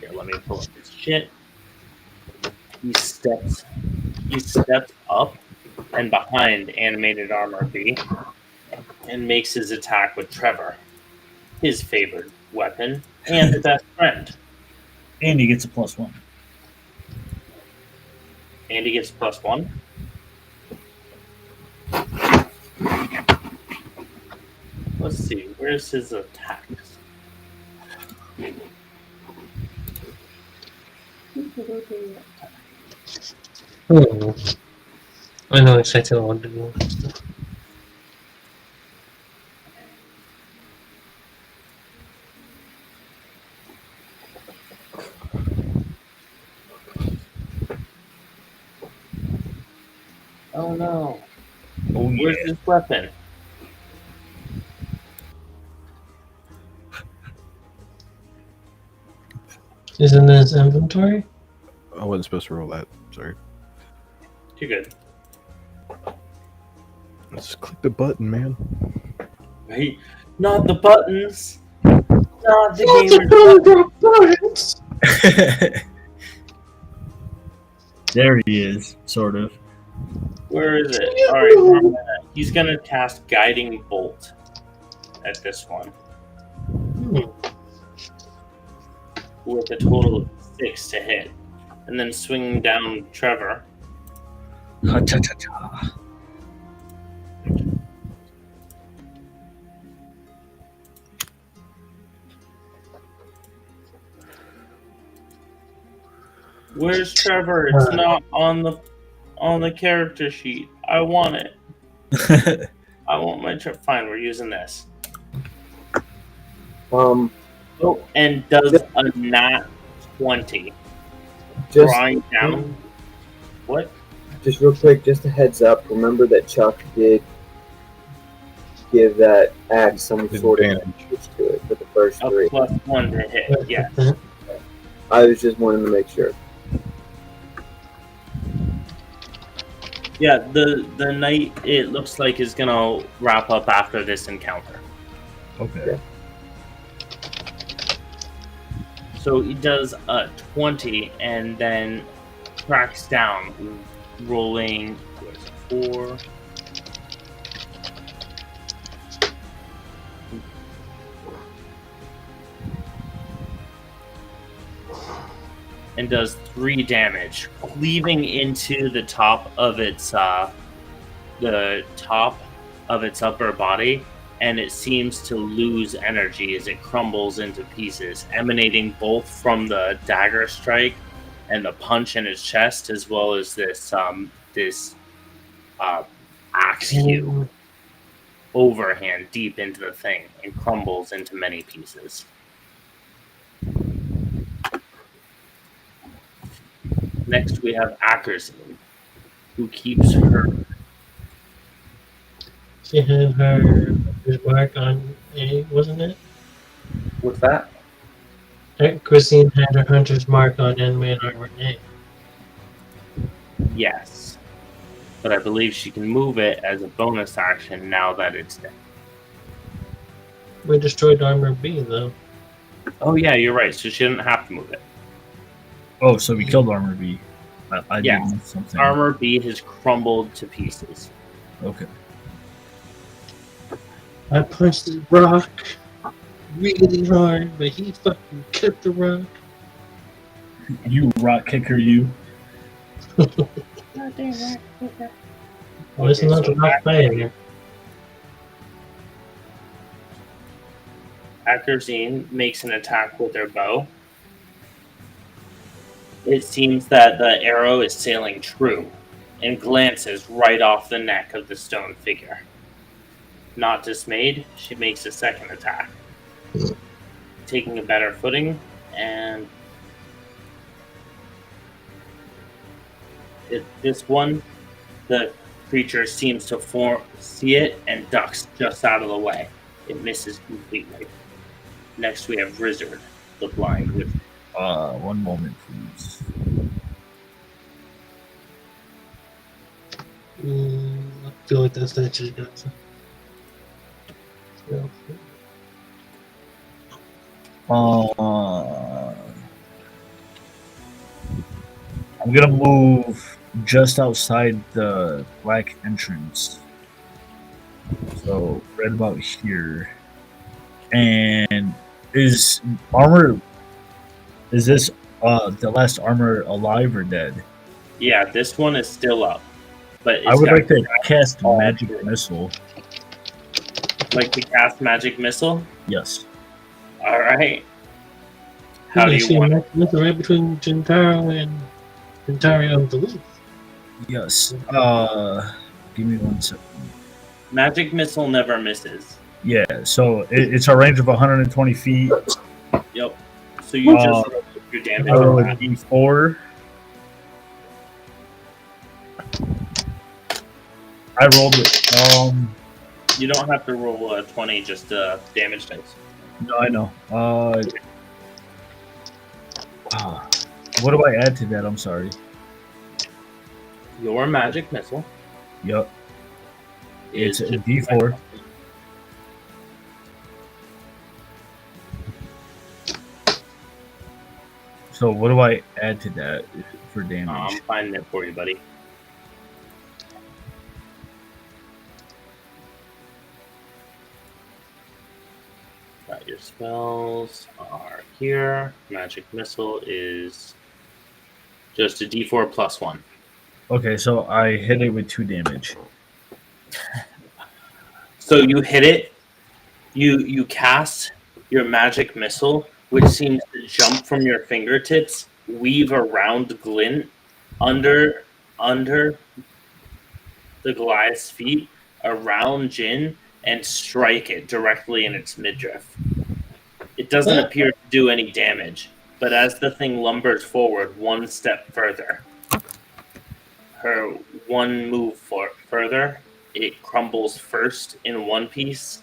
Here, let me pull up his shit. He steps up and behind Animated Armor B and makes his attack with Trevor, his favorite weapon and best friend. And he gets a +1. And he gets +1. Let's see, where's his attacks? I know exactly what I want to do. Oh no. Oh, Where's his weapon? Is it in his inventory? I wasn't supposed to roll that. Sorry. You're good. Let's click the button, man. Right? Not the buttons. Not the gamer's There he is, sort of. Where is it? Alright, he's gonna cast Guiding Bolt at this one with a total of 6 to hit. And then swing down Trevor. Ha-cha-cha-cha. Where's Trevor? It's not on the character sheet. I want it. I want my Trevor. Fine, we're using this. Oh, and does a nat 20. Just Drawing down. What? Just real quick, just a heads up. Remember that Chuck did give that axe some sort of advantage to it for the first A 3. +1 to hit. Yes. I was just wanting to make sure. Yeah, the night it looks like is gonna wrap up after this encounter. Okay. So he does a 20 and then cracks down, rolling 4. And does 3 damage, cleaving into the top of its upper body, and it seems to lose energy as it crumbles into pieces, emanating both from the dagger strike and the punch in its chest, as well as this axe hew overhand deep into the thing, and crumbles into many pieces. Next, we have Ackerson, who keeps her. She had her mark on A, wasn't it? What's that? Christine had her hunter's mark on Animated Armor A. Yes. but I believe she can move it as a bonus action now that it's dead. We destroyed Armor B, though. Oh yeah, you're right. So she didn't have to move it. Oh, so we killed Armor B. I Yeah. did miss something. Armor B has crumbled to pieces. Okay. I punched the rock really hard, but he fucking kept the rock. You rock kicker, you. Oh, this is not the rock player. Akherzine makes an attack with her bow. It seems that the arrow is sailing true and glances right off the neck of the stone figure. Not dismayed, she makes a second attack, taking a better footing, and this one, the creature seems to see it and ducks just out of the way. It misses completely. Next we have Rizzard, the blind wizard. One moment, please. I feel like that's not just guts. I'm gonna move just outside the black entrance. So right about here. And is this the last armor alive or dead? Yeah, this one is still up. But it's I would got- like to cast magic missile. Like to cast magic missile? Yes. Alright. How do you want it? That's right between Jintario and Jintario the Leaf. Yes. Give me 1 second. Magic missile never misses. Yeah, so it's a range of 120 feet. Yep. So you just roll your damage I roll on a that. D4. I rolled it. You don't have to roll a 20, just damage dice. No, I know. What do I add to that? I'm sorry. Your magic missile Yep. is It's a just- D4. So what do I add to that for damage? I'm finding it for you, buddy. Got your spells are here. Magic missile is just a D4 plus 1. Okay, so I hit it with 2 damage. So you hit it. You cast your magic missile, which seems to jump from your fingertips, weave around Glint under the Goliath's feet, around Jin, and strike it directly in its midriff. It doesn't appear to do any damage, but as the thing lumbers forward one step further, her one move further, it crumbles first in one piece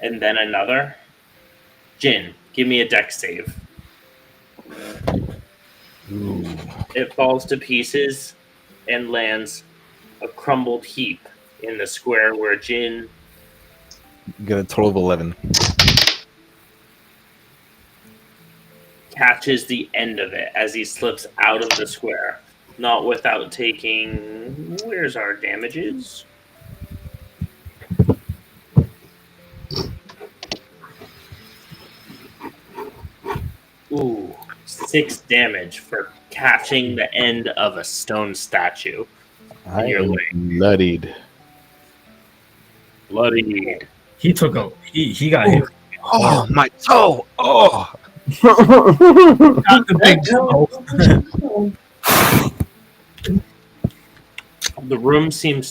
and then another. Jin, give me a dex save. Ooh. It falls to pieces and lands a crumbled heap in the square where Jin Got a total of 11. catches the end of it as he slips out of the square, not without taking. Where's our damages? Ooh, 6 damage for catching the end of a stone statue. I You're am like- bloodied. Bloodied. He took a he got hit. Oh, my toe! Oh! Not the big toe. The room seems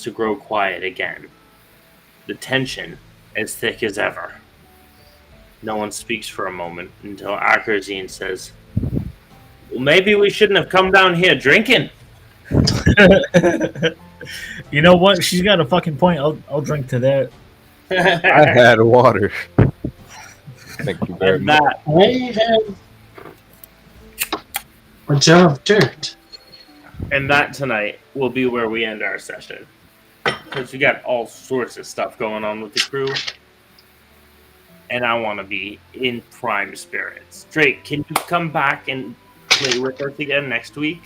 to grow quiet again. The tension as thick as ever. No one speaks for a moment until Akherzine says, "Well, maybe we shouldn't have come down here drinking." You know what? She's got a fucking point. I'll drink to that. I had water. Thank you very And much. that I have a jar of dirt. And that tonight will be where we end our session. Because we got all sorts of stuff going on with the crew. And I want to be in prime spirits. Drake, can you come back and play with us again next week?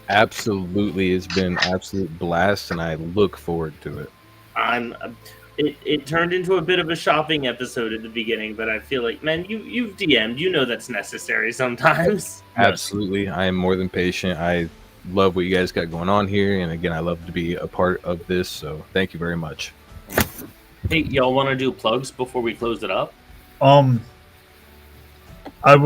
Absolutely. It's been an absolute blast, and I look forward to it. It turned into a bit of a shopping episode at the beginning, but I feel like, man, you've DM'd. You know that's necessary sometimes. Absolutely. I am more than patient. I love what you guys got going on here, and again, I love to be a part of this, so thank you very much. Hey, y'all want to do plugs before we close it up? I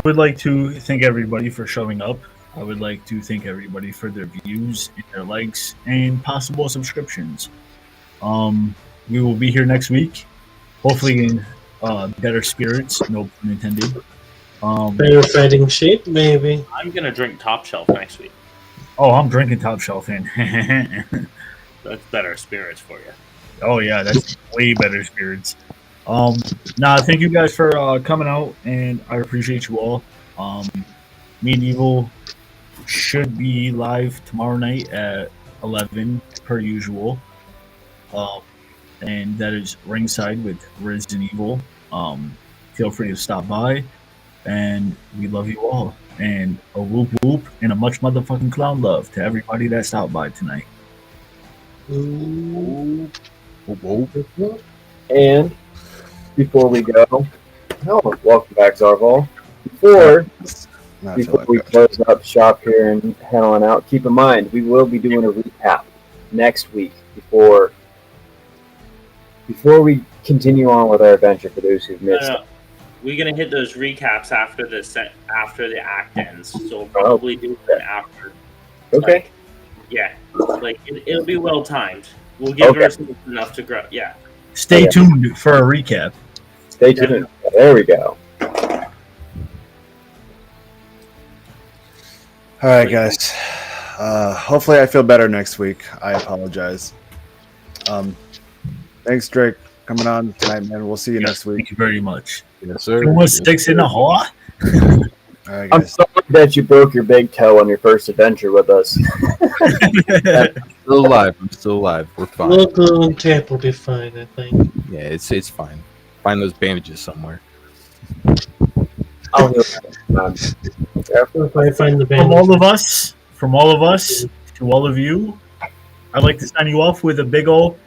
would like to thank everybody for showing up. I would like to thank everybody for their views and their likes and possible subscriptions. We will be here next week, hopefully in better spirits, no pun intended. Better fighting shape, maybe. I'm gonna drink Top Shelf next week. Oh, I'm drinking Top Shelf in. That's better spirits for you. Oh yeah, that's way better spirits. Thank you guys for coming out, and I appreciate you all. Medieval should be live tomorrow night at 11 per usual. And that is ringside with Resident Evil. Feel free to stop by, and we love you all. And a whoop whoop and a much motherfucking clown love to everybody that stopped by tonight. And before we go, welcome back, Zarval. Before we close up shop here and head on out, keep in mind we will be doing a recap next week before we continue on with our adventure for those who've missed it. We're gonna hit those recaps after the act ends, so we'll probably do it after. Okay. It'll be well timed. We'll give ourselves enough to grow. Yeah. Stay tuned for a recap. Stay tuned. There we go. All right, guys. Hopefully I feel better next week. I apologize. Thanks, Drake, coming on tonight, man. We'll see you next week. Thank you very much. Yes, sir. 6 in a hole. All right, I'm guys. sorry that you broke your big toe on your first adventure with us. Still alive. I'm still alive. We're fine. Local and tape will be fine, I think. Yeah, it's fine. Find those bandages somewhere. I'll heal. If I find the From band. all of us, to all of you, I'd like to sign you off with a big ol'